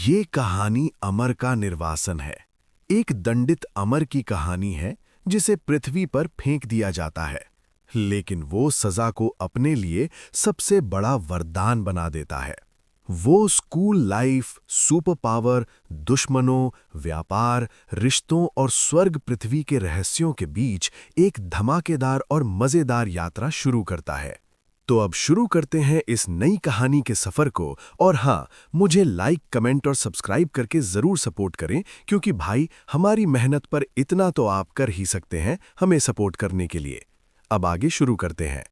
ये कहानी अमर का निर्वासन है। एक दंडित अमर की कहानी है जिसे पृथ्वी पर फेंक दिया जाता है, लेकिन वो सजा को अपने लिए सबसे बड़ा वरदान बना देता है। वो स्कूल लाइफ, सुपर पावर, दुश्मनों, व्यापार, रिश्तों और स्वर्ग पृथ्वी के रहस्यों के बीच एक धमाकेदार और मजेदार यात्रा शुरू करता है। तो अब शुरू करते हैं इस नई कहानी के सफर को। और हाँ, मुझे लाइक, कमेंट और सब्सक्राइब करके जरूर सपोर्ट करें, क्योंकि भाई हमारी मेहनत पर इतना तो आप कर ही सकते हैं हमें सपोर्ट करने के लिए। अब आगे शुरू करते हैं।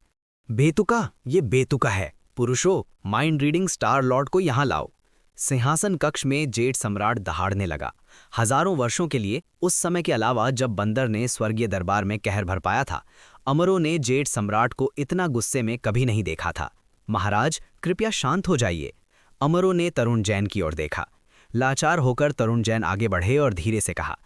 बेतुका, ये बेतुका है। पुरुषों, माइंड रीडिंग स्टार लॉर्ड को यहाँ लाओ। सिंहासन कक्ष में जेठ सम्राट दहाड़ने लगा। हजारों वर्षों के लिए, उस समय के अलावा जब बंदर ने स्वर्गीय दरबार में कहर भर पाया था, अमरों ने जेठ सम्राट को इतना गुस्से में कभी नहीं देखा था। महाराज, कृपया शांत हो जाइए। अमरों ने तरुण जैन की ओर देखा। लाचार होकर तरुण जैन आगे बढ़े और धीरे से कहा।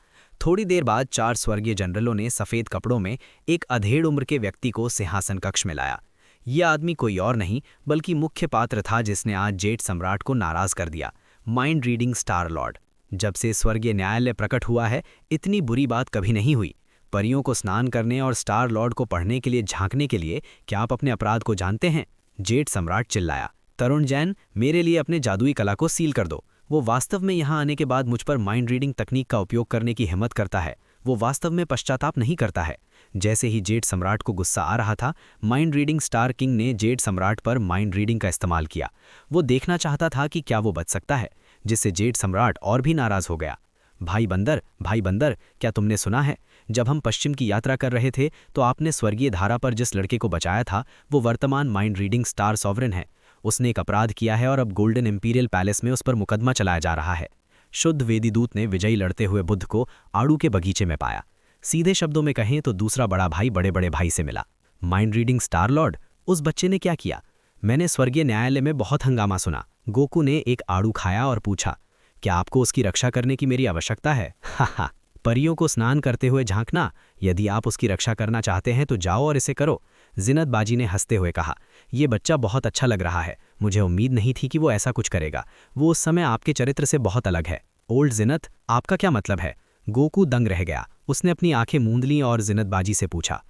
थोड़ी देर बाद 4 स्वर्गीय जनरलों ने सफेद कपड़ों में एक अधेड़ उम्र के व्यक्ति को सिंहासन कक्ष में लाया। यह आदमी कोई और नहीं बल्कि मुख्य पात्र था जिसने आज जेठ सम्राट को नाराज कर दिया, माइंड रीडिंग स्टार लॉर्ड। जब से स्वर्गीय न्यायालय प्रकट हुआ है, इतनी बुरी बात कभी नहीं हुई। परियों को स्नान करने और स्टार लॉर्ड को पढ़ने के लिए झांकने के लिए क्या आप अपने अपराध को जानते हैं? जेठ सम्राट चिल्लाया। तरुण जैन, मेरे लिए अपने जादुई कला को सील कर दो। वो वास्तव में यहाँ आने के बाद मुझ पर माइंड रीडिंग तकनीक का उपयोग करने की हिम्मत करता है। वो वास्तव में पश्चाताप नहीं करता है। जैसे ही जेठ सम्राट को गुस्सा आ रहा था, माइंड रीडिंग स्टार किंग ने जेठ सम्राट पर माइंड रीडिंग का इस्तेमाल किया। वो देखना चाहता था कि क्या वो बच सकता है, जिससे जेठ सम्राट और भी नाराज हो गया। भाई बंदर, क्या तुमने सुना है? जब हम पश्चिम की यात्रा कर रहे थे तो आपने स्वर्गीय धारा पर जिस लड़के को बचाया था, वो वर्तमान माइंड रीडिंग स्टार सॉवरेन है। उसने एक अपराध किया है और अब गोल्डन इंपीरियल पैलेस में उस पर मुकदमा चलाया जा रहा है। शुद्ध वेदीदूत ने विजयी लड़ते हुए बुद्ध को आड़ू के बगीचे में पाया। सीधे शब्दों में कहें तो दूसरा बड़ा भाई बड़े बड़े भाई से मिला। माइंड रीडिंग स्टार लॉर्ड, उस बच्चे ने क्या किया? मैंने स्वर्गीय न्यायालय में बहुत हंगामा सुना। गोकू ने एक आड़ू खाया और पूछा, क्या आपको उसकी रक्षा करने की मेरी आवश्यकता है? हा, परियों को स्नान करते हुए झांकना, यदि आप उसकी रक्षा करना चाहते हैं तो जाओ और इसे करो। जिनत बाजी ने हंसते हुए कहा, यह बच्चा बहुत अच्छा लग रहा है। मुझे उम्मीद नहीं थी कि वो ऐसा कुछ करेगा। वो उस समय आपके चरित्र से बहुत अलग है। ओल्ड जिनत, आपका क्या मतलब है? गोकू दंग रह गया। उसने अपनी आंखें मूंद लीं और जिनत बाजी से पूछा।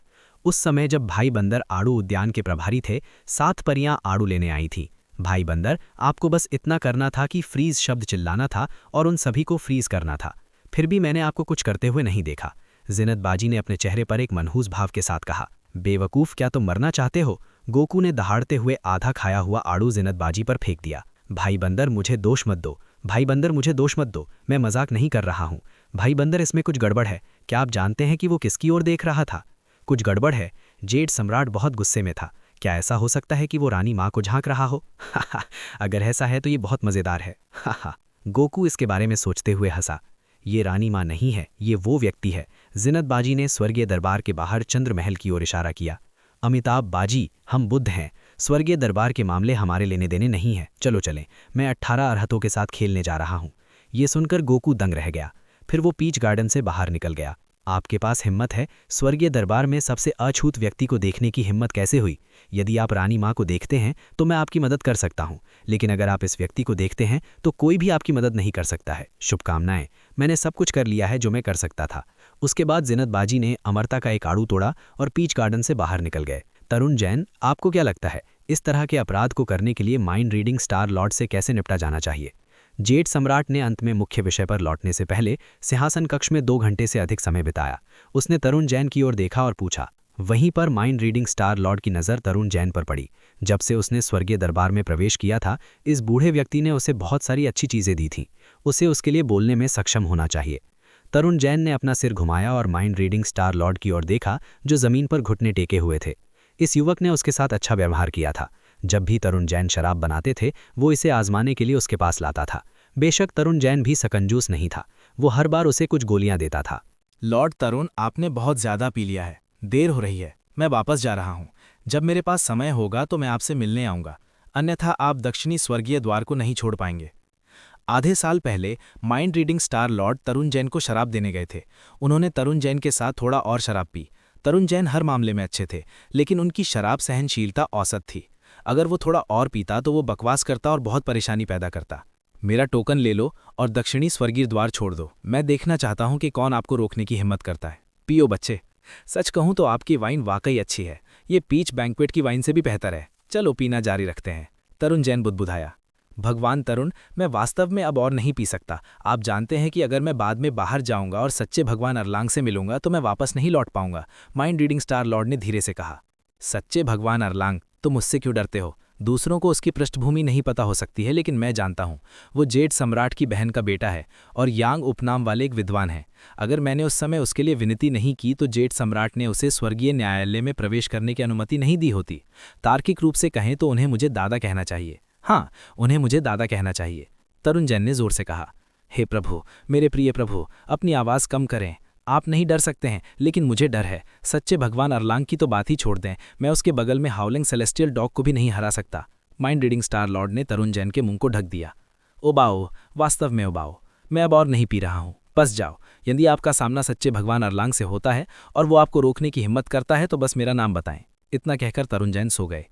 उस समय जब भाई बंदर आड़ू उद्यान के प्रभारी थे, 7 परियां आड़ू लेने आई थी। भाई बंदर, आपको बस इतना करना था कि फ्रीज शब्द चिल्लाना था और उन सभी को फ्रीज करना था। फिर भी मैंने आपको कुछ करते हुए नहीं देखा। जिनत बाजी ने अपने चेहरे पर एक मनहूस भाव के साथ कहा। बेवकूफ, क्या तुम मरना चाहते हो? गोकू ने दहाड़ते हुए आधा खाया हुआ आड़ू जिनत बाजी पर फेंक दिया। भाई बंदर, मुझे दोष मत दो। भाई बंदर, मुझे दोष मत दो। मैं मजाक नहीं कर रहा हूँ। भाई बंदर, इसमें कुछ गड़बड़ है। क्या आप जानते हैं कि वो किसकी ओर देख रहा था? कुछ गड़बड़ है। जेठ सम्राट बहुत गुस्से में था। क्या ऐसा हो सकता है कि वो रानी माँ को झांक रहा हो? अगर ऐसा है तो ये बहुत मजेदार है। गोकू इसके बारे में सोचते हुए हंसा। ये रानी माँ नहीं है, ये वो व्यक्ति है। जिनत बाजी ने स्वर्गीय दरबार के बाहर चंद्रमहल की ओर इशारा किया। अमिताभ बाजी, हम बुद्ध हैं। स्वर्गीय दरबार के मामले हमारे लेने देने नहीं है। चलो चलें, मैं 18 अरहतों के साथ खेलने जा रहा हूँ। ये सुनकर गोकू दंग रह गया। फिर वो पीच गार्डन से बाहर निकल गया। आपके पास हिम्मत है? स्वर्गीय दरबार में सबसे अछूत व्यक्ति को देखने की हिम्मत कैसे हुई? यदि आप रानी माँ को देखते हैं तो मैं आपकी मदद कर सकता हूँ, लेकिन अगर आप इस व्यक्ति को देखते हैं तो कोई भी आपकी मदद नहीं कर सकता है। शुभकामनाएं, मैंने सब कुछ कर लिया है जो मैं कर सकता था। उसके बाद जिनत बाजी ने अमरता का एक आड़ू तोड़ा और पीच गार्डन से बाहर निकल गए। तरुण जैन, आपको क्या लगता है, इस तरह के अपराध को करने के लिए माइंड रीडिंग स्टार लॉर्ड से कैसे निपटा जाना चाहिए? जेठ सम्राट ने अंत में मुख्य विषय पर लौटने से पहले सिंहासन कक्ष में 2 घंटे से अधिक समय बिताया। उसने तरुण जैन की ओर देखा और पूछा। वहीं पर माइंड रीडिंग स्टार लॉर्ड की नज़र तरुण जैन पर पड़ी। जब से उसने स्वर्गीय दरबार में प्रवेश किया था, इस बूढ़े व्यक्ति ने उसे बहुत सारी अच्छी चीज़ें दी थीं। उसे उसके लिए बोलने में सक्षम होना चाहिए। तरुण जैन ने अपना सिर घुमाया और माइंड रीडिंग स्टार लॉर्ड की ओर देखा, जो ज़मीन पर घुटने टेके हुए थे। इस युवक ने उसके साथ अच्छा व्यवहार किया था। जब भी तरुण जैन शराब बनाते थे, वो इसे आजमाने के लिए उसके पास लाता था। बेशक तरुण जैन भी सकंजूस नहीं था। वो हर बार उसे कुछ गोलियां देता था। लॉर्ड तरुण, आपने बहुत ज्यादा पी लिया है। देर हो रही है, मैं वापस जा रहा हूँ। जब मेरे पास समय होगा तो मैं आपसे मिलने आऊँगा, अन्यथा आप दक्षिणी स्वर्गीय द्वार को नहीं छोड़ पाएंगे। आधे साल पहले माइंड रीडिंग स्टार लॉर्ड तरुण जैन को शराब देने गए थे। उन्होंने तरुण जैन के साथ थोड़ा और शराब पी। तरुण जैन हर मामले में अच्छे थे, लेकिन उनकी शराब सहनशीलता औसत थी। अगर वो थोड़ा और पीता तो वो बकवास करता और बहुत परेशानी पैदा करता। मेरा टोकन ले लो और दक्षिणी स्वर्गीय द्वार छोड़ दो। मैं देखना चाहता हूं कि कौन आपको रोकने की हिम्मत करता है। पियो बच्चे, सच कहूं तो आपकी वाइन वाकई अच्छी है। ये पीच बैंक्वेट की वाइन से भी बेहतर है। चलो पीना जारी रखते हैं। तरुण जैन बुदबुदाया। भगवान तरुण, मैं वास्तव में अब और नहीं पी सकता। आप जानते हैं कि अगर मैं बाद में बाहर जाऊंगा और सच्चे भगवान अरलांग से मिलूंगा तो मैं वापस नहीं लौट पाऊंगा, माइंड रीडिंग स्टार लॉर्ड ने धीरे से कहा। सच्चे भगवान अरलांग, तुम मुझसे क्यों डरते हो? दूसरों को उसकी पृष्ठभूमि नहीं पता हो सकती है, लेकिन मैं जानता हूं वो जेड सम्राट की बहन का बेटा है और यांग उपनाम वाले एक विद्वान है। अगर मैंने उस समय उसके लिए विनती नहीं की तो जेड सम्राट ने उसे स्वर्गीय न्यायालय में प्रवेश करने की अनुमति नहीं दी होती। तार्किक रूप से कहें तो उन्हें मुझे दादा कहना चाहिए। हाँ, उन्हें मुझे दादा कहना चाहिए। तरुण जैन ने जोर से कहा। हे प्रभु, मेरे प्रिय प्रभु, अपनी आवाज़ कम करें। आप नहीं डर सकते हैं, लेकिन मुझे डर है। सच्चे भगवान अरलांग की तो बात ही छोड़ दें, मैं उसके बगल में हाउलिंग सेलेस्टियल डॉग को भी नहीं हरा सकता। माइंड रीडिंग स्टार लॉर्ड ने तरुण जैन के मुंह को ढक दिया। उबाओ, वास्तव में उबाओ। मैं अब और नहीं पी रहा हूँ, बस जाओ। यदि आपका सामना सच्चे भगवान अरलांग से होता है और वो आपको रोकने की हिम्मत करता है तो बस मेरा नाम बताएं। इतना कहकर तरुण जैन सो गए।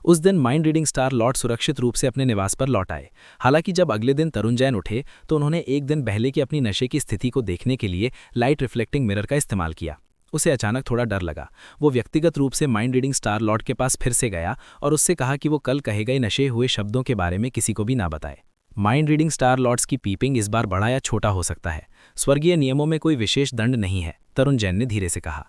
उस दिन माइंड रीडिंग स्टार लॉर्ड सुरक्षित रूप से अपने निवास पर लौट आए। हालांकि जब अगले दिन तरुण जैन उठे तो उन्होंने एक दिन पहले की अपनी नशे की स्थिति को देखने के लिए लाइट रिफ्लेक्टिंग मिरर का इस्तेमाल किया। उसे अचानक थोड़ा डर लगा। वो व्यक्तिगत रूप से माइंड रीडिंग स्टार लॉर्ड के पास फिर से गया और उससे कहा कि वो कल कहे गए नशे हुए शब्दों के बारे में किसी को भी ना बताए। माइंड रीडिंग स्टार लॉर्ड्स की पीपिंग इस बार बड़ा या छोटा हो सकता है। स्वर्गीय नियमों में कोई विशेष दंड नहीं है, तरुण जैन ने धीरे से कहा।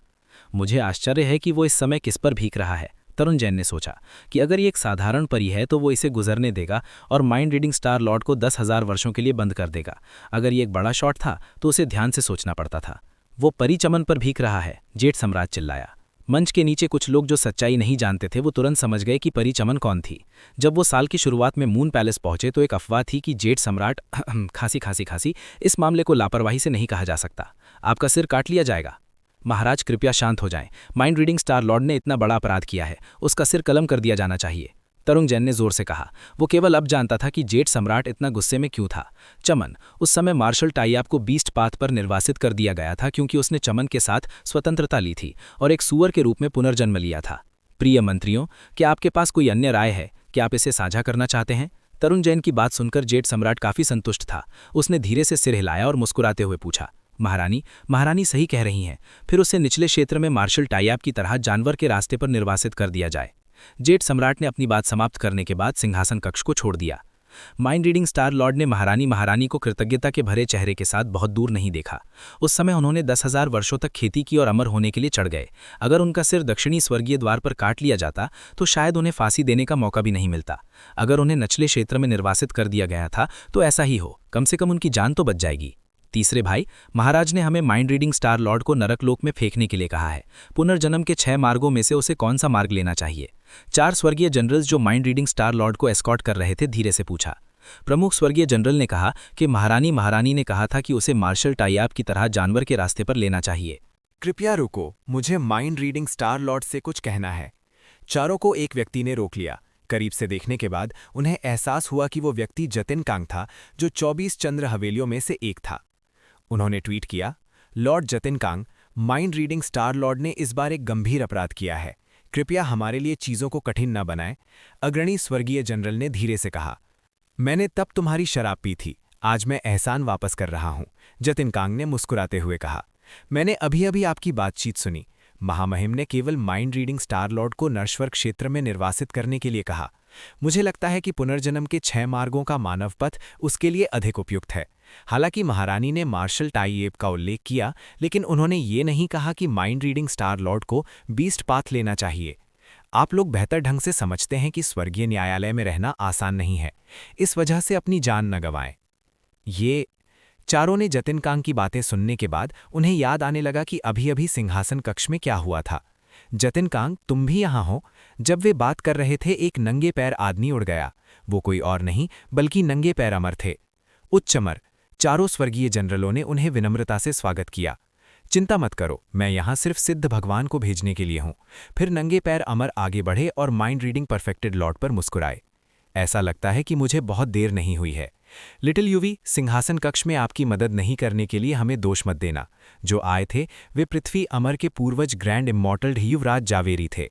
मुझे आश्चर्य है कि वो इस समय किस पर भीख रहा है। तरुण जैन ने सोचा कि अगर ये एक साधारण परी है तो वो इसे गुजरने देगा और माइंड रीडिंग स्टार लॉर्ड को 10,000 वर्षों के लिए बंद कर देगा। अगर ये एक बड़ा शॉट था तो उसे ध्यान से सोचना पड़ता था। वो परी चमन पर भीख रहा है, जेठ सम्राट चिल्लाया। मंच के नीचे कुछ लोग जो सच्चाई नहीं जानते थे वो तुरंत समझ गए कि परी चमन कौन थी। जब वो साल की शुरुआत में मून पैलेस पहुंचे तो एक अफवाह थी कि जेठ सम्राट खांसी, इस मामले को लापरवाही से नहीं कहा जा सकता। आपका सिर काट लिया जाएगा। महाराज कृपया शांत हो जाएं। माइंड रीडिंग स्टार लॉर्ड ने इतना बड़ा अपराध किया है, उसका सिर कलम कर दिया जाना चाहिए। तरुण जैन ने जोर से कहा। वो केवल अब जानता था कि जेठ सम्राट इतना गुस्से में क्यों था। चमन, उस समय मार्शल टाइयाप को बीस्ट पाथ पर निर्वासित कर दिया गया था क्योंकि उसने चमन के साथ स्वतंत्रता ली थी और एक सूअर के रूप में पुनर्जन्म लिया था। प्रिय मंत्रियों, क्या आपके पास कोई अन्य राय है? क्या आप इसे साझा करना चाहते हैं? तरुण जैन की बात सुनकर जेठ सम्राट काफी संतुष्ट था। उसने धीरे से सिर हिलाया और मुस्कुराते हुए पूछा, महारानी सही कह रही हैं। फिर उसे निचले क्षेत्र में मार्शल टाइयाप की तरह जानवर के रास्ते पर निर्वासित कर दिया जाए। जेठ सम्राट ने अपनी बात समाप्त करने के बाद सिंहासन कक्ष को छोड़ दिया। माइंड रीडिंग स्टार लॉर्ड ने महारानी को कृतज्ञता के भरे चेहरे के साथ बहुत दूर नहीं देखा। उस समय उन्होंने 10,000 वर्षों तक खेती की और अमर होने के लिए चढ़ गए। अगर उनका सिर दक्षिणी स्वर्गीय द्वार पर काट लिया जाता तो शायद उन्हें फांसी देने का मौका भी नहीं मिलता। अगर उन्हें निचले क्षेत्र में निर्वासित कर दिया गया था तो ऐसा ही हो, कम से कम उनकी जान तो बच जाएगी। तीसरे भाई, महाराज ने हमें माइंड रीडिंग स्टार लॉर्ड को नरकलोक में फेंकने के लिए कहा है। पुनर्जन्म के 6 मार्गों में से उसे कौन सा मार्ग लेना चाहिए? 4 स्वर्गीय जनरल्स जो माइंड रीडिंग स्टार लॉर्ड को एस्कॉर्ट कर रहे थे धीरे से पूछा। प्रमुख स्वर्गीय जनरल ने कहा कि महारानी ने कहा था कि उसे मार्शल टाइयाप की तरह जानवर के रास्ते पर लेना चाहिए। कृपया रुको, मुझे माइंड रीडिंग स्टार लॉर्ड से कुछ कहना है। चारों को एक व्यक्ति ने रोक लिया। करीब से देखने के बाद उन्हें एहसास हुआ कि वो व्यक्ति जतिन कांग था, जो 24 चंद्र हवेलियों में से एक था। उन्होंने ट्वीट किया, lord Jatin Kang, mind reading star lord ने इस बार एक गंभीर अपराध किया है। कृपया हमारे लिए चीज़ों को कठिन न बनाएं। अग्रणी स्वर्गीय जनरल ने धीरे से कहा, मैंने तब तुम्हारी शराब पी थी, आज मैं एहसान वापस कर रहा हूं। जतिन कांग ने मुस्कुराते हुए कहा, मैंने अभी आपकी बातचीत सुनी। महामहिम ने केवल माइंड रीडिंग स्टार लॉर्ड को नरश्वर क्षेत्र में निर्वासित करने के लिए कहा। मुझे लगता है कि पुनर्जन्म के 6 मार्गों का मानव पथ उसके लिए अधिक उपयुक्त है। हालांकि महारानी ने मार्शल टाइएप का उल्लेख किया, लेकिन उन्होंने ये नहीं कहा कि माइंड रीडिंग स्टार लॉर्ड को बीस्ट पाथ लेना चाहिए। आप लोग बेहतर ढंग से समझते हैं कि स्वर्गीय न्यायालय में रहना आसान नहीं है, इस वजह से अपनी जान न गंवाएं। ये चारों ने जतिन कांग की बातें सुनने के बाद उन्हें याद आने लगा कि अभी सिंहासन कक्ष में क्या हुआ था। जतिन कांग, तुम भी यहाँ हो? जब वे बात कर रहे थे एक नंगे पैर आदमी उड़ गया। वो कोई और नहीं बल्कि नंगे पैर अमर थे। उच्च अमर। चारों स्वर्गीय जनरलों ने उन्हें विनम्रता से स्वागत किया। चिंता मत करो, मैं यहाँ सिर्फ सिद्ध भगवान को भेजने के लिए हूँ। फिर नंगे पैर अमर आगे बढ़े और माइंड रीडिंग परफेक्टेड लॉर्ड पर मुस्कुराए। ऐसा लगता है कि मुझे बहुत देर नहीं हुई है। लिटिल यूवी, सिंहासन कक्ष में आपकी मदद नहीं करने के लिए हमें दोष मत देना। जो आए थे वे पृथ्वी अमर के पूर्वज ग्रैंड इमॉर्टल युवराज जावेरी थे।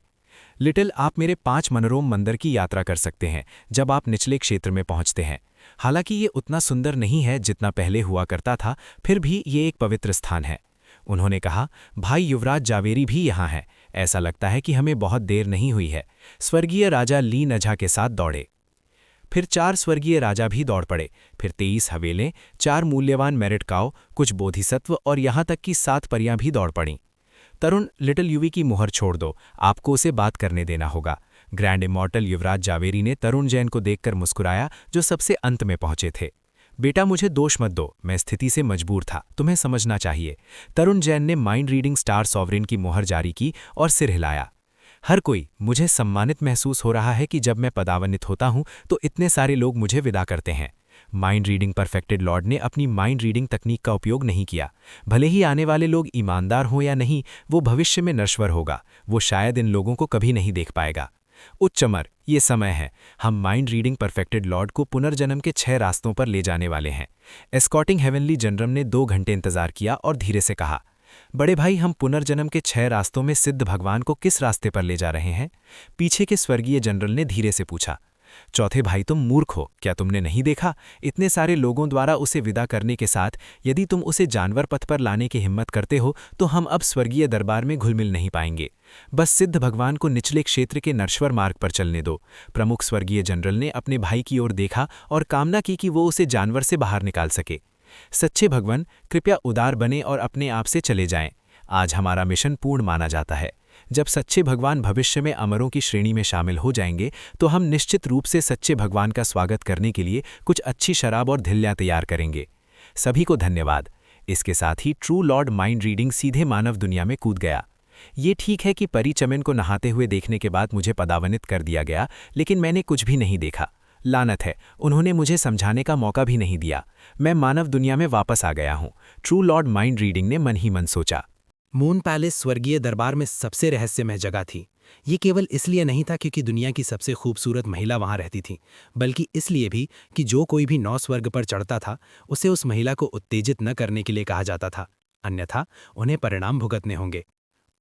लिटिल, आप मेरे 5 मनोरम मंदिर की यात्रा कर सकते हैं जब आप निचले क्षेत्र में पहुंचते हैं। हालांकि ये उतना सुंदर नहीं है जितना पहले हुआ करता था, फिर भी ये एक पवित्र स्थान है। उन्होंने कहा, भाई युवराज जावेरी भी यहाँ है। ऐसा लगता है कि हमें बहुत देर नहीं हुई है। स्वर्गीय राजा ली नझा के साथ दौड़े। फिर 4 स्वर्गीय राजा भी दौड़ पड़े। फिर 23 हवेलें, 4 मूल्यवान मेरिट काव, कुछ बोधिसत्व और यहाँ तक कि 7 परियां भी दौड़ पड़ीं। तरुण, लिटिल यूवी की मुहर छोड़ दो, आपको उसे बात करने देना होगा। ग्रैंड इमॉर्टल युवराज जावेरी ने तरुण जैन को देखकर मुस्कुराया, जो सबसे अंत में पहुंचे थे। बेटा, मुझे दोष मत दो, मैं स्थिति से मजबूर था, तुम्हें समझना चाहिए। तरुण जैन ने माइंड रीडिंग स्टार सॉवरेन की मुहर जारी की और सिर हिलाया। हर कोई, मुझे सम्मानित महसूस हो रहा है कि जब मैं पदावन्नित होता हूं तो इतने सारे लोग मुझे विदा करते हैं। माइंड रीडिंग परफेक्टेड लॉर्ड ने अपनी माइंड रीडिंग तकनीक का उपयोग नहीं किया। भले ही आने वाले लोग ईमानदार हों या नहीं, वो भविष्य में नश्वर होगा। वो शायद इन लोगों को कभी नहीं देख पाएगा। उच्च अमर, ये समय है। हम माइंड रीडिंग परफेक्टेड लॉर्ड को पुनर्जन्म के 6 रास्तों पर ले जाने वाले हैं। एस्कॉटिंग हेवनली जनरल ने 2 घंटे इंतजार किया और धीरे से कहा, बड़े भाई, हम पुनर्जन्म के 6 रास्तों में सिद्ध भगवान को किस रास्ते पर ले जा रहे हैं? पीछे के स्वर्गीय जनरल ने धीरे से पूछा। चौथे भाई, तुम मूर्ख हो, क्या तुमने नहीं देखा? इतने सारे लोगों द्वारा उसे विदा करने के साथ यदि तुम उसे जानवर पथ पर लाने की हिम्मत करते हो तो हम अब स्वर्गीय दरबार में घुल मिल नहीं पाएंगे। बस सिद्ध भगवान को निचले क्षेत्र के नश्वर मार्ग पर चलने दो। प्रमुख स्वर्गीय जनरल ने अपने भाई की ओर देखा और कामना की कि वो उसे जानवर से बाहर निकाल सके। सच्चे भगवान, कृपया उदार बने और अपने आप से चले जाएं। आज हमारा मिशन पूर्ण माना जाता है। जब सच्चे भगवान भविष्य में अमरों की श्रेणी में शामिल हो जाएंगे तो हम निश्चित रूप से सच्चे भगवान का स्वागत करने के लिए कुछ अच्छी शराब और धिल्लियां तैयार करेंगे। सभी को धन्यवाद। इसके साथ ही ट्रू लॉर्ड माइंड रीडिंग सीधे मानव दुनिया में कूद गया। ये ठीक है कि परी चमन को नहाते हुए देखने के बाद मुझे पदावन्नित कर दिया गया, लेकिन मैंने कुछ भी नहीं देखा। लानत है, उन्होंने मुझे समझाने का मौका भी नहीं दिया। मैं मानव दुनिया में वापस आ गया हूँ। ट्रू लॉर्ड माइंड रीडिंग ने मन ही मन सोचा। मून पैलेस स्वर्गीय दरबार में सबसे रहस्यमय जगह थी। ये केवल इसलिए नहीं था क्योंकि दुनिया की सबसे खूबसूरत महिला वहां रहती थी, बल्कि इसलिए भी कि जो कोई भी 9 स्वर्ग पर चढ़ता था उसे उस महिला को उत्तेजित न करने के लिए कहा जाता था, अन्यथा उन्हें परिणाम भुगतने होंगे।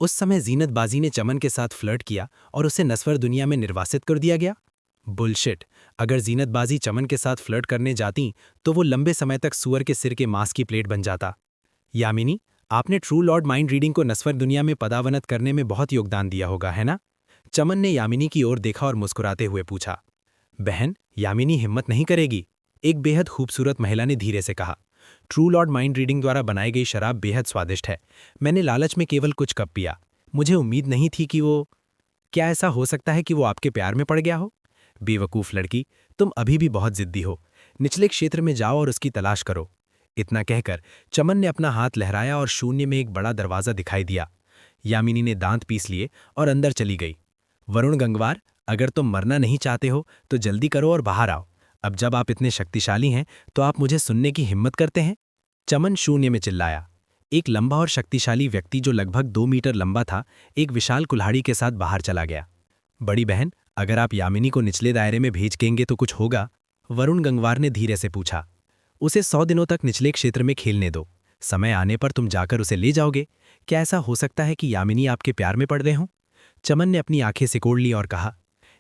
उस समय जीनतबाजी ने चमन के साथ फ्लर्ट किया और उसे नस्वर दुनिया में निर्वासित कर दिया गया। बुलशिट, अगर जीनतबाजी चमन के साथ फ्लर्ट करने जाती तो वो लंबे समय तक सुअर के सिर के मांस की प्लेट बन जाता। यामिनी, आपने ट्रू लॉर्ड माइंड रीडिंग को नस्वर दुनिया में पदावनत करने में बहुत योगदान दिया होगा, है ना? चमन ने यामिनी की ओर देखा और मुस्कुराते हुए पूछा। बहन, यामिनी हिम्मत नहीं करेगी, एक बेहद खूबसूरत महिला ने धीरे से कहा। ट्रू लॉर्ड माइंड रीडिंग द्वारा बनाई गई शराब बेहद स्वादिष्ट है। मैंने लालच में केवल कुछ कप पिया। मुझे उम्मीद नहीं थी कि वो... क्या ऐसा हो सकता है कि वो आपके प्यार में पड़ गया हो? बेवकूफ़ लड़की, तुम अभी भी बहुत जिद्दी हो। निचले क्षेत्र में जाओ और उसकी तलाश करो। इतना कहकर चमन ने अपना हाथ लहराया और शून्य में एक बड़ा दरवाज़ा दिखाई दिया। यामिनी ने दांत पीस लिए और अंदर चली गई। वरुण गंगवार, अगर तुम मरना नहीं चाहते हो तो जल्दी करो और बाहर आओ। अब जब आप इतने शक्तिशाली हैं तो आप मुझे सुनने की हिम्मत करते हैं? चमन शून्य में चिल्लाया। एक लंबा और शक्तिशाली व्यक्ति जो लगभग 2 मीटर लंबा था, एक विशाल कुल्हाड़ी के साथ बाहर चला गया। बड़ी बहन, अगर आप यामिनी को निचले दायरे में भेज देंगे तो कुछ होगा? वरुण गंगवार ने धीरे से पूछा। उसे 100 दिनों तक निचले क्षेत्र में खेलने दो। समय आने पर तुम जाकर उसे ले जाओगे। क्या ऐसा हो सकता है कि यामिनी आपके प्यार में पड़ गए हों? चमन ने अपनी आंखें सिकोड़ ली और कहा,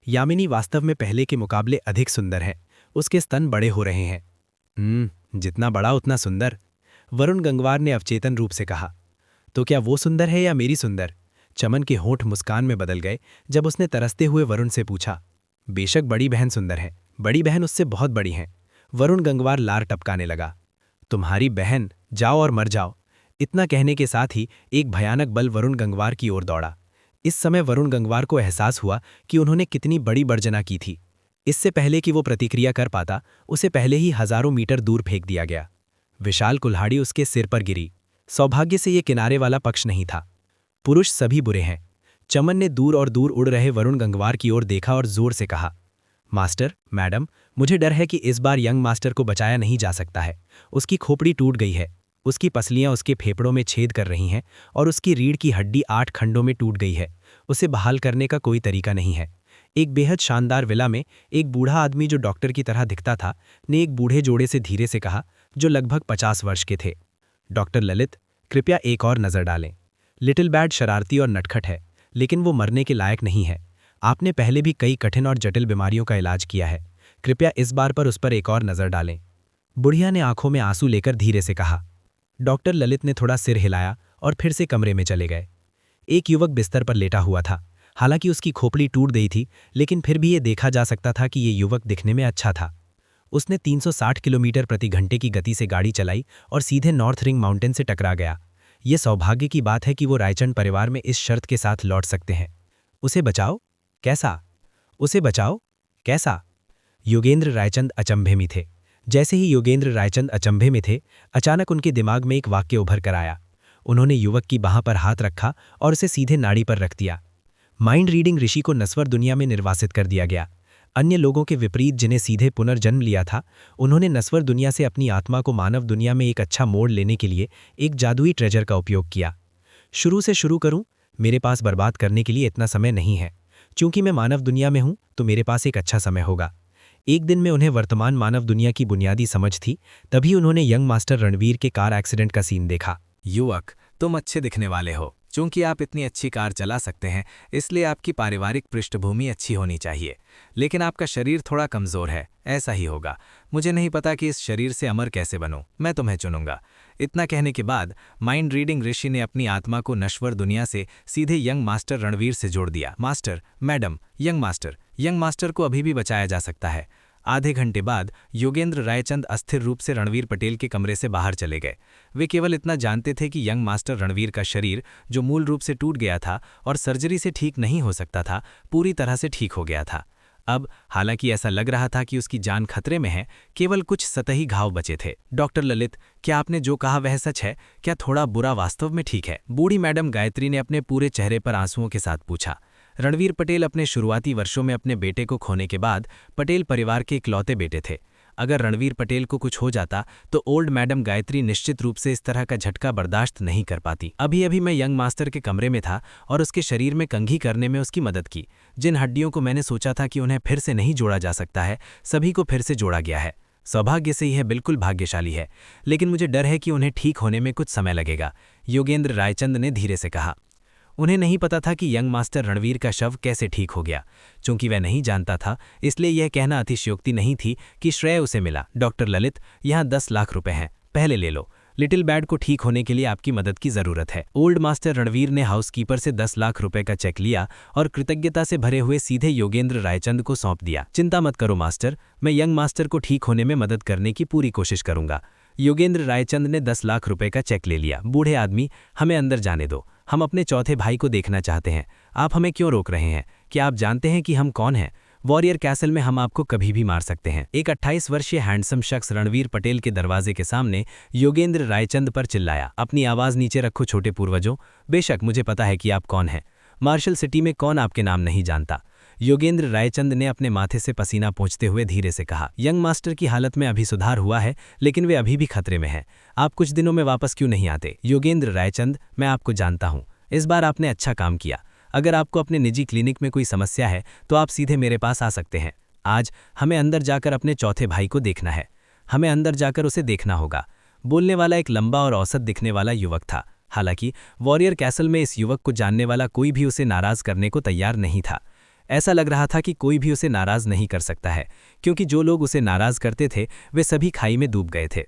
यामिनी वास्तव में पहले के मुकाबले अधिक सुंदर है। उसके स्तन बड़े हो रहे हैं। जितना बड़ा उतना सुंदर, वरुण गंगवार ने अवचेतन रूप से कहा। तो क्या वो सुंदर है या मेरी सुंदर? चमन के होंठ मुस्कान में बदल गए जब उसने तरसते हुए वरुण से पूछा। बेशक बड़ी बहन सुंदर है, बड़ी बहन उससे बहुत बड़ी हैं। वरुण गंगवार लार टपकाने लगा। तुम्हारी बहन, जाओ और मर जाओ। इतना कहने के साथ ही एक भयानक बल वरुण गंगवार की ओर दौड़ा। इस समय वरुण गंगवार को एहसास हुआ कि उन्होंने कितनी बड़ी बर्जना की थी। इससे पहले कि वो प्रतिक्रिया कर पाता, उसे पहले ही हजारों मीटर दूर फेंक दिया गया। विशाल कुल्हाड़ी उसके सिर पर गिरी। सौभाग्य से ये किनारे वाला पक्ष नहीं था। पुरुष सभी बुरे हैं। चमन ने दूर और दूर उड़ रहे वरुण गंगवार की ओर देखा और जोर से कहा, मास्टर, मैडम, मुझे डर है कि इस बार यंग मास्टर को बचाया नहीं जा सकता है। उसकी खोपड़ी टूट गई है, उसकी पसलियां उसके फेफड़ों में छेद कर रही हैं और उसकी रीढ़ की हड्डी 8 खंडों में टूट गई है। उसे बहाल करने का कोई तरीका नहीं है। एक बेहद शानदार विला में एक बूढ़ा आदमी जो डॉक्टर की तरह दिखता था ने एक बूढ़े जोड़े से धीरे से कहा, जो लगभग 50 वर्ष के थे, डॉक्टर ललित, कृपया एक और नज़र डालें। लिटिल बैड शरारती और नटखट है, लेकिन वो मरने के लायक नहीं है। आपने पहले भी कई कठिन और जटिल बीमारियों का इलाज किया है, कृपया इस बार पर उस पर एक और नज़र डालें। बुढ़िया ने आंखों में आंसू लेकर धीरे से कहा। डॉक्टर ललित ने थोड़ा सिर हिलाया और फिर से कमरे में चले गए। एक युवक बिस्तर पर लेटा हुआ था। हालांकि उसकी खोपड़ी टूट गई थी, लेकिन फिर भी ये देखा जा सकता था कि ये युवक दिखने में अच्छा था। उसने 360 किलोमीटर प्रति घंटे की गति से गाड़ी चलाई और सीधे नॉर्थ रिंग माउंटेन से टकरा गया। ये सौभाग्य की बात है कि वो रायचंद परिवार में इस शर्त के साथ लौट सकते हैं। उसे बचाओ? कैसा? उसे बचाओ? कैसा? योगेंद्र रायचंद अचंभे में थे। जैसे ही योगेंद्र रायचंद अचंभे में थे, अचानक उनके दिमाग में एक वाक्य उभर कर आया। उन्होंने युवक की बाह पर हाथ रखा और उसे सीधे नाड़ी पर रख दिया। माइंड रीडिंग ऋषि को नस्वर दुनिया में निर्वासित कर दिया गया। अन्य लोगों के विपरीत जिन्हें सीधे पुनर्जन्म लिया था, उन्होंने नस्वर दुनिया से अपनी आत्मा को मानव दुनिया में एक अच्छा मोड़ लेने के लिए एक जादुई ट्रेजर का उपयोग किया। शुरू से शुरू करूं? मेरे पास बर्बाद करने के लिए इतना समय नहीं है। चूंकि मैं मानव दुनिया में हूं, तो मेरे पास एक अच्छा समय होगा। एक दिन में उन्हें वर्तमान मानव दुनिया की बुनियादी समझ थी, तभी उन्होंने यंग मास्टर रणवीर के कार एक्सीडेंट का सीन देखा। युवक, तुम अच्छे दिखने वाले हो। चूंकि आप इतनी अच्छी कार चला सकते हैं, इसलिए आपकी पारिवारिक पृष्ठभूमि अच्छी होनी चाहिए। लेकिन आपका शरीर थोड़ा कमज़ोर है। ऐसा ही होगा। मुझे नहीं पता कि इस शरीर से अमर कैसे बनूं। मैं तुम्हें चुनूंगा। इतना कहने के बाद माइंड रीडिंग ऋषि ने अपनी आत्मा को नश्वर दुनिया से सीधे यंग मास्टर रणवीर से जोड़ दिया। मास्टर, मैडम, यंग मास्टर को अभी भी बचाया जा सकता है। आधे घंटे बाद योगेंद्र रायचंद अस्थिर रूप से रणवीर पटेल के कमरे से बाहर चले गए। वे केवल इतना जानते थे कि यंग मास्टर रणवीर का शरीर, जो मूल रूप से टूट गया था और सर्जरी से ठीक नहीं हो सकता था, पूरी तरह से ठीक हो गया था। अब हालांकि ऐसा लग रहा था कि उसकी जान खतरे में है, केवल कुछ सतही घाव बचे थे। डॉक्टर ललित, क्या आपने जो कहा वह सच है? क्या थोड़ा बुरा वास्तव में ठीक है? बूढ़ी मैडम गायत्री ने अपने पूरे चेहरे पर आंसुओं के साथ पूछा। रणवीर पटेल अपने शुरुआती वर्षों में अपने बेटे को खोने के बाद पटेल परिवार के इकलौते बेटे थे। अगर रणवीर पटेल को कुछ हो जाता तो ओल्ड मैडम गायत्री निश्चित रूप से इस तरह का झटका बर्दाश्त नहीं कर पाती। अभी मैं यंग मास्टर के कमरे में था और उसके शरीर में कंघी करने में उसकी मदद की। जिन हड्डियों को मैंने सोचा था कि उन्हें फिर से नहीं जोड़ा जा सकता है, सभी को फिर से जोड़ा गया है। सौभाग्य से यह बिल्कुल भाग्यशाली है, लेकिन मुझे डर है कि उन्हें ठीक होने में कुछ समय लगेगा, योगेंद्र रायचंद ने धीरे से कहा। उन्हें नहीं पता था कि यंग मास्टर रणवीर का शव कैसे ठीक हो गया। चूंकि वह नहीं जानता था, इसलिए यह कहना अतिशयोक्ति नहीं थी कि श्रेय उसे मिला। डॉक्टर ललित, यहाँ 10 लाख रुपए हैं, पहले ले लो। लिटिल बैड को ठीक होने के लिए आपकी मदद की जरूरत है। ओल्ड मास्टर रणवीर ने हाउसकीपर से 10 लाख रुपए का चेक लिया और कृतज्ञता से भरे हुए सीधे योगेंद्र रायचंद को सौंप दिया। चिंता मत करो मास्टर, मैं यंग मास्टर को ठीक होने में मदद करने की पूरी कोशिश करूंगा। योगेंद्र रायचंद ने 10 लाख रुपए का चेक ले लिया। बूढ़े आदमी, हमें अंदर जाने दो, हम अपने चौथे भाई को देखना चाहते हैं। आप हमें क्यों रोक रहे हैं? क्या आप जानते हैं कि हम कौन हैं? वॉरियर कैसल में हम आपको कभी भी मार सकते हैं। एक 28 वर्षीय हैंडसम शख्स रणवीर पटेल के दरवाजे के सामने योगेंद्र रायचंद पर चिल्लाया। अपनी आवाज नीचे रखो छोटे पूर्वजों, बेशक मुझे पता है कि आप कौन हैं। मार्शल सिटी में कौन आपके नाम नहीं जानता? योगेंद्र रायचंद ने अपने माथे से पसीना पोंछते हुए धीरे से कहा। यंग मास्टर की हालत में अभी सुधार हुआ है, लेकिन वे अभी भी खतरे में हैं। आप कुछ दिनों में वापस क्यों नहीं आते? योगेंद्र रायचंद, मैं आपको जानता हूं। इस बार आपने अच्छा काम किया। अगर आपको अपने निजी क्लिनिक में कोई समस्या है तो आप सीधे मेरे पास आ सकते हैं। आज हमें अंदर जाकर अपने चौथे भाई को देखना है। हमें अंदर जाकर उसे देखना होगा। बोलने वाला एक लंबा और औसत दिखने वाला युवक था। हालांकि वॉरियर कैसल में इस युवक को जानने वाला कोई भी उसे नाराज करने को तैयार नहीं था। ऐसा लग रहा था कि कोई भी उसे नाराज नहीं कर सकता है, क्योंकि जो लोग उसे नाराज करते थे वे सभी खाई में डूब गए थे।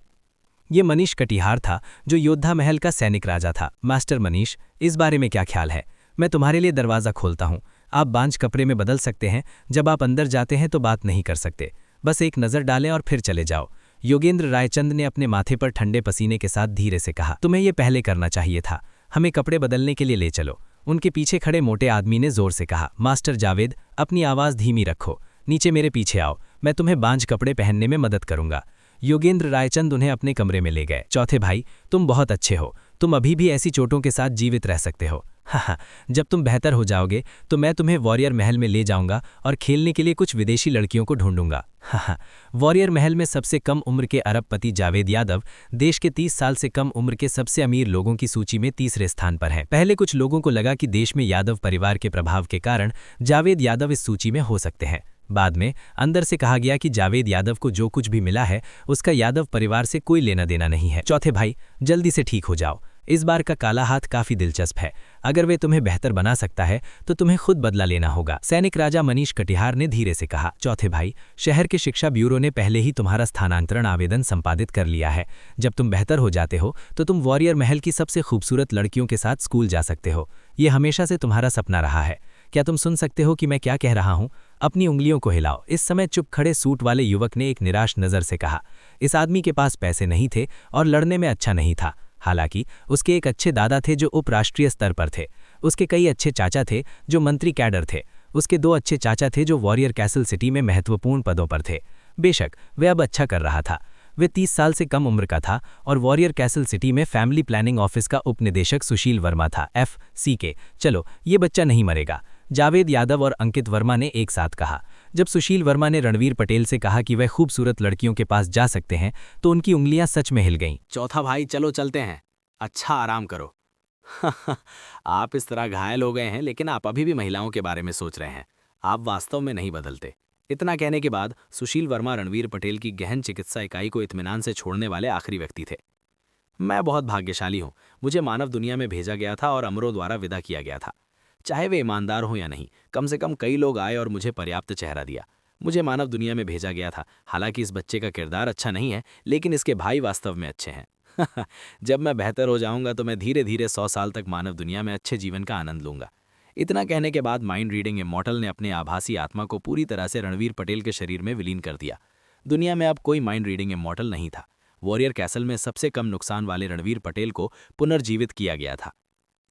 ये मनीष कटिहार था, जो योद्धा महल का सैनिक राजा था। मास्टर मनीष, इस बारे में क्या ख्याल है? मैं तुम्हारे लिए दरवाज़ा खोलता हूँ। आप बांझ कपड़े में बदल सकते हैं। जब आप अंदर जाते हैं तो बात नहीं कर सकते। बस एक नज़र डालें और फिर चले जाओ। योगेंद्र रायचंद ने अपने माथे पर ठंडे पसीने के साथ धीरे से कहा। तुम्हें ये पहले करना चाहिए था। हमें कपड़े बदलने के लिए ले चलो। उनके पीछे खड़े मोटे आदमी ने जोर से कहा। मास्टर जावेद, अपनी आवाज़ धीमी रखो। नीचे मेरे पीछे आओ, मैं तुम्हें बांझ कपड़े पहनने में मदद करूंगा। योगेंद्र रायचंद उन्हें अपने कमरे में ले गए। चौथे भाई, तुम बहुत अच्छे हो। तुम अभी भी ऐसी चोटों के साथ जीवित रह सकते हो। हाँ, जब तुम बेहतर हो जाओगे तो मैं तुम्हें वॉरियर महल में ले जाऊंगा और खेलने के लिए कुछ विदेशी लड़कियों को ढूंढूंगा। हाँ, वॉरियर महल में सबसे कम उम्र के अरबपति जावेद यादव देश के 30 साल से कम उम्र के सबसे अमीर लोगों की सूची में तीसरे स्थान पर है। पहले कुछ लोगों को लगा कि देश में यादव परिवार के प्रभाव के कारण जावेद यादव इस सूची में हो सकते हैं। बाद में अंदर से कहा गया कि जावेद यादव को जो कुछ भी मिला है उसका यादव परिवार से कोई लेना देना नहीं है। चौथे भाई, जल्दी से ठीक हो जाओ। इस बार का काला हाथ काफी दिलचस्प है। अगर वे तुम्हें बेहतर बना सकता है तो तुम्हें खुद बदला लेना होगा। सैनिक राजा मनीष कटिहार ने धीरे से कहा। चौथे भाई, शहर के शिक्षा ब्यूरो ने पहले ही तुम्हारा स्थानांतरण आवेदन संपादित कर लिया है। जब तुम बेहतर हो जाते हो तो तुम वॉरियर महल की सबसे खूबसूरत लड़कियों के साथ स्कूल जा सकते हो। ये हमेशा से तुम्हारा सपना रहा है। क्या तुम सुन सकते हो कि मैं क्या कह रहा हूँ? अपनी उंगलियों को हिलाओ। इस समय चुप खड़े सूट वाले युवक ने एक निराश नज़र से कहा। इस आदमी के पास पैसे नहीं थे और लड़ने में अच्छा नहीं था। हालांकि उसके एक अच्छे दादा थे जो उपराष्ट्रीय स्तर पर थे। उसके कई अच्छे चाचा थे जो मंत्री कैडर थे। उसके 2 अच्छे चाचा थे जो वॉरियर कैसल सिटी में महत्वपूर्ण पदों पर थे। बेशक वह अब अच्छा कर रहा था। वे 30 साल से कम उम्र का था और वॉरियर कैसल सिटी में फैमिली प्लानिंग ऑफिस का उपनिदेशक सुशील वर्मा था। FCK। चलो, ये बच्चा नहीं मरेगा, जावेद यादव और अंकित वर्मा ने एक साथ कहा। जब सुशील वर्मा ने रणवीर पटेल से कहा कि वह खूबसूरत लड़कियों के पास जा सकते हैं तो उनकी उंगलियां सच में हिल गईं। चौथा भाई, चलो चलते हैं। अच्छा, आराम करो। आप इस तरह घायल हो गए हैं, लेकिन आप अभी भी महिलाओं के बारे में सोच रहे हैं। आप वास्तव में नहीं बदलते। इतना कहने के बाद सुशील वर्मा रणवीर पटेल की गहन चिकित्सा इकाई को इत्मीनान से छोड़ने वाले आखिरी व्यक्ति थे। मैं बहुत भाग्यशाली हूँ। मुझे मानव दुनिया में भेजा गया था और अमरों द्वारा विदा किया गया था। चाहे वे ईमानदार हों या नहीं, कम से कम कई लोग आए और मुझे पर्याप्त चेहरा दिया। मुझे मानव दुनिया में भेजा गया था। हालांकि इस बच्चे का किरदार अच्छा नहीं है, लेकिन इसके भाई वास्तव में अच्छे हैं। जब मैं बेहतर हो जाऊंगा तो मैं धीरे धीरे 100 साल तक मानव दुनिया में अच्छे जीवन का आनंद लूंगा। इतना कहने के बाद माइंड रीडिंग इमॉर्टल ने अपने आभासी आत्मा को पूरी तरह से रणवीर पटेल के शरीर में विलीन कर दिया। दुनिया में अब कोई माइंड रीडिंग इमॉर्टल नहीं था। वॉरियर कैसल में सबसे कम नुकसान वाले रणवीर पटेल को पुनर्जीवित किया गया था।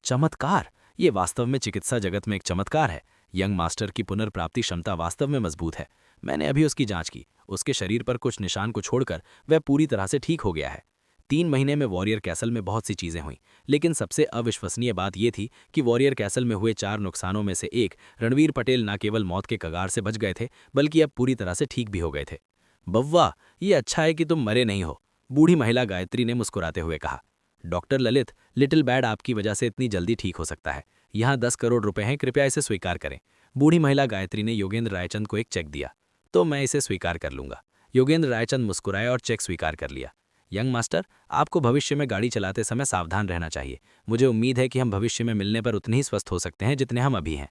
चमत्कार! ये वास्तव में चिकित्सा जगत में एक चमत्कार है। यंग मास्टर की पुनर्प्राप्ति क्षमता वास्तव में मजबूत है। मैंने अभी उसकी जांच की। उसके शरीर पर कुछ निशान को छोड़कर वह पूरी तरह से ठीक हो गया है। 3 महीने में वॉरियर कैसल में बहुत सी चीजें हुईं, लेकिन सबसे अविश्वसनीय बात यह थी कि वॉरियर कैसल में हुए 4 नुकसानों में से एक, रणवीर पटेल न केवल मौत के कगार से बच गए थे, बल्कि अब पूरी तरह से ठीक भी हो गए थे। बव्वा, ये अच्छा है कि तुम मरे नहीं हो, बूढ़ी महिला गायत्री ने मुस्कुराते हुए कहा। डॉक्टर ललित, लिटिल बैड आपकी वजह से इतनी जल्दी ठीक हो सकता है। यहाँ 10 करोड़ रुपए हैं, कृपया इसे स्वीकार करें। बूढ़ी महिला गायत्री ने योगेंद्र रायचंद को एक चेक दिया। तो मैं इसे स्वीकार कर लूंगा। योगेंद्र रायचंद मुस्कुराए और चेक स्वीकार कर लिया। यंग मास्टर, आपको भविष्य में गाड़ी चलाते समय सावधान रहना चाहिए। मुझे उम्मीद है कि हम भविष्य में मिलने पर उतने ही स्वस्थ हो सकते हैं जितने हम अभी हैं।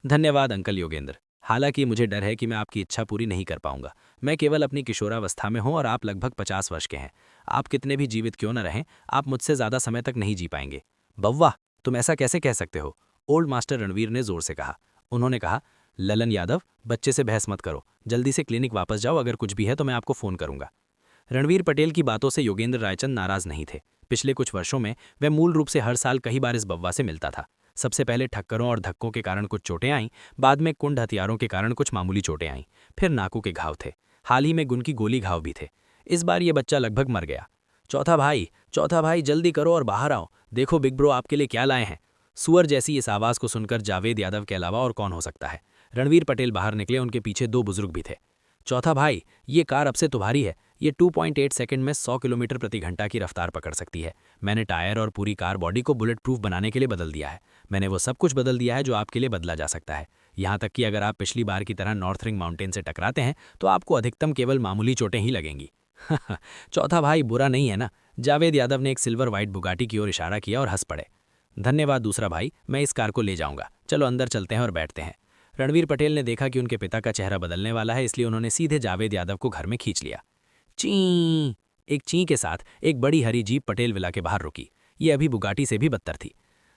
धन्यवाद अंकल योगेंद्र। हालांकि मुझे डर है कि मैं आपकी इच्छा पूरी नहीं कर पाऊंगा। मैं केवल अपनी किशोरावस्था में हूं और आप लगभग 50 वर्ष के हैं। आप कितने भी जीवित क्यों न रहें, आप मुझसे ज्यादा समय तक नहीं जी पाएंगे। बव्वा, तुम ऐसा कैसे कह सकते हो? ओल्ड मास्टर रणवीर ने जोर से कहा। उन्होंने कहा, ललन यादव, बच्चे से बहस मत करो। जल्दी से क्लिनिक वापस जाओ। अगर कुछ भी है तो मैं आपको फोन करूंगा। रणवीर पटेल की बातों से योगेंद्र रायचंद नाराज नहीं थे। पिछले कुछ वर्षों में वह मूल रूप से हर साल कई बार इस बव्वा से मिलता था। सबसे पहले ठक्करों और धक्कों के कारण कुछ चोटें आईं, बाद में कुंड हथियारों के कारण कुछ मामूली चोटें आईं, फिर नाकू के घाव थे, हाल ही में गुन की गोली घाव भी थे। इस बार ये बच्चा लगभग मर गया। चौथा भाई जल्दी करो और बाहर आओ। देखो बिग ब्रो आपके लिए क्या लाए हैं। सुअर जैसी इस आवाज़ को सुनकर जावेद यादव के अलावा और कौन हो सकता है। रणवीर पटेल बाहर निकले। उनके पीछे 2 बुजुर्ग भी थे। चौथा भाई, ये कार अब से तुम्हारी है। ये 2.8 सेकंड में 100 किलोमीटर प्रति घंटा की रफ्तार पकड़ सकती है। मैंने टायर और पूरी कार बॉडी को बुलेट प्रूफ बनाने के लिए बदल दिया है। मैंने वो सब कुछ बदल दिया है जो आपके लिए बदला जा सकता है। यहाँ तक कि अगर आप पिछली बार की तरह नॉर्थ रिंग माउंटेन से टकराते हैं तो आपको अधिकतम केवल मामूली चोटें ही लगेंगी। चौथा भाई, बुरा नहीं है ना? जावेद यादव ने एक सिल्वर व्हाइट बुगाटी की ओर इशारा किया और हंस पड़े। धन्यवाद दूसरा भाई, मैं इस कार को ले जाऊंगा। चलो अंदर चलते हैं और बैठते हैं। रणवीर पटेल ने देखा कि उनके पिता का चेहरा बदलने वाला है, इसलिए उन्होंने सीधे जावेद यादव को घर में खींच लिया। ची! एक ची के साथ एक बड़ी हरी जीप पटेल विला के बाहर रुकी। ये अभी बुगाटी से भी बदतर थी।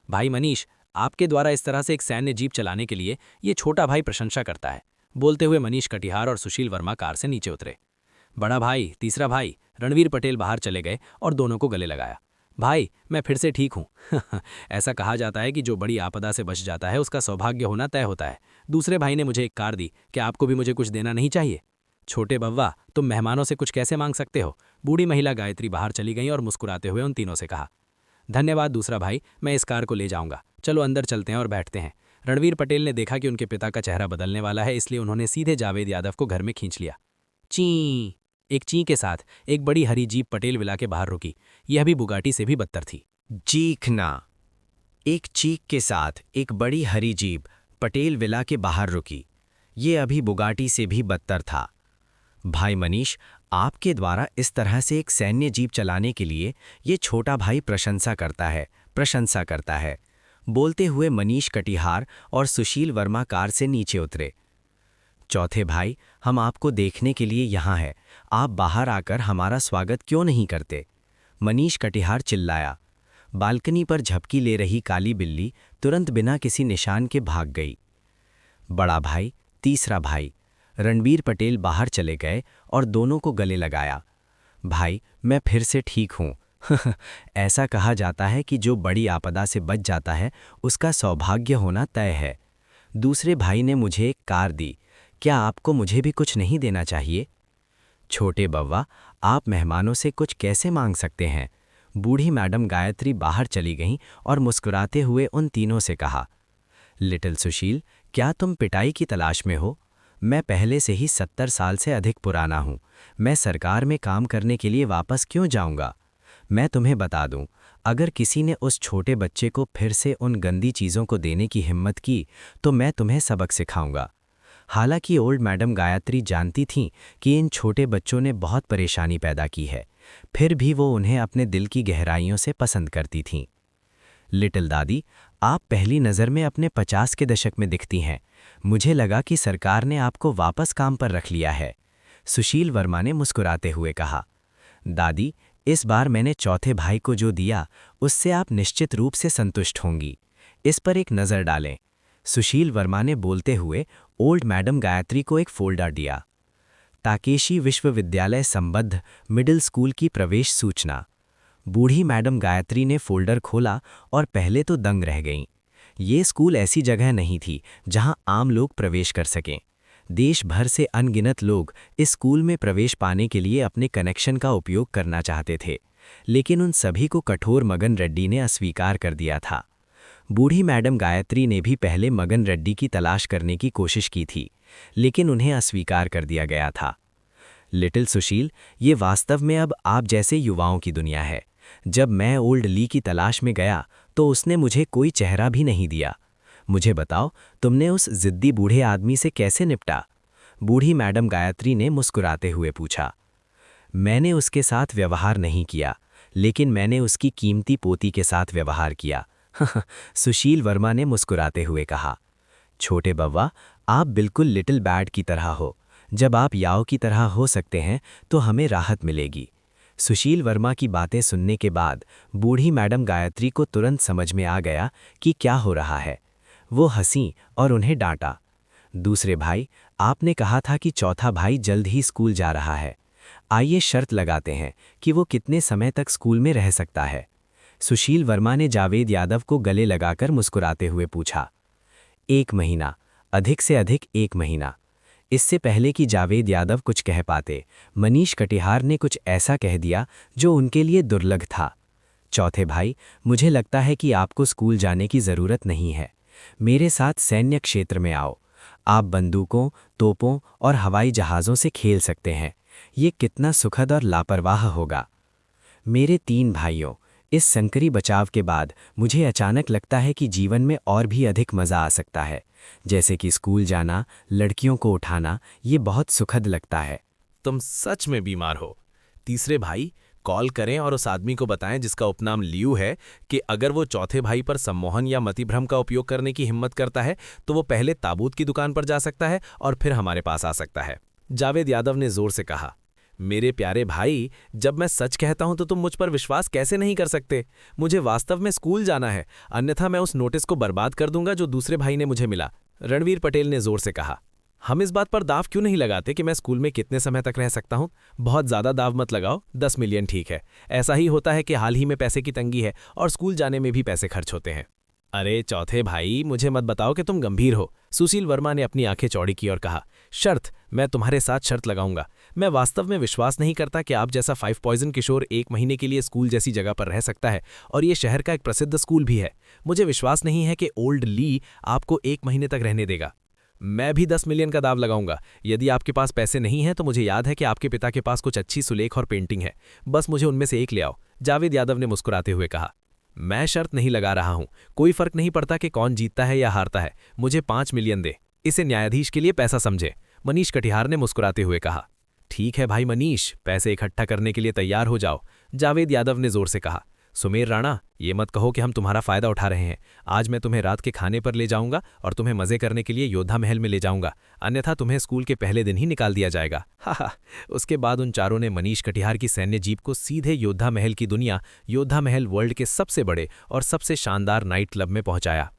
भाई मनीष, आपके द्वारा इस तरह से एक सैन्य जीप चलाने के लिए ये छोटा भाई प्रशंसा करता है। बोलते हुए मनीष कटिहार और सुशील वर्मा कार से नीचे उतरे। बड़ा भाई, तीसरा भाई, रणवीर पटेल बाहर चले गए और दोनों को गले लगाया। भाई, मैं फिर से ठीक हूँ। ऐसा कहा जाता है कि जो बड़ी आपदा से बच जाता है उसका सौभाग्य होना तय होता है। दूसरे भाई ने मुझे एक कार दी, क्या आपको भी मुझे कुछ देना नहीं चाहिए? छोटे बव्वा, तुम मेहमानों से कुछ कैसे मांग सकते हो? बूढ़ी महिला गायत्री बाहर चली गई और मुस्कुराते हुए उन तीनों से कहा। धन्यवाद दूसरा भाई, मैं इस कार को ले जाऊंगा। चलो अंदर चलते हैं और बैठते हैं। रणवीर पटेल ने देखा कि उनके पिता का चेहरा बदलने वाला है, इसलिए उन्होंने सीधे जावेद यादव को घर में खींच लिया। ची! एक ची के साथ एक बड़ी हरी जीप पटेल विला के बाहर रुकी। यह भी बुगाटी से भी बदतर थी। चीखना। एक चीख के साथ एक बड़ी हरी जीप पटेल विला के बाहर रुकी। ये अभी बुगाटी से भी बदतर था। भाई मनीष, आपके द्वारा इस तरह से एक सैन्य जीप चलाने के लिए ये छोटा भाई प्रशंसा करता है। बोलते हुए मनीष कटिहार और सुशील वर्मा कार से नीचे उतरे। चौथे भाई, हम आपको देखने के लिए यहाँ हैं, आप बाहर आकर हमारा स्वागत क्यों नहीं करते? मनीष कटिहार चिल्लाया। बालकनी पर झपकी ले रही काली बिल्ली तुरंत बिना किसी निशान के भाग गई। बड़ा भाई, तीसरा भाई, रणबीर पटेल बाहर चले गए और दोनों को गले लगाया। भाई, मैं फिर से ठीक हूँ। ऐसा कहा जाता है कि जो बड़ी आपदा से बच जाता है उसका सौभाग्य होना तय है। दूसरे भाई ने मुझे एक कार दी, क्या आपको मुझे भी कुछ नहीं देना चाहिए? छोटे बव्वा, आप मेहमानों से कुछ कैसे मांग सकते हैं? बूढ़ी मैडम गायत्री बाहर चली गईं और मुस्कुराते हुए उन तीनों से कहा। लिटिल सुशील, क्या तुम पिटाई की तलाश में हो? मैं पहले से ही 70 साल से अधिक पुराना हूँ। मैं सरकार में काम करने के लिए वापस क्यों जाऊँगा? मैं तुम्हें बता दूं, अगर किसी ने उस छोटे बच्चे को फिर से उन गंदी चीज़ों को देने की हिम्मत की तो मैं तुम्हें सबक सिखाऊंगा। हालांकि ओल्ड मैडम गायत्री जानती थीं कि इन छोटे बच्चों ने बहुत परेशानी पैदा की है, फिर भी वो उन्हें अपने दिल की गहराइयों से पसंद करती थीं। लिटिल दादी, आप पहली नज़र में अपने 50 के दशक में दिखती हैं। मुझे लगा कि सरकार ने आपको वापस काम पर रख लिया है। सुशील वर्मा ने मुस्कुराते हुए कहा। दादी, इस बार मैंने चौथे भाई को जो दिया उससे आप निश्चित रूप से संतुष्ट होंगी। इस पर एक नज़र डालें। सुशील वर्मा ने बोलते हुए ओल्ड मैडम गायत्री को एक फोल्डर दिया। ताकेशी विश्वविद्यालय संबद्ध मिडिल स्कूल की प्रवेश सूचना। बूढ़ी मैडम गायत्री ने फोल्डर खोला और पहले तो दंग रह गईं। ये स्कूल ऐसी जगह नहीं थी जहां आम लोग प्रवेश कर सकें। देश भर से अनगिनत लोग इस स्कूल में प्रवेश पाने के लिए अपने कनेक्शन का उपयोग करना चाहते थे, लेकिन उन सभी को कठोर मगन रेड्डी ने अस्वीकार कर दिया था। बूढ़ी मैडम गायत्री ने भी पहले मगन रेड्डी की तलाश करने की कोशिश की थी, लेकिन उन्हें अस्वीकार कर दिया गया था। लिटिल सुशील, ये वास्तव में अब आप जैसे युवाओं की दुनिया है। जब मैं ओल्ड ली की तलाश में गया तो उसने मुझे कोई चेहरा भी नहीं दिया। मुझे बताओ, तुमने उस जिद्दी बूढ़े आदमी से कैसे निपटा? बूढ़ी मैडम गायत्री ने मुस्कुराते हुए पूछा। मैंने उसके साथ व्यवहार नहीं किया, लेकिन मैंने उसकी कीमती पोती के साथ व्यवहार किया। सुशील वर्मा ने मुस्कुराते हुए कहा। छोटे बव्वा, आप बिल्कुल लिटिल बैड की तरह हो। जब आप याओ की तरह हो सकते हैं तो हमें राहत मिलेगी। सुशील वर्मा की बातें सुनने के बाद बूढ़ी मैडम गायत्री को तुरंत समझ में आ गया कि क्या हो रहा है। वो हंसी और उन्हें डांटा। दूसरे भाई, आपने कहा था कि चौथा भाई जल्द ही स्कूल जा रहा है। आइए शर्त लगाते हैं कि वो कितने समय तक स्कूल में रह सकता है। सुशील वर्मा ने जावेद यादव को गले लगाकर मुस्कुराते हुए पूछा। 1 महीना, अधिक से अधिक 1 महीना। इससे पहले कि जावेद यादव कुछ कह पाते, मनीष कटिहार ने कुछ ऐसा कह दिया जो उनके लिए दुर्लभ था। चौथे भाई, मुझे लगता है कि आपको स्कूल जाने की ज़रूरत नहीं है। मेरे साथ सैन्य क्षेत्र में आओ। आप बंदूकों, तोपों और हवाई जहाज़ों से खेल सकते हैं। ये कितना सुखद और लापरवाह होगा। मेरे 3 भाइयों, इस संकरी बचाव के बाद मुझे अचानक लगता है कि जीवन में और भी अधिक मज़ा आ सकता है, जैसे कि स्कूल जाना, लड़कियों को उठाना। ये बहुत सुखद लगता है। तुम सच में बीमार हो। तीसरे भाई, कॉल करें और उस आदमी को बताएं जिसका उपनाम लियू है कि अगर वो चौथे भाई पर सम्मोहन या मतिभ्रम का उपयोग करने की हिम्मत करता है तो वो पहले ताबूत की दुकान पर जा सकता है और फिर हमारे पास आ सकता है। जावेद यादव ने जोर से कहा। मेरे प्यारे भाई, जब मैं सच कहता हूं तो तुम मुझ पर विश्वास कैसे नहीं कर सकते? मुझे वास्तव में स्कूल जाना है, अन्यथा मैं उस नोटिस को बर्बाद कर दूंगा जो दूसरे भाई ने मुझे मिला। रणवीर पटेल ने जोर से कहा। हम इस बात पर दाव क्यों नहीं लगाते कि मैं स्कूल में कितने समय तक रह सकता हूं? बहुत ज्यादा दाव मत लगाओ, 10 मिलियन ठीक है। ऐसा ही होता है कि हाल ही में पैसे की तंगी है और स्कूल जाने में भी पैसे खर्च होते हैं। अरे चौथे भाई, मुझे मत बताओ कि तुम गंभीर हो। सुशील वर्मा ने अपनी आंखें चौड़ी की और कहा। शर्त? मैं तुम्हारे साथ शर्त लगाऊंगा। मैं वास्तव में विश्वास नहीं करता कि आप जैसा 5 पॉइजन किशोर 1 महीने के लिए स्कूल जैसी जगह पर रह सकता है, और ये शहर का एक प्रसिद्ध स्कूल भी है। मुझे विश्वास नहीं है कि ओल्ड ली आपको 1 महीने तक रहने देगा। मैं भी 10 मिलियन का दाव लगाऊंगा। यदि आपके पास पैसे नहीं हैं तो मुझे याद है कि आपके पिता के पास कुछ अच्छी सुलेख और पेंटिंग है। बस मुझे उनमें से एक ले आओ। जावेद यादव ने मुस्कुराते हुए कहा। मैं शर्त नहीं लगा रहा हूं। कोई फर्क नहीं पड़ता कि कौन जीतता है या हारता है। मुझे 5 मिलियन दे। इसे न्यायाधीश के लिए पैसा समझे। मनीष कटिहार ने मुस्कुराते हुए कहा। ठीक है भाई मनीष, पैसे इकट्ठा करने के लिए तैयार हो जाओ। जावेद यादव ने जोर से कहा। सुमेर राणा, ये मत कहो कि हम तुम्हारा फायदा उठा रहे हैं। आज मैं तुम्हें रात के खाने पर ले जाऊंगा और तुम्हें मजे करने के लिए योद्धा महल में ले जाऊंगा, अन्यथा तुम्हें स्कूल के पहले दिन ही निकाल दिया जाएगा। हा। उसके बाद उन चारों ने मनीष कटिहार की सैन्य जीप को सीधे योद्धा महल की दुनिया, योद्धा महल वर्ल्ड के सबसे बड़े और सबसे शानदार नाइट क्लब में पहुंचाया।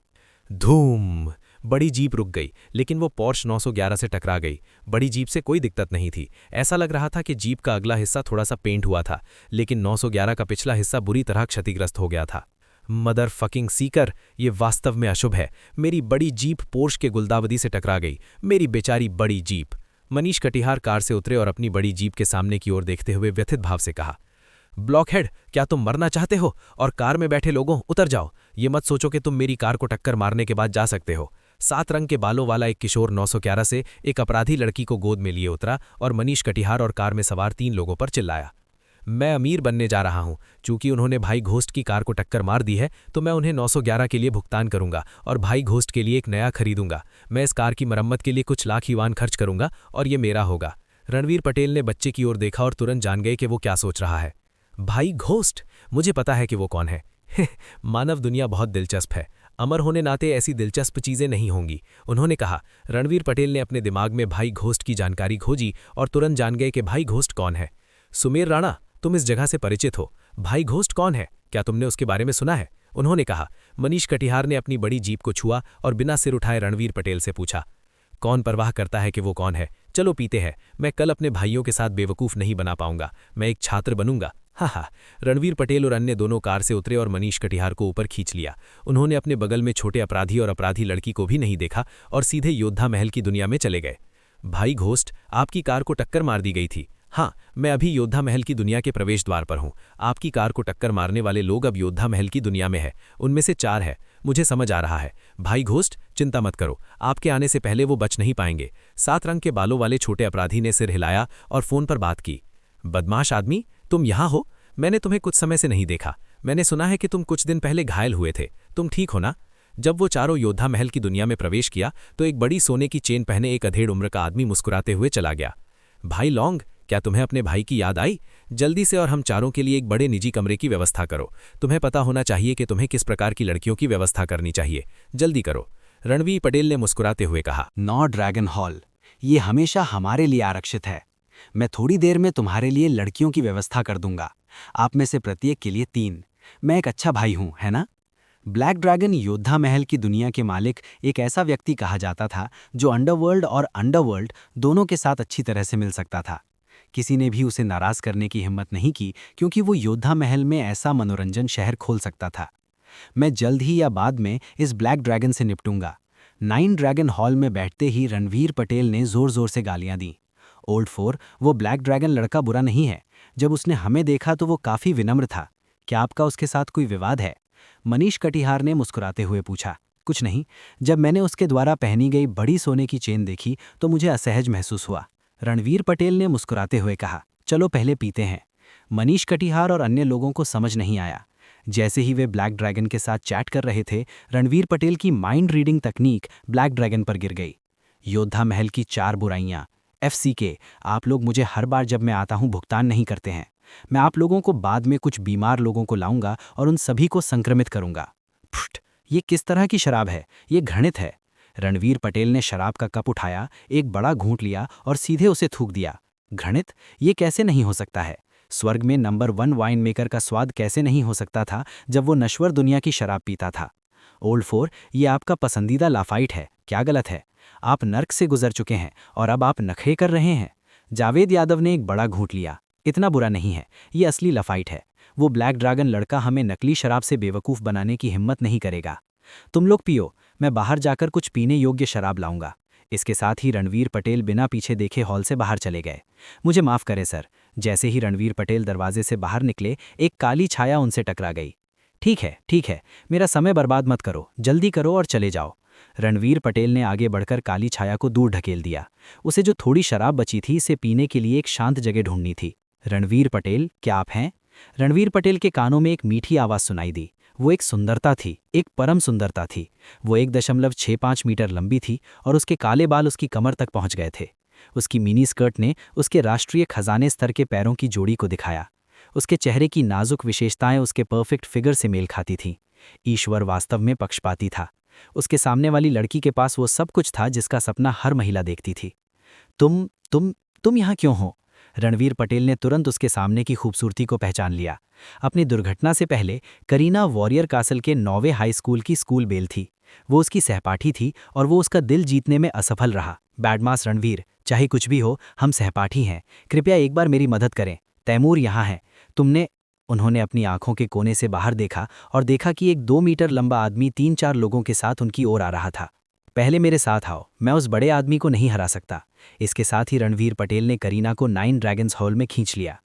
धूम! बड़ी जीप रुक गई, लेकिन वो पोर्श 911 से टकरा गई। बड़ी जीप से कोई दिक्कत नहीं थी। ऐसा लग रहा था कि जीप का अगला हिस्सा थोड़ा सा पेंट हुआ था, लेकिन 911 का पिछला हिस्सा बुरी तरह क्षतिग्रस्त हो गया था। मदर फकिंग सीकर, ये वास्तव में अशुभ है। मेरी बड़ी जीप पोर्श के गुलदावदी से टकरा गई। मेरी बेचारी बड़ी जीप। मनीष कटिहार कार से उतरे और अपनी बड़ी जीप के सामने की ओर देखते हुए व्यथित भाव से कहा, ब्लॉकहेड, क्या तुम मरना चाहते हो? और कार में बैठे लोगों, उतर जाओ। ये मत सोचो कि तुम मेरी कार को टक्कर मारने के बाद जा सकते हो। 7 रंग के बालों वाला एक किशोर 911 से एक अपराधी लड़की को गोद में लिए उतरा और मनीष कटिहार और कार में सवार 3 लोगों पर चिल्लाया, मैं अमीर बनने जा रहा हूं। चूंकि उन्होंने भाई घोस्ट की कार को टक्कर मार दी है, तो मैं उन्हें 911 के लिए भुगतान करूंगा और भाई घोस्ट के लिए एक नया खरीदूंगा। मैं इस कार की मरम्मत के लिए कुछ लाख युआन खर्च करूंगा और ये मेरा होगा। रणवीर पटेल ने बच्चे की ओर देखा और तुरंत जान गए कि वो क्या सोच रहा है। भाई घोस्ट? मुझे पता है कि वो कौन है। मानव दुनिया बहुत दिलचस्प है। अमर होने नाते ऐसी दिलचस्प चीजें नहीं होंगी, उन्होंने कहा। रणवीर पटेल ने अपने दिमाग में भाई घोस्ट की जानकारी खोजी और तुरंत जान गए कि भाई घोस्ट कौन है। सुमेर राणा, तुम इस जगह से परिचित हो। भाई घोस्ट कौन है? क्या तुमने उसके बारे में सुना है? उन्होंने कहा। मनीष कटिहार ने अपनी बड़ी जीप को छुआ और बिना सिर उठाए रणवीर पटेल से पूछा, कौन परवाह करता है कि वो कौन है? चलो पीते हैं। मैं कल अपने भाइयों के साथ बेवकूफ़ नहीं बना पाऊंगा। मैं एक छात्र बनूंगा। हा। रणवीर पटेल और अन्य दोनों कार से उतरे और मनीष कटिहार को ऊपर खींच लिया। उन्होंने अपने बगल में छोटे अपराधी और अपराधी लड़की को भी नहीं देखा और सीधे योद्धा महल की दुनिया में चले गए। भाई घोस्ट, आपकी कार को टक्कर मार दी गई थी। हाँ, मैं अभी योद्धा महल की दुनिया के प्रवेश द्वार पर हूँ। आपकी कार को टक्कर मारने वाले लोग अब योद्धा महल की दुनिया में है। उनमें से 4 है, मुझे समझ आ रहा है। भाई घोस्ट, चिंता मत करो, आपके आने से पहले वो बच नहीं पाएंगे। 7 रंग के बालों वाले छोटे अपराधी ने सिर हिलाया और फोन पर बात की। बदमाश आदमी, तुम यहाँ हो? मैंने तुम्हें कुछ समय से नहीं देखा। मैंने सुना है कि तुम कुछ दिन पहले घायल हुए थे। तुम ठीक हो ना? जब वो चारों योद्धा महल की दुनिया में प्रवेश किया तो एक बड़ी सोने की चेन पहने एक अधेड़ उम्र का आदमी मुस्कुराते हुए चला गया। भाई लौंग, क्या तुम्हें अपने भाई की याद आई? जल्दी से और हम चारों के लिए एक बड़े निजी कमरे की व्यवस्था करो। तुम्हें पता होना चाहिए कि तुम्हें किस प्रकार की लड़कियों की व्यवस्था करनी चाहिए। जल्दी करो, रणवीर पटेल ने मुस्कुराते हुए कहा। नौ ड्रैगन हॉल, ये हमेशा हमारे लिए आरक्षित है। मैं थोड़ी देर में तुम्हारे लिए लड़कियों की व्यवस्था कर दूंगा। आप में से प्रत्येक के लिए 3। मैं एक अच्छा भाई हूं, है ना? ब्लैक ड्रैगन योद्धा महल की दुनिया के मालिक एक ऐसा व्यक्ति कहा जाता था जो अंडरवर्ल्ड और अंडरवर्ल्ड दोनों के साथ अच्छी तरह से मिल सकता था। किसी ने भी उसे नाराज करने की हिम्मत नहीं की, क्योंकि वो योद्धा महल में ऐसा मनोरंजन शहर खोल सकता था। मैं जल्द ही या बाद में इस ब्लैक ड्रैगन से निपटूंगा। 9 ड्रैगन हॉल में बैठते ही रणवीर पटेल ने जोर जोर से गालियां दी। ओल्ड 4, वो ब्लैक ड्रैगन लड़का बुरा नहीं है। जब उसने हमें देखा तो वो काफी विनम्र था। क्या आपका उसके साथ कोई विवाद है? मनीष कटिहार ने मुस्कुराते हुए पूछा। कुछ नहीं। जब मैंने उसके द्वारा पहनी गई बड़ी सोने की चेन देखी तो मुझे असहज महसूस हुआ। रणवीर पटेल ने मुस्कुराते हुए कहा, चलो पहले पीते हैं। मनीष कटिहार और अन्य लोगों को समझ नहीं आया। जैसे ही वे ब्लैक ड्रैगन के साथ चैट कर रहे थे, रणवीर पटेल की माइंड रीडिंग तकनीक ब्लैक ड्रैगन पर गिर गई। योद्धा महल की 4 बुराइयां। FCK, आप लोग मुझे हर बार जब मैं आता हूं भुगतान नहीं करते हैं। मैं आप लोगों को बाद में कुछ बीमार लोगों को लाऊंगा और उन सभी को संक्रमित करूंगा। फुट, ये किस तरह की शराब है? ये घृणित है। रणवीर पटेल ने शराब का कप उठाया, एक बड़ा घूंट लिया और सीधे उसे थूक दिया। घृणित? ये कैसे नहीं हो सकता है? स्वर्ग में नंबर 1 वाइन मेकर का स्वाद कैसे नहीं हो सकता था जब वो नश्वर दुनिया की शराब पीता था? ओल्ड 4, ये आपका पसंदीदा लाफाइट है। क्या गलत है? आप नर्क से गुजर चुके हैं और अब आप नखरे कर रहे हैं। जावेद यादव ने एक बड़ा घूंट लिया। इतना बुरा नहीं है, ये असली लाफाइट है। वो ब्लैक ड्रैगन लड़का हमें नकली शराब से बेवकूफ़ बनाने की हिम्मत नहीं करेगा। तुम लोग पियो, मैं बाहर जाकर कुछ पीने योग्य शराब लाऊंगा। इसके साथ ही रणवीर पटेल बिना पीछे देखे हॉल से बाहर चले गए। मुझे माफ़ करें सर। जैसे ही रणवीर पटेल दरवाजे से बाहर निकले, एक काली छाया उनसे टकरा गई। ठीक है, मेरा समय बर्बाद मत करो, जल्दी करो और चले जाओ। रणवीर पटेल ने आगे बढ़कर काली छाया को दूर ढकेल दिया। उसे जो थोड़ी शराब बची थी, इसे पीने के लिए एक शांत जगह ढूंढनी थी। रणवीर पटेल, क्या आप हैं? रणवीर पटेल के कानों में एक मीठी आवाज़ सुनाई दी। वो एक सुंदरता थी, एक परम सुंदरता थी। वो 1.65 मीटर लंबी थी और उसके काले बाल उसकी कमर तक पहुंच गए थे। उसकी मिनी स्कर्ट ने उसके राष्ट्रीय खजाने स्तर के पैरों की जोड़ी को दिखाया। उसके चेहरे की नाजुक विशेषताएं उसके परफेक्ट फिगर से मेल खाती थीं। ईश्वर वास्तव में पक्षपाती था। उसके सामने वाली लड़की के पास वो सब कुछ था जिसका सपना हर महिला देखती थी। तुम यहाँ क्यों हो? रणवीर पटेल ने तुरंत उसके सामने की खूबसूरती को पहचान लिया। अपनी दुर्घटना से पहले करीना वॉरियर कासल के 9वें हाई स्कूल की स्कूल बेल थी। वो उसकी सहपाठी थी और वो उसका दिल जीतने में असफल रहा। बैडमास रणवीर, चाहे कुछ भी हो, हम सहपाठी हैं। कृपया एक बार मेरी मदद करें। तैमूर यहाँ है। उन्होंने अपनी आंखों के कोने से बाहर देखा और देखा कि एक 2 मीटर लंबा आदमी 3-4 लोगों के साथ उनकी ओर आ रहा था। पहले मेरे साथ आओ, मैं उस बड़े आदमी को नहीं हरा सकता। इसके साथ ही रणवीर पटेल ने करीना को 9 ड्रैगन्स हॉल में खींच लिया।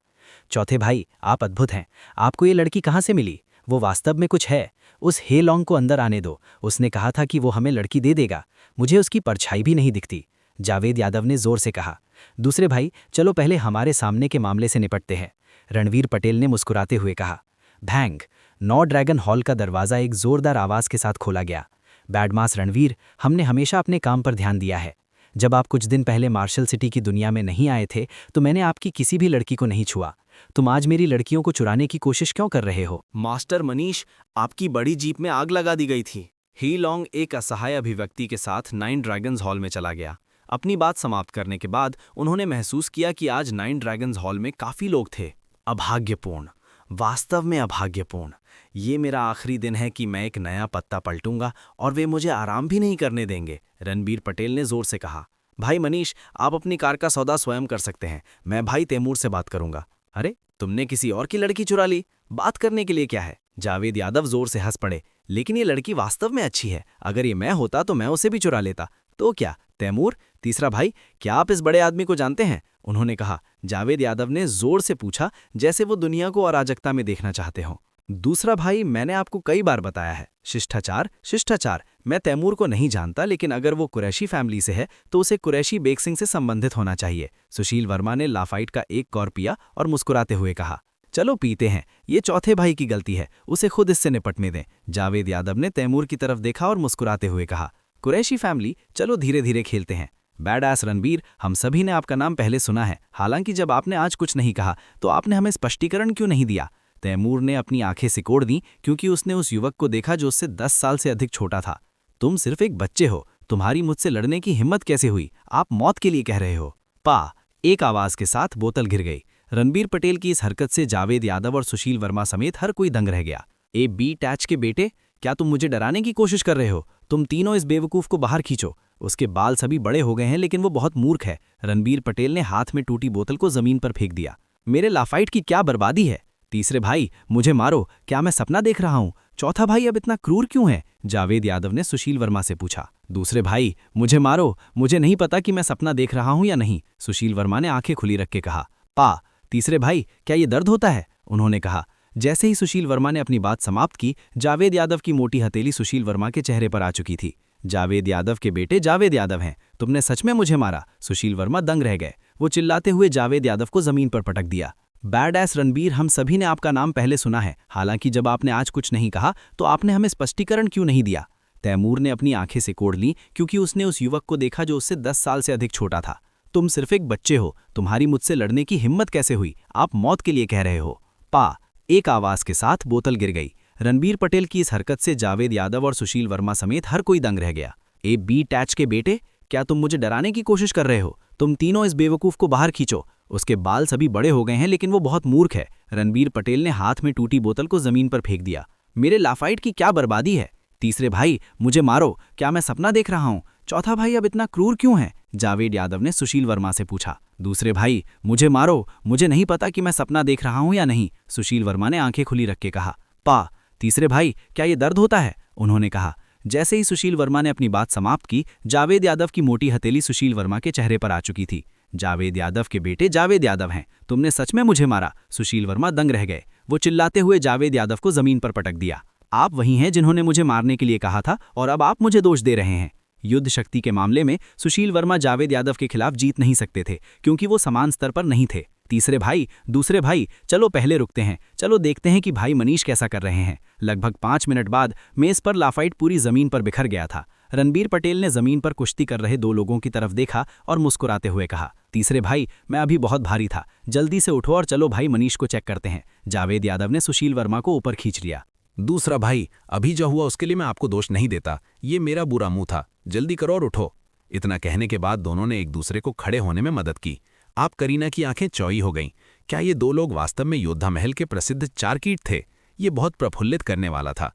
चौथे भाई, आप अद्भुत हैं। आपको ये लड़की कहाँ से मिली? वो वास्तव में कुछ है। उस हे लॉन्ग को अंदर आने दो। उसने कहा था कि वो हमें लड़की दे देगा। मुझे उसकी परछाई भी नहीं दिखती। जावेद यादव ने जोर से कहा। दूसरे भाई, चलो पहले हमारे सामने के मामले से निपटते हैं। रणवीर पटेल ने मुस्कुराते हुए कहा। भैंग! 9 ड्रैगन हॉल का दरवाज़ा एक जोरदार आवाज़ के साथ खोला गया। बैडमास रणवीर, हमने हमेशा अपने काम पर ध्यान दिया है। जब आप कुछ दिन पहले मार्शल सिटी की दुनिया में नहीं आए थे तो मैंने आपकी किसी भी लड़की को नहीं छुआ। तुम आज मेरी लड़कियों को चुराने की कोशिश क्यों कर रहे हो? मास्टर मनीष, आपकी बड़ी जीप में आग लगा दी गई थी। ही लॉन्ग एक असहाय अभिव्यक्ति के साथ 9 ड्रैगन्स हॉल में चला गया। अपनी बात समाप्त करने के बाद उन्होंने महसूस किया कि आज 9 ड्रैगन्स हॉल में काफ़ी लोग थे। अभाग्यपूर्ण, वास्तव में अभाग्यपूर्ण। ये मेरा आखिरी दिन है कि मैं एक नया पत्ता पलटूंगा और वे मुझे आराम भी नहीं करने देंगे। रणबीर पटेल ने जोर से कहा। भाई मनीष, आप अपनी कार का सौदा स्वयं कर सकते हैं। मैं भाई तैमूर से बात करूंगा। अरे, तुमने किसी और की लड़की चुरा ली? बात करने के लिए क्या है? जावेद यादव जोर से हंस पड़े। लेकिन ये लड़की वास्तव में अच्छी है। अगर ये मैं होता तो मैं उसे भी चुरा लेता। तो क्या तैमूर? तीसरा भाई, क्या आप इस बड़े आदमी को जानते हैं? उन्होंने कहा। जावेद यादव ने जोर से पूछा, जैसे वो दुनिया को अराजकता में देखना चाहते हों। दूसरा भाई, मैंने आपको कई बार बताया है, शिष्टाचार शिष्टाचार। मैं तैमूर को नहीं जानता, लेकिन अगर वो कुरैशी फैमिली से है तो उसे कुरैशी बेग सिंह से संबंधित होना चाहिए। सुशील वर्मा ने लाफाइट का एक कौर पिया और मुस्कुराते हुए कहा। चलो पीते हैं। ये चौथे भाई की गलती है, उसे खुद इससे निपटने दें। जावेद यादव ने तैमूर की तरफ देखा और मुस्कुराते हुए कहा। कुरैशी फैमिली, चलो धीरे धीरे खेलते हैं। बैड एस रणबीर, हम सभी ने आपका नाम पहले सुना है। हालांकि जब आपने आज कुछ नहीं कहा तो आपने हमें स्पष्टीकरण क्यों नहीं दिया? तैमूर ने अपनी आंखें सिकोड़ दी क्योंकि उसने उस युवक को देखा जो उससे 10 साल से अधिक छोटा था। तुम सिर्फ एक बच्चे हो, तुम्हारी मुझसे लड़ने की हिम्मत कैसे हुई? आप मौत के लिए कह रहे हो। पा! एक आवाज के साथ बोतल गिर गई। रणबीर पटेल की इस हरकत से जावेद यादव और सुशील वर्मा समेत हर कोई दंग रह गया। ए बी टैच के बेटे, क्या तुम मुझे डराने की कोशिश कर रहे हो? तुम तीनों इस बेवकूफ को बाहर खींचो। उसके बाल सभी बड़े हो गए हैं, लेकिन वो बहुत मूर्ख है। रणबीर पटेल ने हाथ में टूटी बोतल को जमीन पर फेंक दिया। मेरे लाफाइट की क्या बर्बादी है? तीसरे भाई, मुझे मारो, क्या मैं सपना देख रहा हूं? चौथा भाई, अब इतना क्रूर क्यों है? जावेद यादव ने सुशील वर्मा से पूछा। दूसरे भाई, मुझे मारो, मुझे नहीं पता कि मैं सपना देख रहा हूं या नहीं। सुशील वर्मा ने आंखें खुली रख के कहा। पा! तीसरे भाई, क्या ये दर्द होता है? उन्होंने कहा। जैसे ही सुशील वर्मा ने अपनी बात समाप्त की, जावेद यादव की मोटी हथेली सुशील वर्मा के चेहरे पर आ चुकी थी। जावेद यादव के बेटे जावेद यादव हैं, तुमने सच में मुझे मारा? सुशील वर्मा दंग रह गए। वो चिल्लाते हुए जावेद यादव को जमीन पर पटक दिया। बैड एस रणबीर, हम सभी ने आपका नाम पहले सुना है। हालांकि जब आपने आज कुछ नहीं कहा तो आपने हमें स्पष्टीकरण क्यों नहीं दिया? तैमूर ने अपनी आंखें सिकोड़ लीं क्योंकि उसने उस युवक को देखा जो उससे 10 साल से अधिक छोटा था। तुम सिर्फ एक बच्चे हो, तुम्हारी मुझसे लड़ने की हिम्मत कैसे हुई? आप मौत के लिए कह रहे हो। पा! एक आवाज के साथ बोतल गिर गई। रणबीर पटेल की इस हरकत से जावेद यादव और सुशील वर्मा समेत हर कोई दंग रह गया। ए बी टैच के बेटे, क्या तुम मुझे डराने की कोशिश कर रहे हो? तुम तीनों इस बेवकूफ को बाहर खींचो। उसके बाल सभी बड़े हो गए हैं, लेकिन वो बहुत मूर्ख है। रणबीर पटेल ने हाथ में टूटी बोतल को जमीन पर फेंक दिया। मेरे लाफाइट की क्या बर्बादी है? तीसरे भाई, मुझे मारो, क्या मैं सपना देख रहा हूं? चौथा भाई, अब इतना क्रूर क्यों है? जावेद यादव ने सुशील वर्मा से पूछा। दूसरे भाई, मुझे मारो, मुझे नहीं पता कि मैं सपना देख रहा हूं या नहीं। सुशील वर्मा ने आंखें खुली रख के कहा। पा! तीसरे भाई, क्या ये दर्द होता है? उन्होंने कहा। जैसे ही सुशील वर्मा ने अपनी बात समाप्त की, जावेद यादव की मोटी हथेली सुशील वर्मा के चेहरे पर आ चुकी थी। जावेद यादव के बेटे जावेद यादव हैं, तुमने सच में मुझे मारा? सुशील वर्मा दंग रह गए। वो चिल्लाते हुए जावेद यादव को जमीन पर पटक दिया। आप वही हैं जिन्होंने मुझे मारने के लिए कहा था और अब आप मुझे दोष दे रहे हैं। युद्ध शक्ति के मामले में सुशील वर्मा जावेद यादव के खिलाफ जीत नहीं सकते थे क्योंकि वो समान स्तर पर नहीं थे। तीसरे भाई, दूसरे भाई, चलो पहले रुकते हैं, चलो देखते हैं कि भाई मनीष कैसा कर रहे हैं। लगभग 5 मिनट बाद मेज पर लाफाइट पूरी जमीन पर बिखर गया था। रणबीर पटेल ने जमीन पर कुश्ती कर रहे 2 लोगों की तरफ देखा और मुस्कुराते हुए कहा। तीसरे भाई, मैं अभी बहुत भारी था, जल्दी से उठो और चलो भाई मनीष को चेक करते हैं। जावेद यादव ने सुशील वर्मा को ऊपर खींच लिया। दूसरा भाई, अभी जो हुआ उसके लिए मैं आपको दोष नहीं देता, ये मेरा बुरा मुंह था, जल्दी करो और उठो। इतना कहने के बाद दोनों ने एक दूसरे को खड़े होने में मदद की। आप करीना की आंखें चौई हो गईं। क्या ये दो लोग वास्तव में योद्धा महल के प्रसिद्ध चारकीट थे? ये बहुत प्रफुल्लित करने वाला था।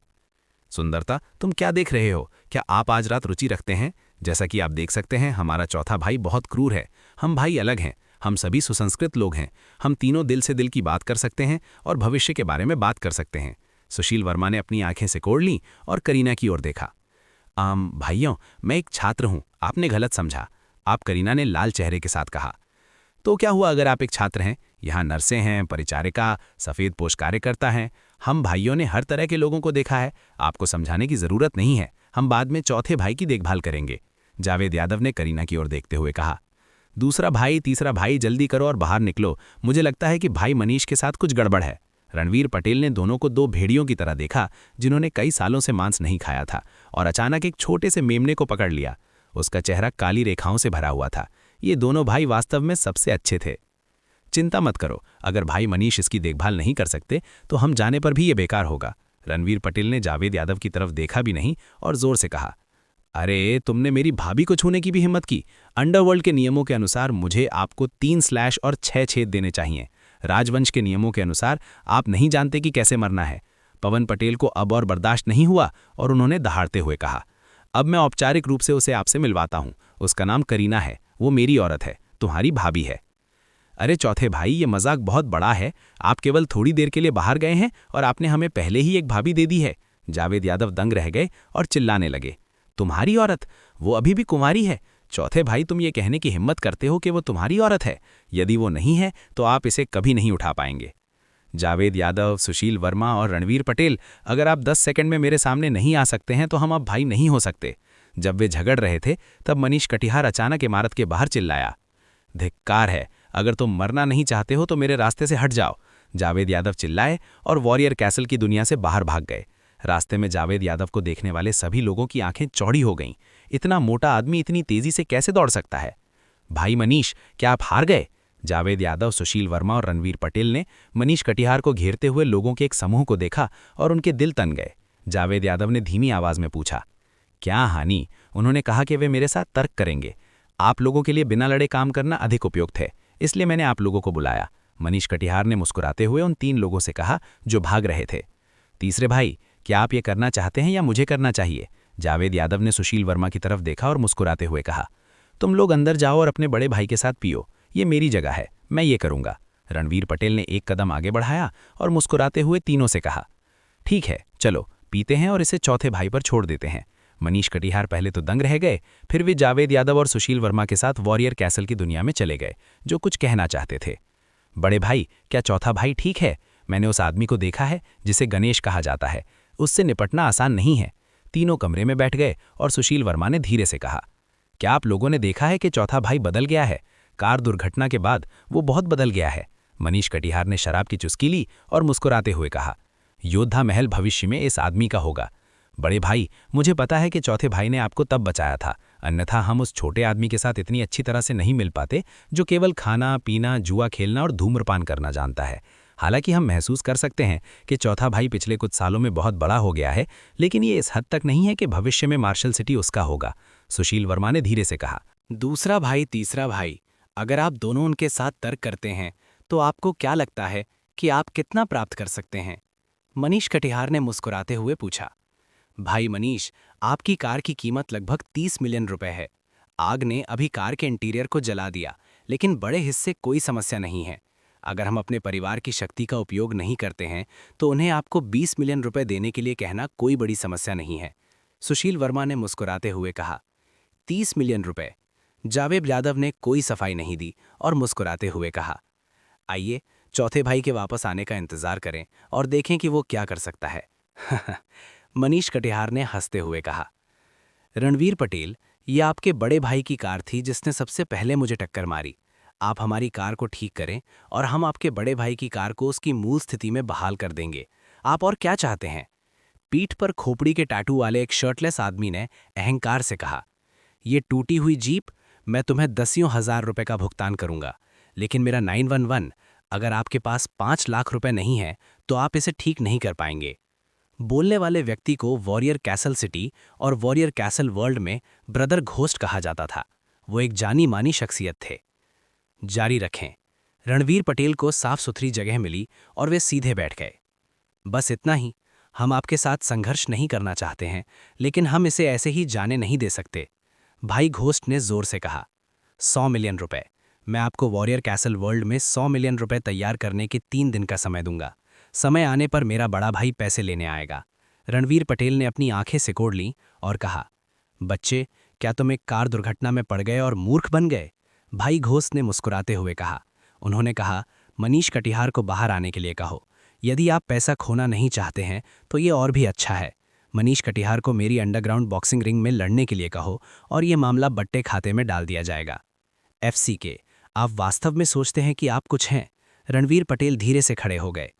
सुंदरता, तुम क्या देख रहे हो? क्या आप आज रात रुचि रखते हैं? जैसा कि आप देख सकते हैं, हमारा चौथा भाई बहुत क्रूर है। हम भाई अलग हैं, हम सभी सुसंस्कृत लोग हैं। हम तीनों दिल से दिल की बात कर सकते हैं और भविष्य के बारे में बात कर सकते हैं। सुशील वर्मा ने अपनी आंखें सिकोड़ लीं और करीना की ओर देखा। भाइयों, मैं एक छात्र हूं, आपने गलत समझा। आप, करीना ने लाल चेहरे के साथ कहा। तो क्या हुआ अगर आप एक छात्र हैं? यहाँ नर्सें हैं, परिचारिका, सफ़ेद पोश कार्यकर्ता हैं। हम भाइयों ने हर तरह के लोगों को देखा है, आपको समझाने की ज़रूरत नहीं है। हम बाद में चौथे भाई की देखभाल करेंगे। जावेद यादव ने करीना की ओर देखते हुए कहा। दूसरा भाई, तीसरा भाई, जल्दी करो और बाहर निकलो। मुझे लगता है कि भाई मनीष के साथ कुछ गड़बड़ है। रणवीर पटेल ने दोनों को दो भेड़ियों की तरह देखा जिन्होंने कई सालों से मांस नहीं खाया था, और अचानक एक छोटे से मेमने को पकड़ लिया। उसका चेहरा काली रेखाओं से भरा हुआ था। ये दोनों भाई वास्तव में सबसे अच्छे थे। चिंता मत करो, अगर भाई मनीष इसकी देखभाल नहीं कर सकते तो हम जाने पर भी ये बेकार होगा। रणवीर पटेल ने जावेद यादव की तरफ देखा भी नहीं और जोर से कहा। अरे, तुमने मेरी भाभी को छूने की भी हिम्मत की? अंडरवर्ल्ड के नियमों के अनुसार मुझे आपको 3 स्लैश और 6 छेद देने चाहिए। राजवंश के नियमों के अनुसार आप नहीं जानते कि कैसे मरना है। पवन पटेल को अब और बर्दाश्त नहीं हुआ और उन्होंने दहाड़ते हुए कहा। अब मैं औपचारिक रूप से उसे आपसे मिलवाता हूं। उसका नाम करीना है, वो मेरी औरत है, तुम्हारी भाभी है। अरे चौथे भाई, ये मजाक बहुत बड़ा है। आप केवल थोड़ी देर के लिए बाहर गए हैं और आपने हमें पहले ही एक भाभी दे दी है। जावेद यादव दंग रह गए और चिल्लाने लगे। तुम्हारी औरत? वो अभी भी कुंवारी है। चौथे भाई, तुम ये कहने की हिम्मत करते हो कि वो तुम्हारी औरत है? यदि वो नहीं है तो आप इसे कभी नहीं उठा पाएंगे। जावेद यादव, सुशील वर्मा और रणवीर पटेल, अगर आप 10 सेकंड में मेरे सामने नहीं आ सकते हैं तो हम अब भाई नहीं हो सकते। जब वे झगड़ रहे थे तब मनीष कटिहार अचानक इमारत के बाहर चिल्लाया। धिक्कार है, अगर तुम मरना नहीं चाहते हो तो मेरे रास्ते से हट जाओ। जावेद यादव चिल्लाए और वॉरियर कैसल की दुनिया से बाहर भाग गए। रास्ते में जावेद यादव को देखने वाले सभी लोगों की आंखें चौड़ी हो गईं। इतना मोटा आदमी इतनी तेजी से कैसे दौड़ सकता है? भाई मनीष, क्या आप हार गए? जावेद यादव, सुशील वर्मा और रणवीर पटेल ने मनीष कटिहार को घेरते हुए लोगों के एक समूह को देखा और उनके दिल तन गए। जावेद यादव ने धीमी आवाज में पूछा, क्या हानि? उन्होंने कहा कि वे मेरे साथ तर्क करेंगे। आप लोगों के लिए बिना लड़े काम करना अधिक उपयुक्त है, इसलिए मैंने आप लोगों को बुलाया। मनीष कटिहार ने मुस्कुराते हुए उन 3 लोगों से कहा जो भाग रहे थे। तीसरे भाई, क्या आप ये करना चाहते हैं या मुझे करना चाहिए? जावेद यादव ने सुशील वर्मा की तरफ देखा और मुस्कुराते हुए कहा। तुम लोग अंदर जाओ और अपने बड़े भाई के साथ पियो, ये मेरी जगह है, मैं ये करूंगा। रणवीर पटेल ने एक कदम आगे बढ़ाया और मुस्कुराते हुए तीनों से कहा, ठीक है, चलो पीते हैं और इसे चौथे भाई पर छोड़ देते हैं। मनीष कटिहार पहले तो दंग रह गए, फिर वे जावेद यादव और सुशील वर्मा के साथ वॉरियर कैसल की दुनिया में चले गए, जो कुछ कहना चाहते थे। बड़े भाई, क्या चौथा भाई ठीक है? मैंने उस आदमी को देखा है जिसे गणेश कहा जाता है, उससे निपटना आसान नहीं है। तीनों कमरे में बैठ गए और सुशील वर्मा ने धीरे से कहा, क्या आप लोगों ने देखा है कि चौथा भाई बदल गया है? कार दुर्घटना के बाद वो बहुत बदल गया है। मनीष कटिहार ने शराब की चुस्की ली और मुस्कुराते हुए कहा, योद्धा महल भविष्य में इस आदमी का होगा। बड़े भाई, मुझे पता है कि चौथे भाई ने आपको तब बचाया था, अन्यथा हम उस छोटे आदमी के साथ इतनी अच्छी तरह से नहीं मिल पाते जो केवल खाना पीना, जुआ खेलना और धूम्रपान करना जानता है। हालांकि हम महसूस कर सकते हैं कि चौथा भाई पिछले कुछ सालों में बहुत बड़ा हो गया है, लेकिन ये इस हद तक नहीं है कि भविष्य में मार्शल सिटी उसका होगा। सुशील वर्मा ने धीरे से कहा। दूसरा भाई, तीसरा भाई, अगर आप दोनों उनके साथ तर्क करते हैं तो आपको क्या लगता है कि आप कितना प्राप्त कर सकते हैं? मनीष कटिहार ने मुस्कुराते हुए पूछा। भाई मनीष, आपकी कार की कीमत लगभग 30 मिलियन रुपए है। आग ने अभी कार के इंटीरियर को जला दिया, लेकिन बड़े हिस्से कोई समस्या नहीं है। अगर हम अपने परिवार की शक्ति का उपयोग नहीं करते हैं तो उन्हें आपको 20 मिलियन रुपए देने के लिए कहना कोई बड़ी समस्या नहीं है। सुशील वर्मा ने मुस्कुराते हुए कहा। 30 मिलियन रुपए? जावेद यादव ने कोई सफाई नहीं दी और मुस्कुराते हुए कहा, आइए चौथे भाई के वापस आने का इंतजार करें और देखें कि वो क्या कर सकता है। मनीष कटिहार ने हंसते हुए कहा। रणवीर पटेल, ये आपके बड़े भाई की कार थी जिसने सबसे पहले मुझे टक्कर मारी। आप हमारी कार को ठीक करें और हम आपके बड़े भाई की कार को उसकी मूल स्थिति में बहाल कर देंगे। आप और क्या चाहते हैं? पीठ पर खोपड़ी के टैटू वाले एक शर्टलेस आदमी ने अहंकार से कहा। ये टूटी हुई जीप मैं तुम्हें 10,000 रुपए का भुगतान करूंगा, लेकिन मेरा 911, अगर आपके पास 5 लाख रुपए नहीं है तो आप इसे ठीक नहीं कर पाएंगे। बोलने वाले व्यक्ति को वॉरियर कैसल सिटी और वॉरियर कैसल वर्ल्ड में ब्रदर घोस्ट कहा जाता था। वो एक जानी मानी शख्सियत थे। जारी रखें। रणवीर पटेल को साफ सुथरी जगह मिली और वे सीधे बैठ गए। बस इतना ही। हम आपके साथ संघर्ष नहीं करना चाहते हैं, लेकिन हम इसे ऐसे ही जाने नहीं दे सकते। भाई घोस्ट ने जोर से कहा। 100 मिलियन रुपए। मैं आपको वॉरियर कैसल वर्ल्ड में 100 मिलियन रुपए तैयार करने के 3 दिन का समय दूंगा। समय आने पर मेरा बड़ा भाई पैसे लेने आएगा। रणवीर पटेल ने अपनी आंखें सिकोड़ लीं और कहा, बच्चे, क्या तुम एक कार दुर्घटना में पड़ गए और मूर्ख बन गए? भाई घोस्ट ने मुस्कुराते हुए कहा। उन्होंने कहा, मनीष कटिहार को बाहर आने के लिए कहो। यदि आप पैसा खोना नहीं चाहते हैं तो ये और भी अच्छा है। मनीष कटिहार को मेरी अंडरग्राउंड बॉक्सिंग रिंग में लड़ने के लिए कहो और ये मामला बट्टे खाते में डाल दिया जाएगा। FCK, आप वास्तव में सोचते हैं कि आप कुछ हैं? रणवीर पटेल धीरे से खड़े हो गए।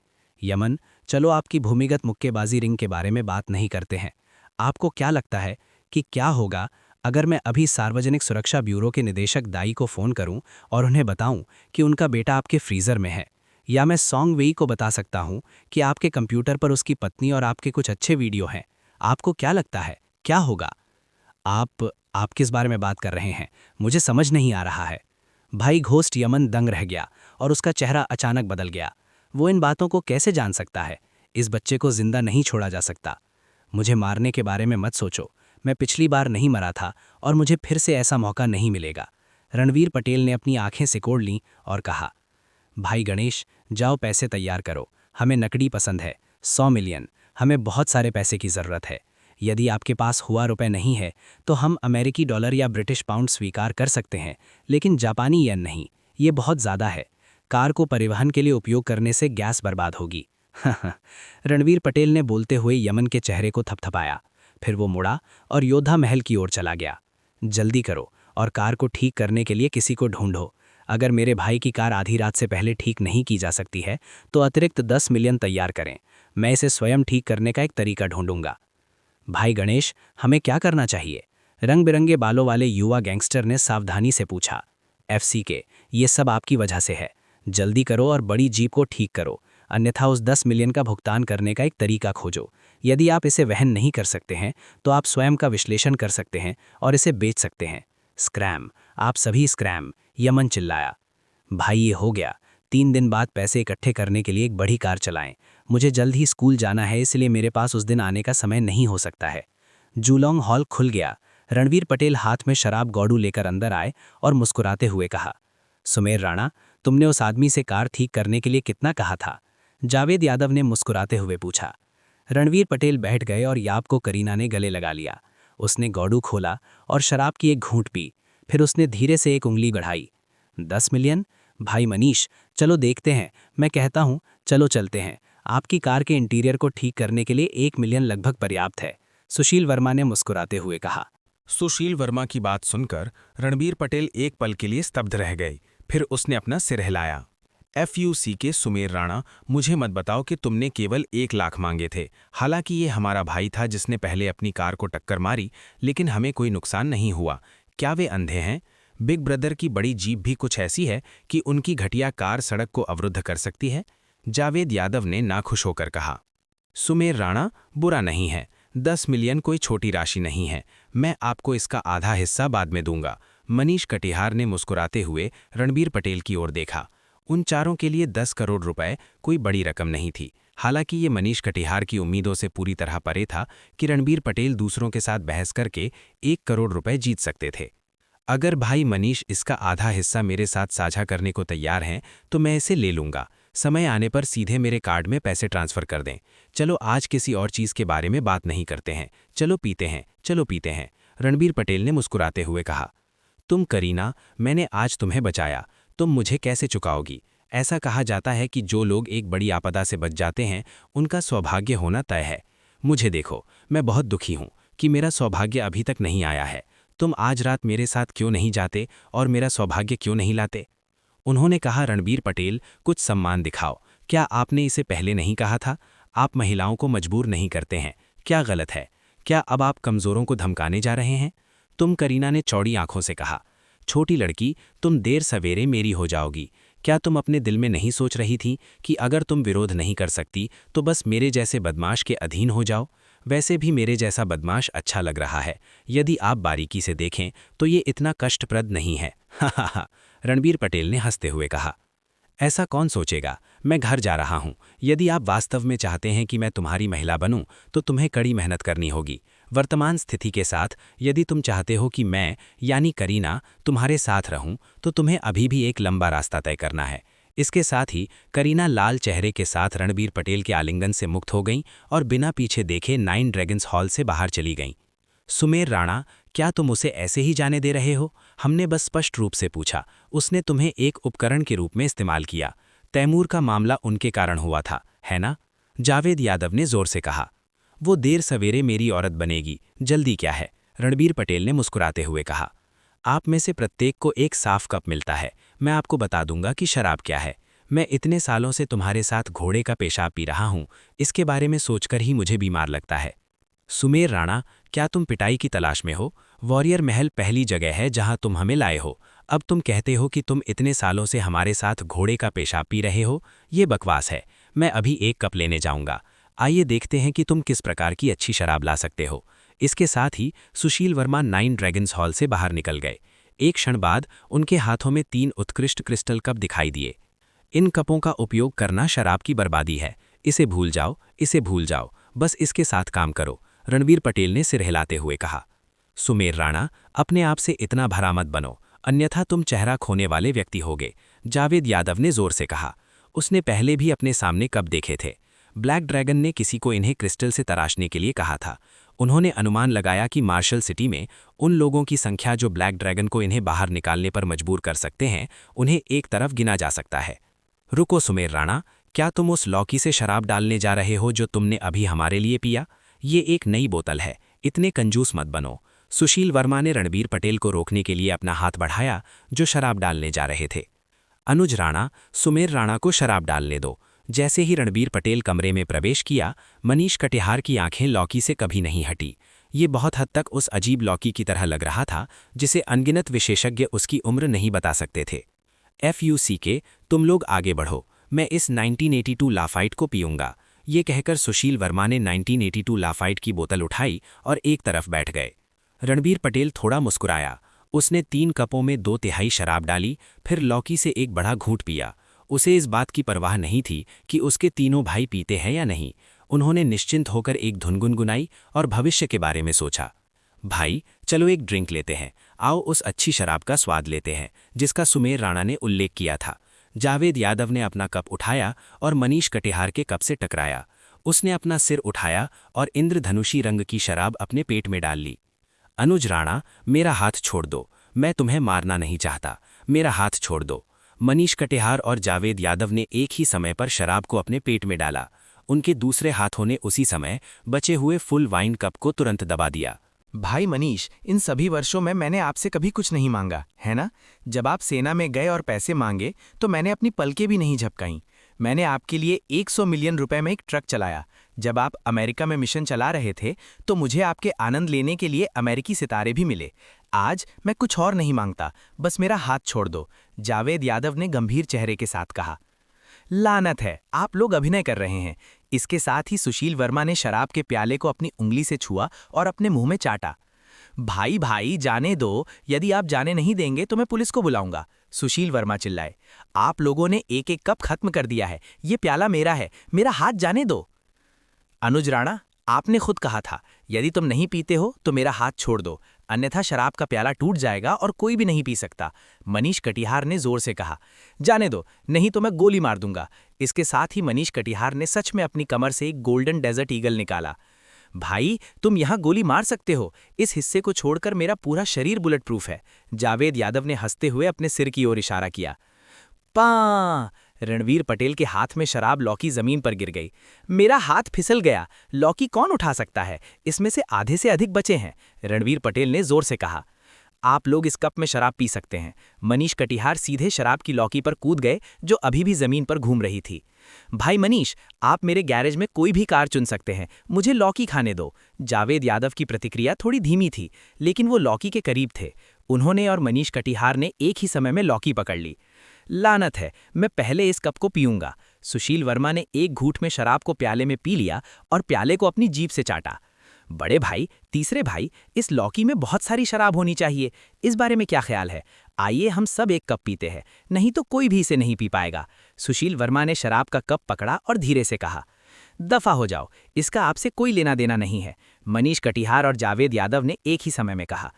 यमन, चलो आपकी भूमिगत मुक्केबाजी रिंग के बारे में बात नहीं करते हैं। आपको क्या लगता है कि क्या होगा अगर मैं अभी सार्वजनिक सुरक्षा ब्यूरो के निदेशक दाई को फ़ोन करूं और उन्हें बताऊं कि उनका बेटा आपके फ्रीज़र में है? या मैं सॉन्ग वेई को बता सकता हूं कि आपके कंप्यूटर पर उसकी पत्नी और आपके कुछ अच्छे वीडियो हैं? आपको क्या लगता है क्या होगा? आप किस बारे में बात कर रहे हैं? मुझे समझ नहीं आ रहा है। भाई घोस्ट यमन दंग रह गया और उसका चेहरा अचानक बदल गया। वो इन बातों को कैसे जान सकता है? इस बच्चे को जिंदा नहीं छोड़ा जा सकता। मुझे मारने के बारे में मत सोचो। मैं पिछली बार नहीं मरा था और मुझे फिर से ऐसा मौका नहीं मिलेगा। रणवीर पटेल ने अपनी आंखें सिकोड़ लीं और कहा, भाई गणेश, जाओ पैसे तैयार करो। हमें नकदी पसंद है। 100 मिलियन। हमें बहुत सारे पैसे की ज़रूरत है। यदि आपके पास हुआ रुपए नहीं है तो हम अमेरिकी डॉलर या ब्रिटिश पाउंड स्वीकार कर सकते हैं, लेकिन जापानी येन नहीं। ये बहुत ज़्यादा है। कार को परिवहन के लिए उपयोग करने से गैस बर्बाद होगी। रणवीर पटेल ने बोलते हुए यमन के चेहरे को थपथपाया। फिर वो मुड़ा और योद्धा महल की ओर चला गया। जल्दी करो और कार को ठीक करने के लिए किसी को ढूंढो। अगर मेरे भाई की कार आधी रात से पहले ठीक नहीं की जा सकती है तो अतिरिक्त 10 मिलियन तैयार करें। मैं इसे स्वयं ठीक करने का एक तरीका ढूंढूंगा। भाई गणेश, हमें क्या करना चाहिए? रंग बिरंगे बालों वाले युवा गैंगस्टर ने सावधानी से पूछा। FCK, ये सब आपकी वजह से है। जल्दी करो और बड़ी जीप को ठीक करो, अन्यथा उस 10 मिलियन का भुगतान करने का एक तरीका खोजो। यदि आप इसे वहन नहीं कर सकते हैं तो आप स्वयं का विश्लेषण कर सकते हैं और इसे बेच सकते हैं। स्क्रैम, आप सभी स्क्रैम, यमन चिल्लाया। भाई ये हो गया। 3 दिन बाद पैसे इकट्ठे करने के लिए एक बड़ी कार चलाएं। मुझे जल्द ही स्कूल जाना है, इसलिए मेरे पास उस दिन आने का समय नहीं हो सकता है। जूलोंग हॉल खुल गया। रणवीर पटेल हाथ में शराब गौडू लेकर अंदर आए और मुस्कुराते हुए कहा, सुमेर राणा, तुमने उस आदमी से कार ठीक करने के लिए कितना कहा था? जावेद यादव ने मुस्कुराते हुए पूछा। रणवीर पटेल बैठ गए और याब को करीना ने गले लगा लिया। उसने गौडू खोला और शराब की एक घूंट पी। फिर उसने धीरे से एक उंगली बढ़ाई। 10 मिलियन? भाई मनीष, चलो देखते हैं। मैं कहता हूँ चलो चलते हैं। आपकी कार के इंटीरियर को ठीक करने के लिए 1 मिलियन लगभग पर्याप्त है। सुशील वर्मा ने मुस्कुराते हुए कहा। सुशील वर्मा की बात सुनकर रणबीर पटेल एक पल के लिए स्तब्ध रह गए। फिर उसने अपना सिर हिलाया। FUCK सुमेर राणा, मुझे मत बताओ कि तुमने केवल 1 लाख मांगे थे। हालांकि ये हमारा भाई था जिसने पहले अपनी कार को टक्कर मारी, लेकिन हमें कोई नुकसान नहीं हुआ। क्या वे अंधे हैं? बिग ब्रदर की बड़ी जीप भी कुछ ऐसी है कि उनकी घटिया कार सड़क को अवरुद्ध कर सकती है? जावेद यादव ने नाखुश होकर कहा। सुमेर राणा, बुरा नहीं है। 10 मिलियन कोई छोटी राशि नहीं है। मैं आपको इसका आधा हिस्सा बाद में दूंगा। मनीष कटिहार ने मुस्कुराते हुए रणबीर पटेल की ओर देखा। उन चारों के लिए 10 करोड़ रुपए कोई बड़ी रकम नहीं थी। हालांकि ये मनीष कटिहार की उम्मीदों से पूरी तरह परे था कि रणबीर पटेल दूसरों के साथ बहस करके 1 करोड़ रुपए जीत सकते थे। अगर भाई मनीष इसका आधा हिस्सा मेरे साथ साझा करने को तैयार हैं तो मैं इसे ले लूंगा। समय आने पर सीधे मेरे कार्ड में पैसे ट्रांसफर कर दें। चलो आज किसी और चीज़ के बारे में बात नहीं करते हैं। चलो पीते हैं, चलो पीते हैं। रणबीर पटेल ने मुस्कुराते हुए कहा। तुम करीना, मैंने आज तुम्हें बचाया, तुम मुझे कैसे चुकाओगी? ऐसा कहा जाता है कि जो लोग एक बड़ी आपदा से बच जाते हैं उनका सौभाग्य होना तय है। मुझे देखो, मैं बहुत दुखी हूँ कि मेरा सौभाग्य अभी तक नहीं आया है। तुम आज रात मेरे साथ क्यों नहीं जाते और मेरा सौभाग्य क्यों नहीं लाते? उन्होंने कहा। रणबीर पटेल, कुछ सम्मान दिखाओ। क्या आपने इसे पहले नहीं कहा था? आप महिलाओं को मजबूर नहीं करते हैं। क्या गलत है? क्या अब आप कमज़ोरों को धमकाने जा रहे हैं? तुम, करीना ने चौड़ी आंखों से कहा। छोटी लड़की, तुम देर सवेरे मेरी हो जाओगी। क्या तुम अपने दिल में नहीं सोच रही थी कि अगर तुम विरोध नहीं कर सकती तो बस मेरे जैसे बदमाश के अधीन हो जाओ? वैसे भी मेरे जैसा बदमाश अच्छा लग रहा है। यदि आप बारीकी से देखें तो ये इतना कष्टप्रद नहीं है। हा हा हा, रणबीर पटेल ने हंसते हुए कहा। ऐसा कौन सोचेगा, मैं घर जा रहा हूं। यदि आप वास्तव में चाहते हैं कि मैं तुम्हारी महिला बनूं तो तुम्हें कड़ी मेहनत करनी होगी। वर्तमान स्थिति के साथ यदि तुम चाहते हो कि मैं यानी करीना तुम्हारे साथ रहूं तो तुम्हें अभी भी एक लंबा रास्ता तय करना है। इसके साथ ही करीना लाल चेहरे के साथ रणबीर पटेल के आलिंगन से मुक्त हो गईं और बिना पीछे देखे 9 ड्रैगन्स हॉल से बाहर चली गईं। सुमेर राणा, क्या तुम उसे ऐसे ही जाने दे रहे हो? हमने बस स्पष्ट रूप से पूछा। उसने तुम्हें एक उपकरण के रूप में इस्तेमाल किया। तैमूर का मामला उनके कारण हुआ था, है ना? जावेद यादव ने जोर से कहा। वो देर सवेरे मेरी औरत बनेगी, जल्दी क्या है? रणबीर पटेल ने मुस्कुराते हुए कहा। आप में से प्रत्येक को एक साफ कप मिलता है। मैं आपको बता दूंगा कि शराब क्या है। मैं इतने सालों से तुम्हारे साथ घोड़े का पेशाब पी रहा हूं, इसके बारे में सोचकर ही मुझे बीमार लगता है। सुमेर राणा, क्या तुम पिटाई की तलाश में हो? वॉरियर महल पहली जगह है जहां तुम हमें लाए हो। अब तुम कहते हो कि तुम इतने सालों से हमारे साथ घोड़े का पेशाब पी रहे हो? ये बकवास है। मैं अभी एक कप लेने जाऊंगा। आइए देखते हैं कि तुम किस प्रकार की अच्छी शराब ला सकते हो। इसके साथ ही सुशील वर्मा 9 ड्रैगन्स हॉल से बाहर निकल गए। एक क्षण बाद उनके हाथों में 3 उत्कृष्ट क्रिस्टल कप दिखाई दिए। इन कपों का उपयोग करना शराब की बर्बादी है। इसे भूल जाओ, इसे भूल जाओ, बस इसके साथ काम करो, रणबीर पटेल ने सिर हिलाते हुए कहा। सुमेर राणा, अपने आप से इतना भरा मत बनो, अन्यथा तुम चेहरा खोने वाले व्यक्ति होगे, जावेद यादव ने जोर से कहा। उसने पहले भी अपने सामने कप देखे थे। ब्लैक ड्रैगन ने किसी को इन्हें क्रिस्टल से तराशने के लिए कहा था। उन्होंने अनुमान लगाया कि मार्शल सिटी में उन लोगों की संख्या जो ब्लैक ड्रैगन को इन्हें बाहर निकालने पर मजबूर कर सकते हैं, उन्हें एक तरफ गिना जा सकता है। रुको सुमेर राणा, क्या तुम उस लौकी से शराब डालने जा रहे हो जो तुमने अभी हमारे लिए पिया? ये एक नई बोतल है, इतने कंजूस मत बनो। सुशील वर्मा ने रणबीर पटेल को रोकने के लिए अपना हाथ बढ़ाया, जो शराब डालने जा रहे थे। अनुज राणा, सुमेर राणा को शराब डालने दो। जैसे ही रणबीर पटेल कमरे में प्रवेश किया, मनीष कटिहार की आंखें लौकी से कभी नहीं हटी। ये बहुत हद तक उस अजीब लौकी की तरह लग रहा था जिसे अनगिनत विशेषज्ञ उसकी उम्र नहीं बता सकते थे। FUCK, तुम लोग आगे बढ़ो, मैं इस 1982 लाफाइट को पीऊंगा। ये कहकर सुशील वर्मा ने 1982 लाफाइट की बोतल उठाई और एक तरफ बैठ गए। रणबीर पटेल थोड़ा मुस्कुराया। उसने 3 कपों में 2/3 शराब डाली, फिर लौकी से एक बड़ा घूंट पिया। उसे इस बात की परवाह नहीं थी कि उसके तीनों भाई पीते हैं या नहीं। उन्होंने निश्चिंत होकर एक धुन गुनगुनाई और भविष्य के बारे में सोचा। भाई, चलो एक ड्रिंक लेते हैं। आओ उस अच्छी शराब का स्वाद लेते हैं जिसका सुमेर राणा ने उल्लेख किया था। जावेद यादव ने अपना कप उठाया और मनीष कटिहार के कप से टकराया। उसने अपना सिर उठाया और इंद्रधनुषी रंग की शराब अपने पेट में डाल ली। अनुज राणा, मेरा हाथ छोड़ दो, मैं तुम्हें मारना नहीं चाहता, मेरा हाथ छोड़ दो। मनीष कटिहार और जावेद यादव ने एक ही समय पर शराब को अपने पेट में डाला। उनके दूसरे हाथों ने उसी समय बचे हुए फुल वाइन कप को तुरंत दबा दिया। भाई मनीष, इन सभी वर्षों में मैंने आपसे कभी कुछ नहीं मांगा, है ना? जब आप सेना में गए और पैसे मांगे तो मैंने अपनी पलकें भी नहीं झपकाईं। मैंने आपके लिए 100 मिलियन रुपए में एक ट्रक चलाया। जब आप अमेरिका में मिशन चला रहे थे तो मुझे आपके आनंद लेने के लिए अमेरिकी सितारे भी मिले। आज मैं कुछ और नहीं मांगता, बस मेरा हाथ छोड़ दो, जावेद यादव ने गंभीर चेहरे के साथ कहा। लानत है, आप लोग अभिनय कर रहे हैं। इसके साथ ही सुशील वर्मा ने शराब के प्याले को अपनी उंगली से छुआ और अपने मुंह में चाटा। भाई भाई, जाने दो, यदि आप जाने नहीं देंगे तो मैं पुलिस को बुलाऊंगा, सुशील वर्मा चिल्लाए। आप लोगों ने एक एक कप खत्म कर दिया है, ये प्याला मेरा है, मेरा हाथ जाने दो। अनुज राणा, आपने खुद कहा था, यदि तुम नहीं पीते हो तो मेरा हाथ छोड़ दो, अन्यथा शराब का प्याला टूट जाएगा और कोई भी नहीं पी सकता, मनीष कटिहार ने जोर से कहा। जाने दो, नहीं तो मैं गोली मार दूंगा। इसके साथ ही मनीष कटिहार ने सच में अपनी कमर से एक गोल्डन डेजर्ट ईगल निकाला। भाई, तुम यहां गोली मार सकते हो, इस हिस्से को छोड़कर मेरा पूरा शरीर बुलेट प्रूफ है, जावेद यादव ने हंसते हुए अपने सिर की ओर इशारा किया। पा रणबीर पटेल के हाथ में शराब लौकी जमीन पर गिर गई। मेरा हाथ फिसल गया, लौकी कौन उठा सकता है, इसमें से आधे से अधिक बचे हैं, रणबीर पटेल ने जोर से कहा। आप लोग इस कप में शराब पी सकते हैं। मनीष कटिहार सीधे शराब की लौकी पर कूद गए जो अभी भी जमीन पर घूम रही थी। भाई मनीष, आप मेरे गैरेज में कोई भी कार चुन सकते हैं, मुझे लौकी खाने दो। जावेद यादव की प्रतिक्रिया थोड़ी धीमी थी, लेकिन वो लौकी के करीब थे। उन्होंने और मनीष कटिहार ने एक ही समय में लौकी पकड़ ली। लानत है, मैं पहले इस कप को पीऊंगा। सुशील वर्मा ने एक घूंट में शराब को प्याले में पी लिया और प्याले को अपनी जीभ से चाटा। बड़े भाई, तीसरे भाई, इस लौकी में बहुत सारी शराब होनी चाहिए, इस बारे में क्या ख्याल है? आइए हम सब एक कप पीते हैं, नहीं तो कोई भी इसे नहीं पी पाएगा। सुशील वर्मा ने शराब का कप पकड़ा और धीरे से कहा, दफा हो जाओ, इसका आपसे कोई लेना देना नहीं है। मनीष कटिहार और जावेद यादव ने एक ही समय में कहा।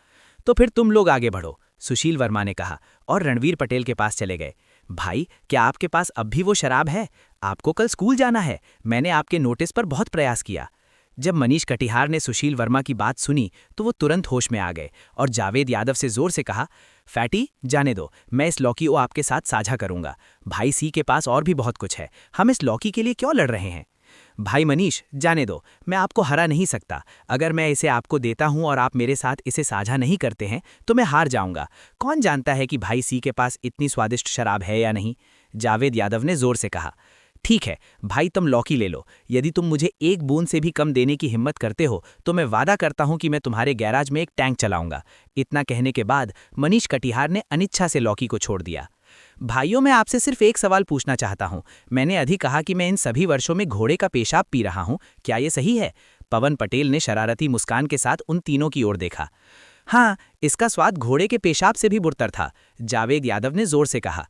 तो फिर तुम लोग आगे बढ़ो, सुशील वर्मा ने कहा और रणवीर पटेल के पास चले गए। भाई, क्या आपके पास अब भी वो शराब है? आपको कल स्कूल जाना है, मैंने आपके नोटिस पर बहुत प्रयास किया। जब मनीष कटिहार ने सुशील वर्मा की बात सुनी तो वो तुरंत होश में आ गए और जावेद यादव से जोर से कहा, फैटी, जाने दो, मैं इस लौकी को आपके साथ साझा करूंगा। भाई सी के पास और भी बहुत कुछ है, हम इस लौकी के लिए क्यों लड़ रहे हैं? भाई मनीष, जाने दो, मैं आपको हरा नहीं सकता। अगर मैं इसे आपको देता हूं और आप मेरे साथ इसे साझा नहीं करते हैं तो मैं हार जाऊंगा। कौन जानता है कि भाई सी के पास इतनी स्वादिष्ट शराब है या नहीं? जावेद यादव ने जोर से कहा। ठीक है भाई, तुम लौकी ले लो। यदि तुम मुझे एक बूंद से भी कम देने की हिम्मत करते हो तो मैं वादा करता हूं कि मैं तुम्हारे गैराज में एक टैंक चलाऊंगा। इतना कहने के बाद मनीष कटिहार ने अनिच्छा से लौकी को छोड़ दिया। भाइयों, मैं आपसे सिर्फ एक सवाल पूछना चाहता हूं। मैंने अभी कहा कि मैं इन सभी वर्षों में घोड़े का पेशाब पी रहा हूं, क्या ये सही है? पवन पटेल ने शरारती मुस्कान के साथ उन तीनों की ओर देखा। हाँ, इसका स्वाद घोड़े के पेशाब से भी बुरतर था, जावेद यादव ने जोर से कहा।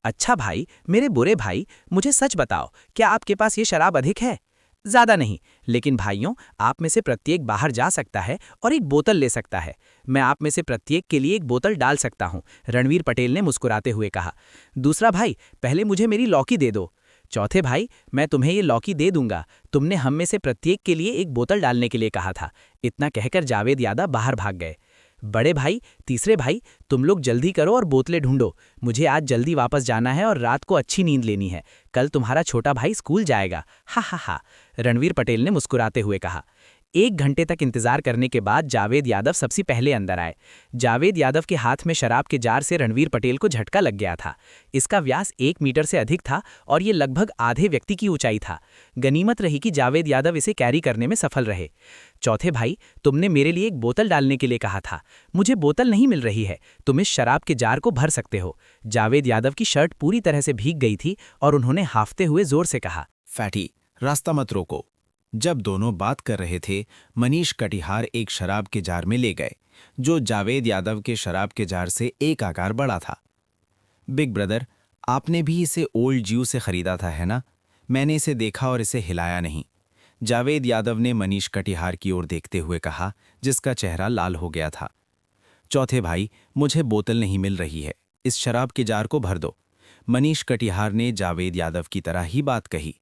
अच्छा भाई, मेरे बुरे भाई, मुझे सच बताओ, क्या आपके पास ये शराब अधिक है? ज्यादा नहीं, लेकिन भाइयों, आप में से प्रत्येक बाहर जा सकता है और एक बोतल ले सकता है। मैं आप में से प्रत्येक के लिए एक बोतल डाल सकता हूं, रणवीर पटेल ने मुस्कुराते हुए कहा। दूसरा भाई, पहले मुझे मेरी लौकी दे दो। चौथे भाई, मैं तुम्हें ये लौकी दे दूंगा, तुमने हम में से प्रत्येक के लिए एक बोतल डालने के लिए कहा था। इतना कहकर जावेद यादव बाहर भाग गए। बड़े भाई, तीसरे भाई, तुम लोग जल्दी करो और बोतलें ढूंढो। मुझे आज जल्दी वापस जाना है और रात को अच्छी नींद लेनी है। कल तुम्हारा छोटा भाई स्कूल जाएगा। हा हा हा, रणवीर पटेल ने मुस्कुराते हुए कहा। 1 घंटे तक इंतजार करने के बाद जावेद यादव सबसे पहले अंदर आए। जावेद यादव के हाथ में शराब के जार से रणवीर पटेल को झटका लग गया था। इसका व्यास 1 मीटर से अधिक था और ये लगभग आधे व्यक्ति की ऊंचाई था। गनीमत रही कि जावेद यादव इसे कैरी करने में सफल रहे। चौथे भाई, तुमने मेरे लिए एक बोतल डालने के लिए कहा था, मुझे बोतल नहीं मिल रही है, तुम इस शराब के जार को भर सकते हो। जावेद यादव की शर्ट पूरी तरह से भीग गई थी और उन्होंने हाफते हुए जोर से कहा। फैटी, रास्ता मत रोको। जब दोनों बात कर रहे थे, मनीष कटिहार एक शराब के जार में ले गए, जो जावेद यादव के शराब के जार से एक आकार बड़ा था। बिग ब्रदर, आपने भी इसे ओल्ड ज्यू से खरीदा था, है ना? मैंने इसे देखा और इसे हिलाया नहीं। जावेद यादव ने मनीष कटिहार की ओर देखते हुए कहा, जिसका चेहरा लाल हो गया था। चौथे भाई, मुझे बोतल नहीं मिल रही है, इस शराब के जार को भर दो। मनीष कटिहार ने जावेद यादव की तरह ही बात कही।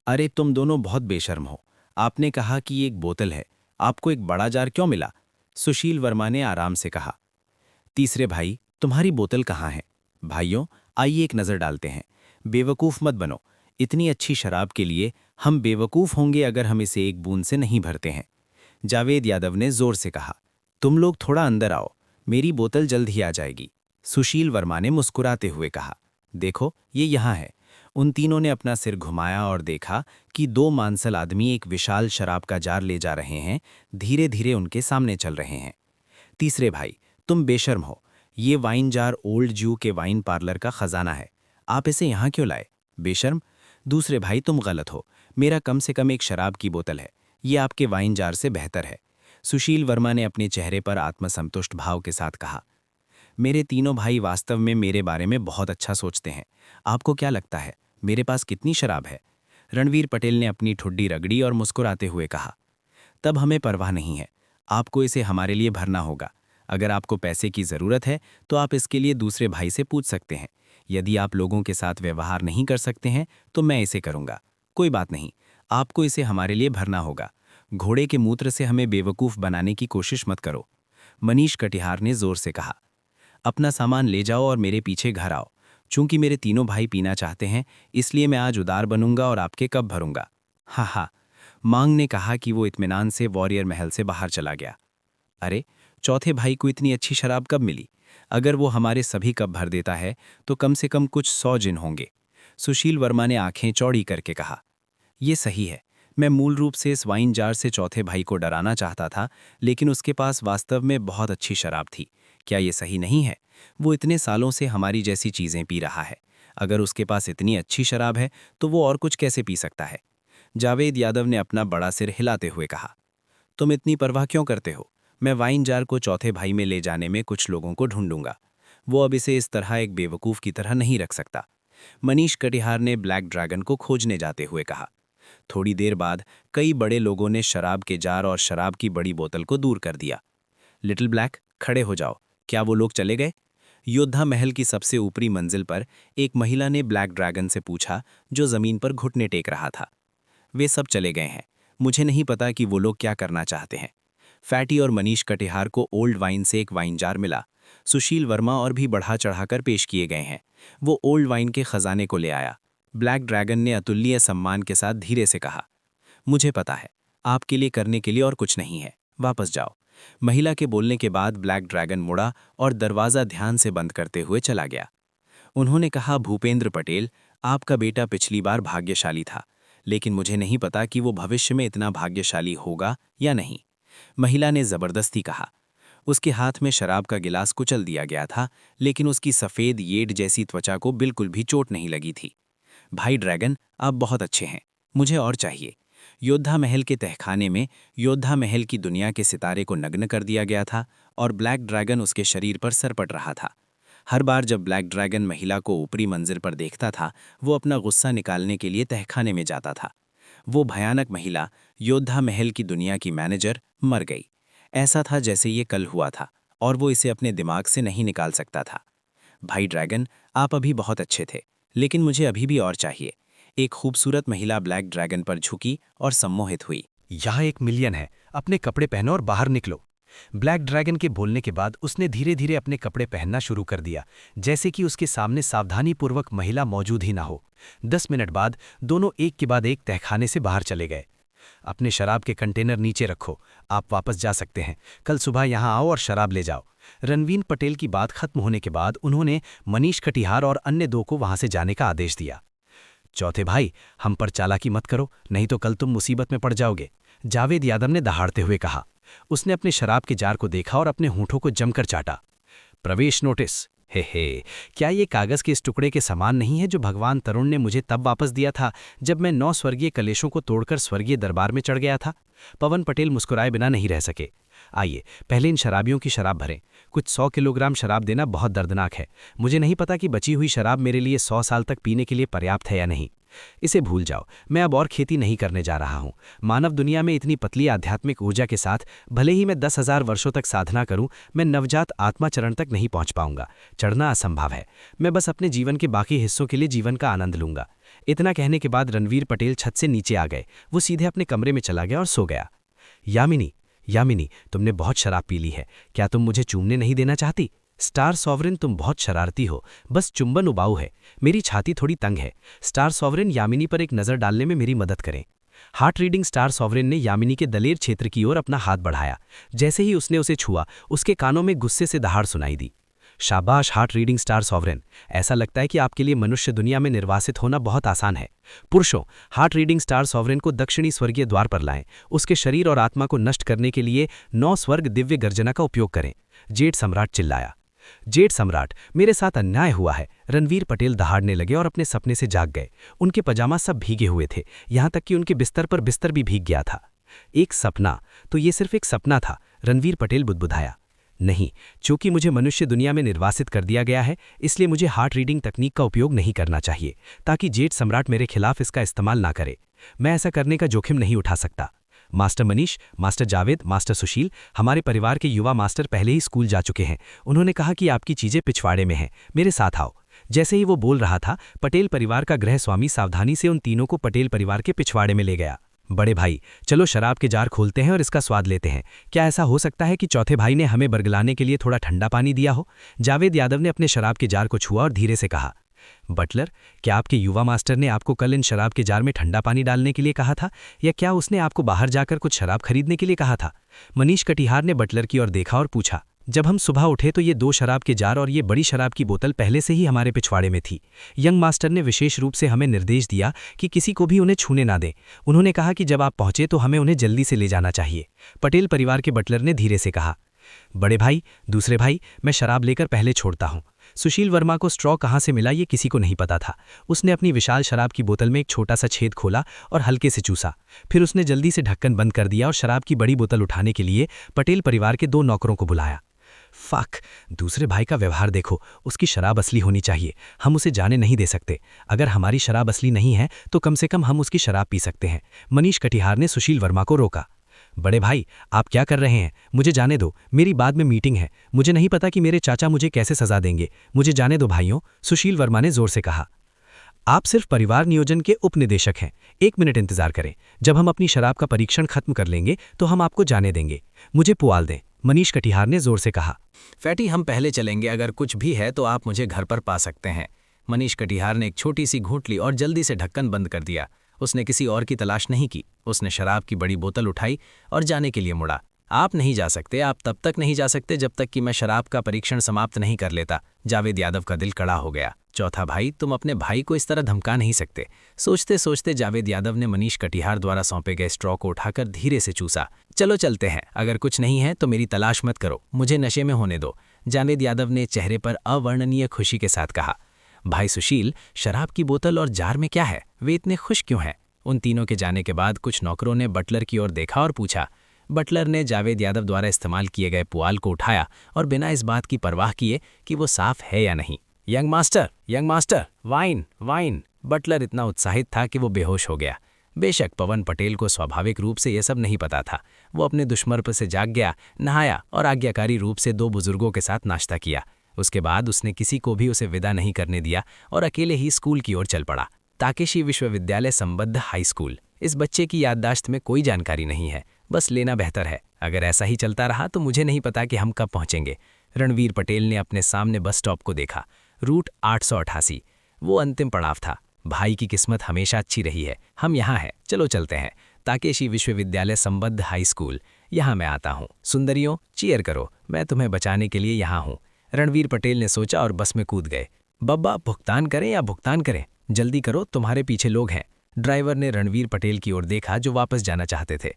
अरे तुम दोनों बहुत बेशर्म हो, आपने कहा कि ये एक बोतल है, आपको एक बड़ा जार क्यों मिला? सुशील वर्मा ने आराम से कहा। तीसरे भाई, तुम्हारी बोतल कहाँ है? भाइयों, आइए एक नज़र डालते हैं। बेवकूफ़ मत बनो, इतनी अच्छी शराब के लिए हम बेवकूफ़ होंगे अगर हम इसे एक बूंद से नहीं भरते हैं। जावेद यादव ने जोर से कहा। तुम लोग थोड़ा अंदर आओ, मेरी बोतल जल्द ही आ जाएगी। सुशील वर्मा ने मुस्कुराते हुए कहा। देखो, ये यहाँ है। उन तीनों ने अपना सिर घुमाया और देखा कि 2 मांसल आदमी एक विशाल शराब का जार ले जा रहे हैं, धीरे धीरे उनके सामने चल रहे हैं। तीसरे भाई, तुम बेशर्म हो, ये वाइन जार ओल्ड ज्यू के वाइन पार्लर का खजाना है, आप इसे यहाँ क्यों लाए? बेशर्म। दूसरे भाई, तुम गलत हो, मेरा कम से कम एक शराब की बोतल है, ये आपके वाइन जार से बेहतर है। सुशील वर्मा ने अपने चेहरे पर आत्मसंतुष्ट भाव के साथ कहा। मेरे तीनों भाई वास्तव में मेरे बारे में बहुत अच्छा सोचते हैं। आपको क्या लगता है मेरे पास कितनी शराब है? रणवीर पटेल ने अपनी ठुड्डी रगड़ी और मुस्कुराते हुए कहा। तब हमें परवाह नहीं है, आपको इसे हमारे लिए भरना होगा। अगर आपको पैसे की ज़रूरत है तो आप इसके लिए दूसरे भाई से पूछ सकते हैं। यदि आप लोगों के साथ व्यवहार नहीं कर सकते हैं तो मैं इसे करूँगा। कोई बात नहीं, आपको इसे हमारे लिए भरना होगा। घोड़े के मूत्र से हमें बेवकूफ़ बनाने की कोशिश मत करो। मनीष कटिहार ने जोर से कहा। अपना सामान ले जाओ और मेरे पीछे घर आओ। चूंकि मेरे तीनों भाई पीना चाहते हैं, इसलिए मैं आज उदार बनूंगा और आपके कप भरूंगा। हा, मांग ने कहा कि वो इत्मीनान से वॉरियर महल से बाहर चला गया। अरे, चौथे भाई को इतनी अच्छी शराब कब मिली? अगर वो हमारे सभी कप भर देता है तो कम से कम कुछ 100 जिन होंगे। सुशील वर्मा ने आंखें चौड़ी करके कहा। ये सही है, मैं मूल रूप से इस वाइन जार से चौथे भाई को डराना चाहता था, लेकिन उसके पास वास्तव में बहुत अच्छी शराब थी। क्या ये सही नहीं है? वो इतने सालों से हमारी जैसी चीज़ें पी रहा है। अगर उसके पास इतनी अच्छी शराब है तो वो और कुछ कैसे पी सकता है? जावेद यादव ने अपना बड़ा सिर हिलाते हुए कहा। तुम इतनी परवाह क्यों करते हो? मैं वाइन जार को चौथे भाई में ले जाने में कुछ लोगों को ढूंढूंगा। वो अब इसे इस तरह एक बेवकूफ़ की तरह नहीं रख सकता। मनीष कटिहार ने ब्लैक ड्रैगन को खोजने जाते हुए कहा। थोड़ी देर बाद कई बड़े लोगों ने शराब के जार और शराब की बड़ी बोतल को दूर कर दिया। लिटिल ब्लैक, खड़े हो जाओ। क्या वो लोग चले गए? योद्धा महल की सबसे ऊपरी मंजिल पर एक महिला ने ब्लैक ड्रैगन से पूछा, जो जमीन पर घुटने टेक रहा था। वे सब चले गए हैं। मुझे नहीं पता कि वो लोग क्या करना चाहते हैं। फैटी और मनीष कटिहार को ओल्ड वाइन से एक वाइन जार मिला। सुशील वर्मा और भी बढ़ा चढ़ाकर पेश किए गए हैं। वो ओल्ड वाइन के खजाने को ले आया। ब्लैक ड्रैगन ने अतुल्य सम्मान के साथ धीरे से कहा, मुझे पता है, आपके लिए करने के लिए और कुछ नहीं है, वापस जाओ। महिला के बोलने के बाद ब्लैक ड्रैगन मुड़ा और दरवाज़ा ध्यान से बंद करते हुए चला गया। उन्होंने कहा, भूपेंद्र पटेल, आपका बेटा पिछली बार भाग्यशाली था, लेकिन मुझे नहीं पता कि वो भविष्य में इतना भाग्यशाली होगा या नहीं। महिला ने ज़बरदस्ती कहा। उसके हाथ में शराब का गिलास कुचल दिया गया था, लेकिन उसकी सफ़ेद येड जैसी त्वचा को बिल्कुल भी चोट नहीं लगी थी। भाई ड्रैगन, आप बहुत अच्छे हैं, मुझे और चाहिए। योद्धा महल के तहखाने में योद्धा महल की दुनिया के सितारे को नग्न कर दिया गया था और ब्लैक ड्रैगन उसके शरीर पर सरपट रहा था। हर बार जब ब्लैक ड्रैगन महिला को ऊपरी मंजिल पर देखता था, वो अपना गुस्सा निकालने के लिए तहखाने में जाता था। वो भयानक महिला, योद्धा महल की दुनिया की मैनेजर, मर गई। ऐसा था जैसे ये कल हुआ था और वो इसे अपने दिमाग से नहीं निकाल सकता था। भाई ड्रैगन, आप अभी बहुत अच्छे थे, लेकिन मुझे अभी भी और चाहिए। एक खूबसूरत महिला ब्लैक ड्रैगन पर झुकी और सम्मोहित हुई। यहाँ 1 मिलियन है, अपने कपड़े पहनो और बाहर निकलो। ब्लैक ड्रैगन के बोलने के बाद उसने धीरे धीरे अपने कपड़े पहनना शुरू कर दिया, जैसे कि उसके सामने सावधानीपूर्वक महिला मौजूद ही ना हो। 10 मिनट बाद दोनों एक के बाद एक तहखाने से बाहर चले गए। अपने शराब के कंटेनर नीचे रखो, आप वापस जा सकते हैं। कल सुबह यहाँ आओ और शराब ले जाओ। रणवीर पटेल की बात खत्म होने के बाद उन्होंने मनीष कटिहार और अन्य 2 को वहां से जाने का आदेश दिया। चौथे भाई, हम पर चालाकी मत करो, नहीं तो कल तुम मुसीबत में पड़ जाओगे, जावेद यादव ने दहाड़ते हुए कहा। उसने अपने शराब के जार को देखा और अपने होंठों को जमकर चाटा। प्रवेश नोटिस। हे, क्या ये कागज के इस टुकड़े के समान नहीं है जो भगवान तरुण ने मुझे तब वापस दिया था जब मैं 9 स्वर्गीय कलेशों को तोड़कर स्वर्गीय दरबार में चढ़ गया था? पवन पटेल मुस्कुराए बिना नहीं रह सके। आइए पहले इन शराबियों की शराब भरें। कुछ 100 किलोग्राम शराब देना बहुत दर्दनाक है। मुझे नहीं पता कि बची हुई शराब मेरे लिए 100 साल तक पीने के लिए पर्याप्त है या नहीं। इसे भूल जाओ, मैं अब और खेती नहीं करने जा रहा हूँ। मानव दुनिया में इतनी पतली आध्यात्मिक ऊर्जा के साथ भले ही मैं 10,000 वर्षों तक साधना करूं, मैं नवजात आत्मा चरण तक नहीं पहुंच पाऊंगा। चढ़ना असंभव है। मैं बस अपने जीवन के बाकी हिस्सों के लिए जीवन का आनंद लूंगा। इतना कहने के बाद रणवीर पटेल छत से नीचे आ गए। वो सीधे अपने कमरे में चला गया और सो गया। यामिनी, तुमने बहुत शराब पी ली है, क्या तुम मुझे चूमने नहीं देना चाहती? स्टार सॉवरेन, तुम बहुत शरारती हो, बस चुंबन उबाऊ है। मेरी छाती थोड़ी तंग है। स्टार सॉवरेन, यामिनी पर एक नज़र डालने में मेरी मदद करें। हार्ट रीडिंग स्टार सॉवरेन ने यामिनी के दलेर क्षेत्र की ओर अपना हाथ बढ़ाया। जैसे ही उसने उसे छुआ, उसके कानों में गुस्से से दहाड़ सुनाई दी। शाबाश हार्ट रीडिंग स्टार सॉवरेन, ऐसा लगता है कि आपके लिए मनुष्य दुनिया में निर्वासित होना बहुत आसान है। पुरुषों, हार्ट रीडिंग स्टार सॉवरेन को दक्षिणी स्वर्गीय द्वार पर लाएं। उसके शरीर और आत्मा को नष्ट करने के लिए 9 स्वर्ग दिव्य गर्जना का उपयोग करें। जेठ सम्राट चिल्लाया। जेठ सम्राट, मेरे साथ अन्याय हुआ है। रणवीर पटेल दहाड़ने लगे और अपने सपने से जाग गए। उनके पजामा सब भीगे हुए थे, यहाँ तक कि उनके बिस्तर पर बिस्तर भी भीग गया था। एक सपना? तो ये सिर्फ एक सपना था, रणवीर पटेल बुदबुदाया। नहीं, चूंकि मुझे मनुष्य दुनिया में निर्वासित कर दिया गया है, इसलिए मुझे हार्ट रीडिंग तकनीक का उपयोग नहीं करना चाहिए, ताकि जेठ सम्राट मेरे खिलाफ इसका इस्तेमाल ना करे। मैं ऐसा करने का जोखिम नहीं उठा सकता। Master Manish, master Javed, master Sushil, हमारे परिवार के युवा मास्टर पहले ही स्कूल जा चुके हैं। उन्होंने कहा कि आपकी चीजें पिछवाड़े में हैं, मेरे साथ आओ। जैसे ही वो बोल रहा था, पटेल परिवार का गृह स्वामी सावधानी से उन तीनों को पटेल परिवार के पिछवाड़े में ले गया। बड़े भाई, चलो शराब के जार खोलते हैं और इसका स्वाद लेते हैं। क्या ऐसा हो सकता है कि चौथे भाई ने हमें बरगलाने के लिए थोड़ा ठंडा पानी दिया हो? जावेद यादव ने अपने शराब के जार को छुआ और धीरे से कहा। बटलर, क्या आपके युवा मास्टर ने आपको कल इन शराब के जार में ठंडा पानी डालने के लिए कहा था, या क्या उसने आपको बाहर जाकर कुछ शराब खरीदने के लिए कहा था? मनीष कटिहार ने बटलर की ओर देखा और पूछा। जब हम सुबह उठे तो ये 2 शराब के जार और ये बड़ी शराब की बोतल पहले से ही हमारे पिछवाड़े में थी। यंग मास्टर ने विशेष रूप से हमें निर्देश दिया कि किसी को भी उन्हें छूने ना दें। उन्होंने कहा कि जब आप पहुंचे तो हमें उन्हें जल्दी से ले जाना चाहिए। पटेल परिवार के बटलर ने धीरे से कहा। बड़े भाई, दूसरे भाई, मैं शराब लेकर पहले छोड़ता हूं। सुशील वर्मा को स्ट्रॉ कहां से मिला ये किसी को नहीं पता था। उसने अपनी विशाल शराब की बोतल में एक छोटा सा छेद खोला और हल्के से चूसा। फिर उसने जल्दी से ढक्कन बंद कर दिया और शराब की बड़ी बोतल उठाने के लिए पटेल परिवार के 2 नौकरों को बुलाया। फक, दूसरे भाई का व्यवहार देखो, उसकी शराब असली होनी चाहिए। हम उसे जाने नहीं दे सकते। अगर हमारी शराब असली नहीं है तो कम से कम हम उसकी शराब पी सकते हैं। मनीष कटिहार ने सुशील वर्मा को रोका। बड़े भाई, आप क्या कर रहे हैं? मुझे जाने दो, मेरी बाद में मीटिंग है। मुझे नहीं पता कि मेरे चाचा मुझे कैसे सजा देंगे। मुझे जाने दो भाइयों, सुशील वर्मा ने जोर से कहा। आप सिर्फ परिवार नियोजन के उपनिदेशक हैं। 1 मिनट इंतजार करें। जब हम अपनी शराब का परीक्षण खत्म कर लेंगे तो हम आपको जाने देंगे। मुझे पुआल दें, मनीष कटिहार ने जोर से कहा। फैटी, हम पहले चलेंगे, अगर कुछ भी है तो आप मुझे घर पर पा सकते हैं। मनीष कटिहार ने एक छोटी सी घूंट ली और जल्दी से ढक्कन बंद कर दिया। उसने किसी और की तलाश नहीं की। उसने शराब की बड़ी बोतल उठाई और जाने के लिए मुड़ा। आप नहीं जा सकते, आप तब तक नहीं जा सकते जब तक कि मैं शराब का परीक्षण समाप्त नहीं कर लेता। जावेद यादव का दिल कड़ा हो गया। चौथा भाई, तुम अपने भाई को इस तरह धमका नहीं सकते। सोचते सोचते जावेद यादव ने मनीष कटिहार द्वारा सौंपे गए स्ट्रॉ को उठाकर धीरे से चूसा। चलो चलते हैं, अगर कुछ नहीं है तो मेरी तलाश मत करो, मुझे नशे में होने दो, जावेद यादव ने चेहरे पर अवर्णनीय खुशी के साथ कहा। भाई सुशील, शराब की बोतल और जार में क्या है? वे इतने खुश क्यों हैं? उन तीनों के जाने के बाद कुछ नौकरों ने बटलर की ओर देखा और पूछा। बटलर ने जावेद यादव द्वारा इस्तेमाल किए गए पुआल को उठाया और बिना इस बात की परवाह किए कि वो साफ है या नहीं। Young master, wine, wine. Butler इतना उत्साहित था कि वो बेहोश हो गया। बेशक पवन पटेल को स्वाभाविक रूप से यह सब नहीं पता था। वो अपने दुश्मन पर से जाग गया, नहाया और आज्ञाकारी रूप से 2 बुजुर्गों के साथ नाश्ता किया। उसके बाद उसने किसी को भी उसे विदा नहीं करने दिया और अकेले ही स्कूल की ओर चल पड़ा। ताकेशी विश्वविद्यालय संबद्ध हाई स्कूल। इस बच्चे की याददाश्त में कोई जानकारी नहीं है, बस लेना बेहतर है। अगर ऐसा ही चलता रहा तो मुझे नहीं पता कि हम कब पहुंचेंगे। रणवीर पटेल ने अपने सामने बस स्टॉप को देखा। रूट 888, वो अंतिम पड़ाव था। भाई की किस्मत हमेशा अच्छी रही है। हम यहाँ हैं, चलो चलते हैं। ताकेशी विश्वविद्यालय संबद्ध हाई स्कूल, यहाँ मैं आता हूँ। सुंदरियों, चीयर करो, मैं तुम्हें बचाने के लिए यहाँ हूँ। रणवीर पटेल ने सोचा और बस में कूद गए। बब्बा, भुगतान करें या भुगतान करें? जल्दी करो, तुम्हारे पीछे लोग हैं। ड्राइवर ने रणवीर पटेल की ओर देखा जो वापस जाना चाहते थे।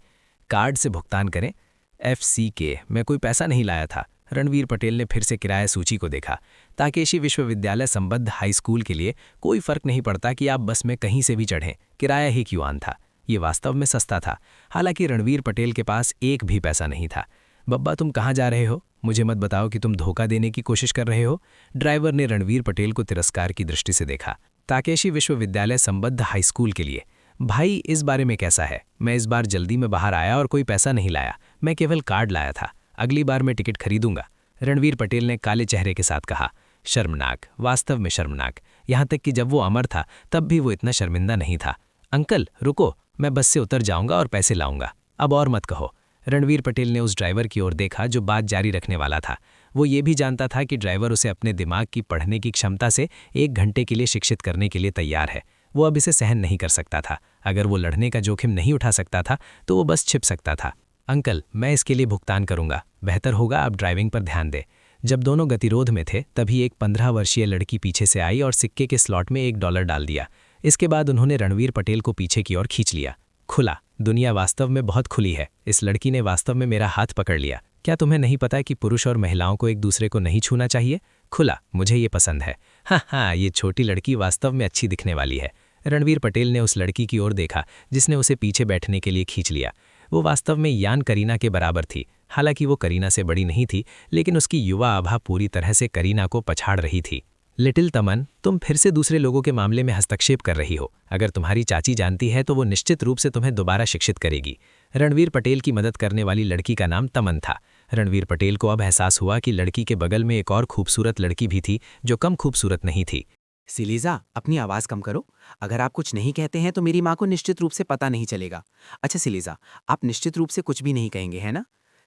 कार्ड से भुगतान करें? FCK, मैं कोई पैसा नहीं लाया था। रणवीर पटेल ने फिर से किराया सूची को देखा। ताकेशी विश्वविद्यालय संबद्ध हाई स्कूल के लिए कोई फर्क नहीं पड़ता कि आप बस में कहीं से भी चढ़ें, किराया ही क्यों आन था। ये वास्तव में सस्ता था। हालांकि रणवीर पटेल के पास एक भी पैसा नहीं था। बब्बा, तुम कहाँ जा रहे हो? मुझे मत बताओ कि तुम धोखा देने की कोशिश कर रहे हो। ड्राइवर ने रणवीर पटेल को तिरस्कार की दृष्टि से देखा। ताकेशी विश्वविद्यालय संबद्ध हाई स्कूल के लिए। भाई, इस बारे में कैसा है? मैं इस बार जल्दी में बाहर आया और कोई पैसा नहीं लाया। मैं केवल कार्ड लाया था। अगली बार मैं टिकट खरीदूंगा, रणवीर पटेल ने काले चेहरे के साथ कहा। शर्मनाक, वास्तव में शर्मनाक। यहाँ तक कि जब वो अमर था तब भी वो इतना शर्मिंदा नहीं था। अंकल रुको, मैं बस से उतर जाऊंगा और पैसे लाऊंगा। अब और मत कहो। रणवीर पटेल ने उस ड्राइवर की ओर देखा जो बात जारी रखने वाला था। वो ये भी जानता था कि ड्राइवर उसे अपने दिमाग की पढ़ने की क्षमता से 1 घंटे के लिए शिक्षित करने के लिए तैयार है। वो अब इसे सहन नहीं कर सकता था। अगर वो लड़ने का जोखिम नहीं उठा सकता था तो वो बस छिप सकता था। अंकल, मैं इसके लिए भुगतान करूंगा। बेहतर होगा आप ड्राइविंग पर ध्यान दें। जब दोनों गतिरोध में थे तभी एक 15 वर्षीय लड़की पीछे से आई और सिक्के के स्लॉट में $1 डाल दिया। इसके बाद उन्होंने रणवीर पटेल को पीछे की ओर खींच लिया। खुला, दुनिया वास्तव में बहुत खुली है। इस लड़की ने वास्तव में मेरा हाथ पकड़ लिया। क्या तुम्हें नहीं पता कि पुरुष और महिलाओं को एक दूसरे को नहीं छूना चाहिए? खुला, मुझे ये पसंद है। हाँ, ये छोटी लड़की वास्तव में अच्छी दिखने वाली है। रणवीर पटेल ने उस लड़की की ओर देखा जिसने उसे पीछे बैठने के लिए खींच लिया। वो वास्तव में यान करीना के बराबर थी। हालांकि वो करीना से बड़ी नहीं थी, लेकिन उसकी युवा आभा पूरी तरह से करीना को पछाड़ रही थी। लिटिल तमन, तुम फिर से दूसरे लोगों के मामले में हस्तक्षेप कर रही हो। अगर तुम्हारी चाची जानती है तो वो निश्चित रूप से तुम्हें दोबारा शिक्षित करेगी। रणवीर पटेल की मदद करने वाली लड़की का नाम तमन था। रणवीर पटेल को अब एहसास हुआ कि लड़की के बगल में एक और खूबसूरत लड़की भी थी जो कम खूबसूरत नहीं थी। सिलीजा, अपनी आवाज़ कम करो। अगर आप कुछ नहीं कहते हैं तो मेरी माँ को निश्चित रूप से पता नहीं चलेगा। अच्छा सिलीजा, आप निश्चित रूप से कुछ भी नहीं कहेंगे, है ना?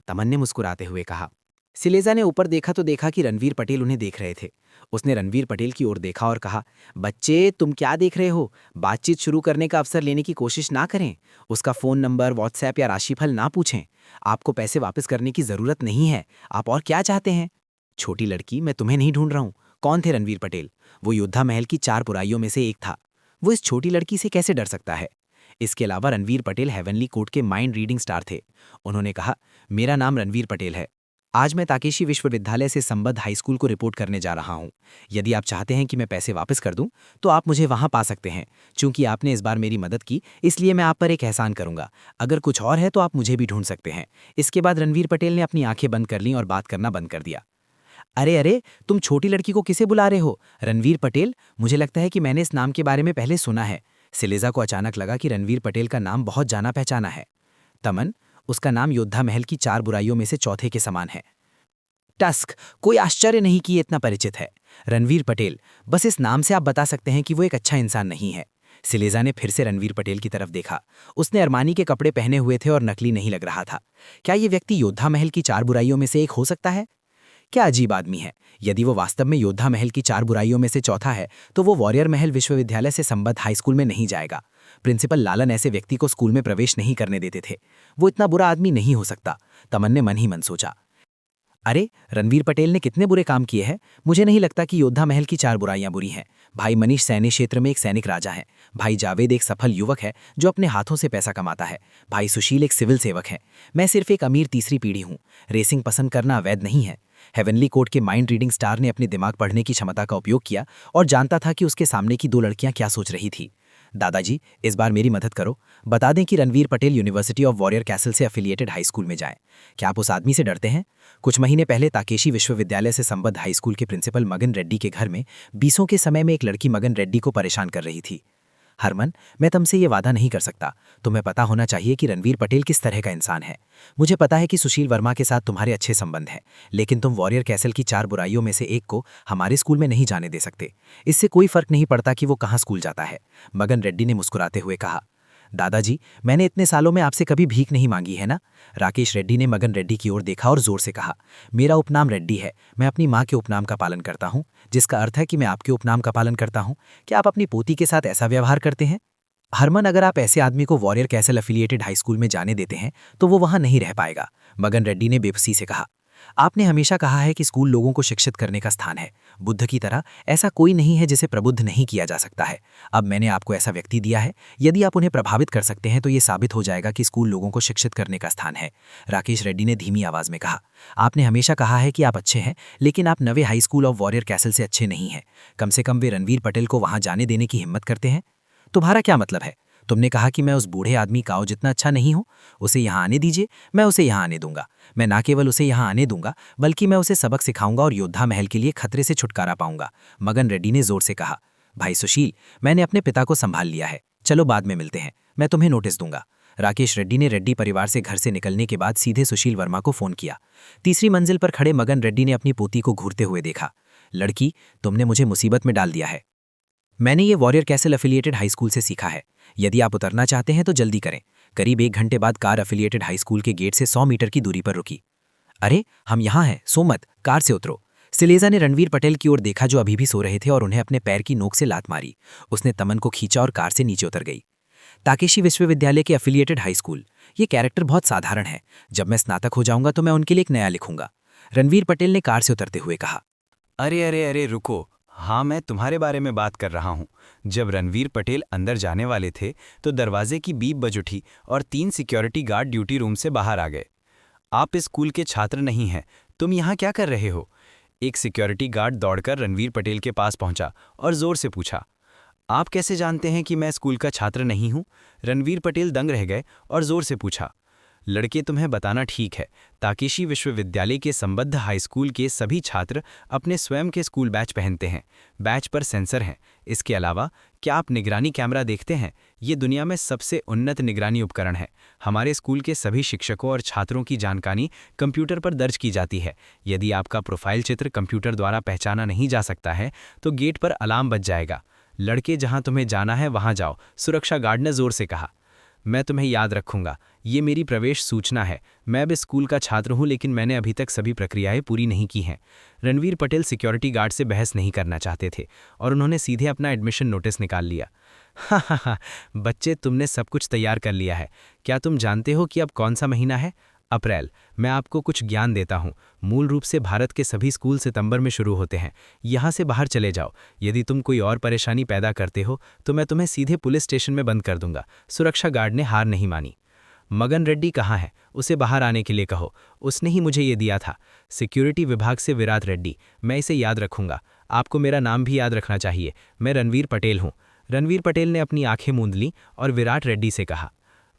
तमन ने मुस्कुराते हुए कहा। सिलेजा ने ऊपर देखा तो देखा कि रणवीर पटेल उन्हें देख रहे थे। उसने रणवीर पटेल की ओर देखा और कहा, बच्चे तुम क्या देख रहे हो? बातचीत शुरू करने का अवसर लेने की कोशिश ना करें। उसका फ़ोन नंबर, व्हाट्सएप या राशिफल ना पूछें। आपको पैसे वापस करने की ज़रूरत नहीं है। आप और क्या चाहते हैं? छोटी लड़की, मैं तुम्हें नहीं ढूंढ रहा हूँ। कौन थे रणवीर पटेल? वो योद्धा महल की 4 बुराइयों में से एक था। वो इस छोटी लड़की से कैसे डर सकता है? इसके अलावा रणवीर पटेल हेवनली कोर्ट के माइंड रीडिंग स्टार थे। उन्होंने कहा, मेरा नाम रणवीर पटेल है। आज मैं ताकेशी विश्वविद्यालय से संबद्ध हाई स्कूल को रिपोर्ट करने जा रहा हूं। यदि आप चाहते हैं कि मैं पैसे वापस कर दूं, तो आप मुझे वहां पा सकते हैं। चूंकि आपने इस बार मेरी मदद की, इसलिए मैं आप पर एक एहसान करूंगा। अगर कुछ और है तो आप मुझे भी ढूंढ सकते हैं। इसके बाद रणवीर पटेल ने अपनी आंखें बंद कर लीं और बात करना बंद कर दिया। अरे अरे, तुम छोटी लड़की को किसे बुला रहे हो? रणवीर पटेल? मुझे लगता है कि मैंने इस नाम के बारे में पहले सुना है। सिलेजा को अचानक लगा कि रणवीर पटेल का नाम बहुत जाना पहचाना है। तमन, उसका नाम योद्धा महल की 4 बुराइयों में से चौथे के समान है। टस्क, कोई आश्चर्य नहीं कि ये इतना परिचित है। रणवीर पटेल, बस इस नाम से आप बता सकते हैं कि वो एक अच्छा इंसान नहीं है। सिलेजा ने फिर से रणवीर पटेल की तरफ देखा। उसने अरमानी के कपड़े पहने हुए थे और नकली नहीं लग रहा था। क्या ये व्यक्ति योद्धा महल की 4 बुराइयों में से एक हो सकता है? क्या अजीब आदमी है। यदि वो वास्तव में योद्धा महल की 4 बुराइयों में से चौथा है, तो वो वॉरियर महल विश्वविद्यालय से संबद्ध हाई स्कूल में नहीं जाएगा। प्रिंसिपल लालन ऐसे व्यक्ति को स्कूल में प्रवेश नहीं करने देते थे। वो इतना बुरा आदमी नहीं हो सकता, तमन ने मन ही मन सोचा। अरे, रणवीर पटेल ने कितने बुरे काम किए हैं। मुझे नहीं लगता कि योद्धा महल की 4 बुराइयां बुरी हैं। भाई मनीष सैन्य क्षेत्र में एक सैनिक राजा है। भाई जावेद एक सफल युवक है जो अपने हाथों से पैसा कमाता है। भाई सुशील एक सिविल सेवक है। मैं सिर्फ एक अमीर तीसरी पीढ़ी हूँ। रेसिंग पसंद करना अवैध नहीं है। हेवनली कोर्ट के माइंड रीडिंग स्टार ने अपने दिमाग पढ़ने की क्षमता का उपयोग किया और जानता था कि उसके सामने की 2 लड़कियां क्या सोच रही थी। दादाजी, इस बार मेरी मदद करो। बता दें कि Ranveer Patel university of warrior castle से एफिलिएटेड हाई स्कूल में जाएं। क्या आप उस आदमी से डरते हैं? कुछ महीने पहले ताकेशी विश्वविद्यालय से संबद्ध हाई स्कूल के प्रिंसिपल मगन रेड्डी के घर में 20 के समय में एक लड़की मगन रेड्डी को परेशान कर रही थी। हरमन, मैं तुमसे ये वादा नहीं कर सकता। तुम्हें पता होना चाहिए कि रणवीर पटेल किस तरह का इंसान है। मुझे पता है कि सुशील वर्मा के साथ तुम्हारे अच्छे संबंध हैं, लेकिन तुम वॉरियर कैसल की 4 बुराइयों में से एक को हमारे स्कूल में नहीं जाने दे सकते। इससे कोई फर्क नहीं पड़ता कि वो कहाँ स्कूल जाता है। मगन रेड्डी ने मुस्कुराते हुए कहा। दादाजी, मैंने इतने सालों में आपसे कभी भीख नहीं मांगी है ना? राकेश रेड्डी ने मगन रेड्डी की ओर देखा और जोर से कहा, मेरा उपनाम रेड्डी है। मैं अपनी माँ के उपनाम का पालन करता हूँ, जिसका अर्थ है कि मैं आपके उपनाम का पालन करता हूँ। क्या आप अपनी पोती के साथ ऐसा व्यवहार करते हैं? हरमन, अगर आप ऐसे आदमी को warrior castle affiliated high school में जाने देते हैं तो वो वहां नहीं रह पाएगा। मगन रेड्डी ने बेबसी से कहा। आपने हमेशा कहा है कि स्कूल लोगों को शिक्षित करने का स्थान है। बुद्ध की तरह ऐसा कोई नहीं है जिसे प्रबुद्ध नहीं किया जा सकता है। अब मैंने आपको ऐसा व्यक्ति दिया है। यदि आप उन्हें प्रभावित कर सकते हैं तो ये साबित हो जाएगा कि स्कूल लोगों को शिक्षित करने का स्थान है। राकेश रेड्डी ने धीमी आवाज में कहा। आपने हमेशा कहा है कि आप अच्छे हैं, लेकिन आप नवे high school of warrior castle से अच्छे नहीं हैं। कम से कम वे रणवीर पटेल को वहां जाने देने की हिम्मत करते हैं। तुम्हारा क्या मतलब है? तुमने कहा कि मैं उस बूढ़े आदमी काओ जितना अच्छा नहीं हूं। उसे यहां आने दीजिए, मैं उसे यहां आने दूंगा। मैं ना केवल उसे यहां आने दूंगा, बल्कि मैं उसे सबक सिखाऊंगा और योद्धा महल के लिए खतरे से छुटकारा पाऊंगा। मगन रेड्डी ने जोर से कहा। भाई सुशील, मैंने अपने पिता को संभाल लिया है। चलो बाद में मिलते हैं, मैं तुम्हें नोटिस दूंगा। राकेश रेड्डी ने रेड्डी परिवार से घर से निकलने के बाद सीधे सुशील वर्मा को फोन किया। तीसरी मंजिल पर खड़े मगन रेड्डी ने अपनी पोती को घूरते हुए देखा। लड़की, तुमने मुझे मुसीबत में डाल दिया है। मैंने ये warrior castle affiliated high school से सीखा है। यदि आप उतरना चाहते हैं तो जल्दी करें। करीब 1 घंटे बाद कार एफिलिएटेड हाई स्कूल के गेट से 100 मीटर की दूरी पर रुकी। अरे, हम यहाँ हैं, सो मत, कार से उतरो। सिलेजा ने रणवीर पटेल की ओर देखा जो अभी भी सो रहे थे और उन्हें अपने पैर की नोक से लात मारी। उसने तमन को खींचा और कार से नीचे उतर गई। ताकेशी विश्वविद्यालय के एफिलिएटेड हाई स्कूल। ये कैरेक्टर बहुत साधारण है। जब मैं स्नातक हो जाऊंगा तो मैं उनके लिए एक नया लिखूंगा। रणवीर पटेल ने कार से उतरते हुए कहा। अरे अरे अरे रुको, हाँ मैं तुम्हारे बारे में बात कर रहा हूँ। जब रणवीर पटेल अंदर जाने वाले थे तो दरवाजे की बीप बज उठी और 3 सिक्योरिटी गार्ड ड्यूटी रूम से बाहर आ गए। आप इस स्कूल के छात्र नहीं हैं, तुम यहाँ क्या कर रहे हो? एक सिक्योरिटी गार्ड दौड़कर रणवीर पटेल के पास पहुंचा और जोर से पूछा, आप कैसे जानते हैं कि मैं स्कूल का छात्र नहीं हूँ? रणवीर पटेल दंग रह गए और जोर से पूछा। लड़के, तुम्हें बताना ठीक है, ताकेशी विश्वविद्यालय के संबद्ध हाई स्कूल के सभी छात्र अपने स्वयं के स्कूल बैच पहनते हैं। बैच पर सेंसर हैं। इसके अलावा क्या आप निगरानी कैमरा देखते हैं? ये दुनिया में सबसे उन्नत निगरानी उपकरण है। हमारे स्कूल के सभी शिक्षकों और छात्रों की जानकारी कंप्यूटर पर दर्ज की जाती है। यदि आपका प्रोफाइल चित्र कंप्यूटर द्वारा पहचाना नहीं जा सकता है तो गेट पर अलार्म बज जाएगा। लड़के, जहां तुम्हें जाना है वहां जाओ, सुरक्षा गार्ड ने जोर से कहा। मैं तुम्हें याद रखूंगा। ये मेरी प्रवेश सूचना है। मैं अब इस स्कूल का छात्र हूं, लेकिन मैंने अभी तक सभी प्रक्रियाएं पूरी नहीं की हैं। रणवीर पटेल सिक्योरिटी गार्ड से बहस नहीं करना चाहते थे और उन्होंने सीधे अपना एडमिशन नोटिस निकाल लिया। हा, बच्चे, तुमने सब कुछ तैयार कर लिया है। क्या तुम जानते हो कि अब कौन सा महीना है? अप्रैल। मैं आपको कुछ ज्ञान देता हूँ। मूल रूप से भारत के सभी स्कूल सितंबर में शुरू होते हैं। यहाँ से बाहर चले जाओ। यदि तुम कोई और परेशानी पैदा करते हो तो मैं तुम्हें सीधे पुलिस स्टेशन में बंद कर दूंगा। सुरक्षा गार्ड ने हार नहीं मानी। मगन रेड्डी कहाँ है? उसे बाहर आने के लिए कहो। उसने ही मुझे ये दिया था। सिक्योरिटी विभाग से विराट रेड्डी। मैं इसे याद रखूंगा। आपको मेरा नाम भी याद रखना चाहिए। मैं रणवीर पटेल हूँ। रणवीर पटेल ने अपनी आंखें मूंद लीं और विराट रेड्डी से कहा,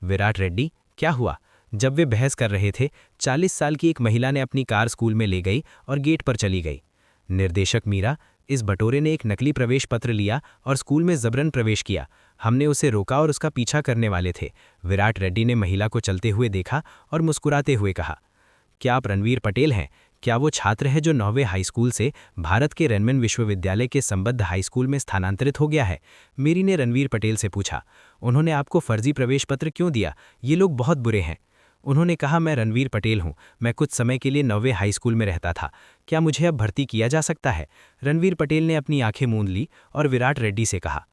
विराट रेड्डी, क्या हुआ? जब वे बहस कर रहे थे, 40 साल की एक महिला ने अपनी कार स्कूल में ले गई और गेट पर चली गई। निर्देशक मीरा, इस बटोरे ने एक नकली प्रवेश पत्र लिया और स्कूल में जबरन प्रवेश किया। हमने उसे रोका और उसका पीछा करने वाले थे। विराट रेड्डी ने महिला को चलते हुए देखा और मुस्कुराते हुए कहा, क्या आप रणवीर पटेल हैं? क्या वो छात्र है जो 9वें हाई स्कूल से भारत के रेनमैन विश्वविद्यालय के संबद्ध हाई स्कूल में स्थानांतरित हो गया है? मेरी ने रणवीर पटेल से पूछा। उन्होंने आपको फर्जी प्रवेश पत्र क्यों दिया? ये लोग बहुत बुरे हैं। उन्होंने कहा, मैं रणवीर पटेल हूं। मैं कुछ समय के लिए 9वें हाई स्कूल में रहता था। क्या मुझे अब भर्ती किया जा सकता है? रणवीर पटेल ने अपनी आंखें मूंद ली और विराट रेड्डी से कहा,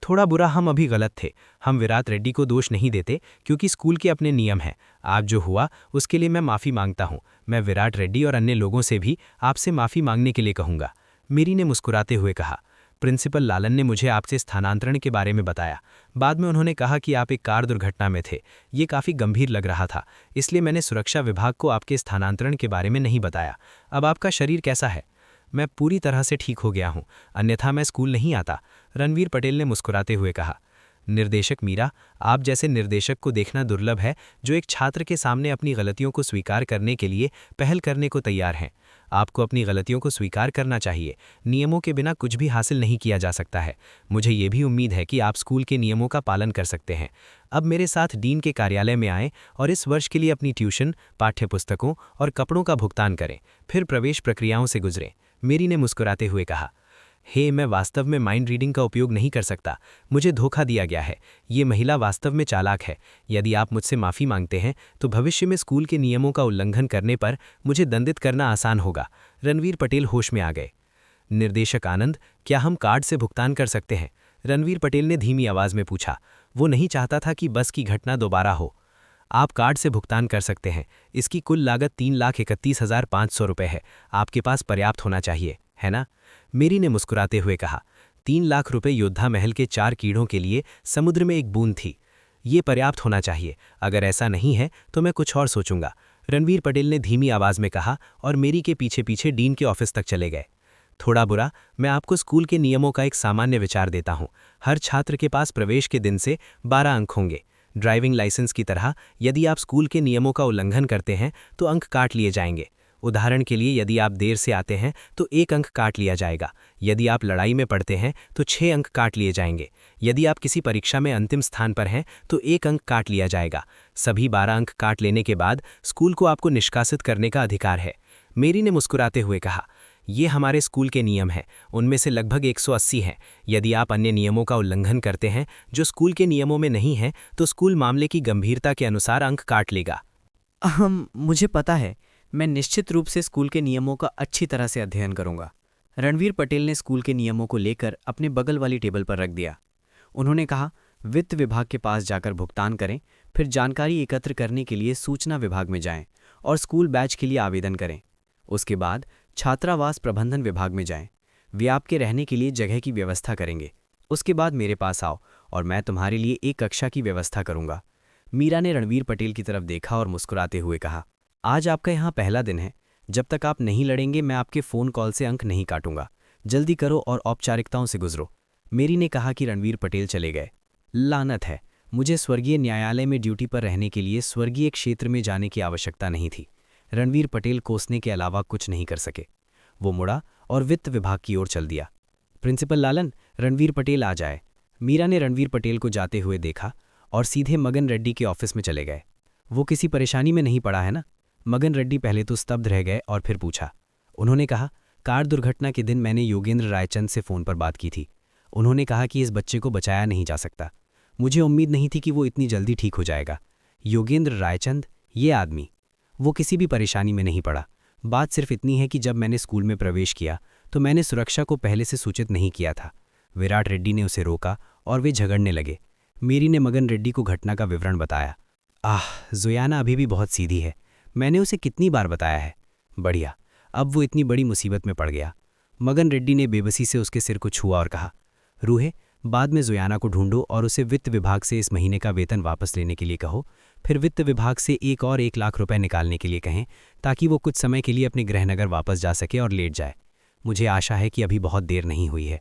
थोड़ा बुरा, हम अभी गलत थे। हम विराट रेड्डी को दोष नहीं देते क्योंकि स्कूल के अपने नियम हैं। आज जो हुआ उसके लिए मैं माफ़ी मांगता हूं। मैं विराट रेड्डी और अन्य लोगों से भी आपसे माफ़ी मांगने के लिए कहूँगा। मेरी ने मुस्कुराते हुए कहा, प्रिंसिपल लालन ने मुझे आपसे स्थानांतरण के बारे में बताया। बाद में उन्होंने कहा कि आप एक कार दुर्घटना में थे। ये काफ़ी गंभीर लग रहा था, इसलिए मैंने सुरक्षा विभाग को आपके स्थानांतरण के बारे में नहीं बताया। अब आपका शरीर कैसा है? मैं पूरी तरह से ठीक हो गया हूँ, अन्यथा मैं स्कूल नहीं आता। रणवीर पटेल ने मुस्कुराते हुए कहा, निर्देशक मीरा, आप जैसे निर्देशक को देखना दुर्लभ है जो एक छात्र के सामने अपनी गलतियों को स्वीकार करने के लिए पहल करने को तैयार हैं। आपको अपनी गलतियों को स्वीकार करना चाहिए। नियमों के बिना कुछ भी हासिल नहीं किया जा सकता है। मुझे ये भी उम्मीद है कि आप स्कूल के नियमों का पालन कर सकते हैं। अब मेरे साथ डीन के कार्यालय में आएं और इस वर्ष के लिए अपनी ट्यूशन, पाठ्यपुस्तकों और कपड़ों का भुगतान करें, फिर प्रवेश प्रक्रियाओं से गुजरें। मेरी ने मुस्कुराते हुए कहा, मैं वास्तव में माइंड रीडिंग का उपयोग नहीं कर सकता। मुझे धोखा दिया गया है। ये महिला वास्तव में चालाक है। यदि आप मुझसे माफ़ी मांगते हैं तो भविष्य में स्कूल के नियमों का उल्लंघन करने पर मुझे दंडित करना आसान होगा। रणवीर पटेल होश में आ गए। निर्देशक आनंद, क्या हम कार्ड से भुगतान कर सकते हैं? रणवीर पटेल ने धीमी आवाज़ में पूछा। वो नहीं चाहता था कि बस की घटना दोबारा हो। आप कार्ड से भुगतान कर सकते हैं। इसकी कुल लागत 3,31,500 रुपये है। आपके पास पर्याप्त होना चाहिए, है ना? मेरी ने मुस्कुराते हुए कहा, 3 लाख रुपए योद्धा महल के 4 कीड़ों के लिए समुद्र में एक बूंद थी। ये पर्याप्त होना चाहिए। अगर ऐसा नहीं है तो मैं कुछ और सोचूंगा। रणवीर पटेल ने धीमी आवाज़ में कहा और मेरी के पीछे पीछे डीन के ऑफिस तक चले गए। थोड़ा बुरा, मैं आपको स्कूल के नियमों का एक सामान्य विचार देता हूँ। हर छात्र के पास प्रवेश के दिन से 12 अंक होंगे। ड्राइविंग लाइसेंस की तरह यदि आप स्कूल के नियमों का उल्लंघन करते हैं तो अंक काट लिए जाएंगे। उदाहरण के लिए, यदि आप देर से आते हैं तो 1 अंक काट लिया जाएगा। यदि आप लड़ाई में पड़ते हैं तो 6 अंक काट लिए जाएंगे। यदि आप किसी परीक्षा में अंतिम स्थान पर हैं तो 1 अंक काट लिया जाएगा। सभी 12 अंक काट लेने के बाद स्कूल को आपको निष्कासित करने का अधिकार है। मेरी ने मुस्कुराते हुए कहा, ये हमारे स्कूल के नियम हैं। उनमें से लगभग 180 हैं। यदि आप अन्य नियमों का उल्लंघन करते हैं जो स्कूल के नियमों में नहीं हैं तो स्कूल मामले की गंभीरता के अनुसार अंक काट लेगा। मुझे पता है। मैं निश्चित रूप से स्कूल के नियमों का अच्छी तरह से अध्ययन करूंगा। रणवीर पटेल ने स्कूल के नियमों को लेकर अपने बगल वाली टेबल पर रख दिया। उन्होंने कहा, वित्त विभाग के पास जाकर भुगतान करें, फिर जानकारी एकत्र करने के लिए सूचना विभाग में जाएं और स्कूल बैच के लिए आवेदन करें। उसके बाद छात्रावास प्रबंधन विभाग में जाएं। वे आपके रहने के लिए जगह की व्यवस्था करेंगे। उसके बाद मेरे पास आओ और मैं तुम्हारे लिए एक कक्षा की व्यवस्था करूंगा। मीरा ने रणवीर पटेल की तरफ देखा और मुस्कुराते हुए कहा, आज आपका यहाँ पहला दिन है। जब तक आप नहीं लड़ेंगे मैं आपके फ़ोन कॉल से अंक नहीं काटूंगा। जल्दी करो और औपचारिकताओं से गुजरो। मेरी ने कहा कि रणवीर पटेल चले गए। लानत है, मुझे स्वर्गीय न्यायालय में ड्यूटी पर रहने के लिए स्वर्गीय क्षेत्र में जाने की आवश्यकता नहीं थी। रणवीर पटेल कोसने के अलावा कुछ नहीं कर सके। वो मुड़ा और वित्त विभाग की ओर चल दिया। प्रिंसिपल लालन, रणवीर पटेल आ जाए। मीरा ने रणवीर पटेल को जाते हुए देखा और सीधे मगन रेड्डी के ऑफिस में चले गए। वो किसी परेशानी में नहीं पड़ा है ना? मगन रेड्डी पहले तो स्तब्ध रह गए और फिर पूछा। उन्होंने कहा, कार दुर्घटना के दिन मैंने योगेंद्र रायचंद से फ़ोन पर बात की थी। उन्होंने कहा कि इस बच्चे को बचाया नहीं जा सकता। मुझे उम्मीद नहीं थी कि वो इतनी जल्दी ठीक हो जाएगा। योगेंद्र रायचंद, ये आदमी, वो किसी भी परेशानी में नहीं पड़ा। बात सिर्फ इतनी है कि जब मैंने स्कूल में प्रवेश किया तो मैंने सुरक्षा को पहले से सूचित नहीं किया था। विराट रेड्डी ने उसे रोका और वे झगड़ने लगे। मेरी ने मगन रेड्डी को घटना का विवरण बताया। जोयाना अभी भी बहुत सीधी है, मैंने उसे कितनी बार बताया है। बढ़िया, अब वो इतनी बड़ी मुसीबत में पड़ गया। मगन रेड्डी ने बेबसी से उसके सिर को छुआ और कहा, रूहे, बाद में जोयाना को ढूंढो और उसे वित्त विभाग से इस महीने का वेतन वापस लेने के लिए कहो। फिर वित्त विभाग से 1 लाख रुपए निकालने के लिए कहें, ताकि वो कुछ समय के लिए अपने गृहनगर वापस जा सके और लेट जाए। मुझे आशा है कि अभी बहुत देर नहीं हुई है।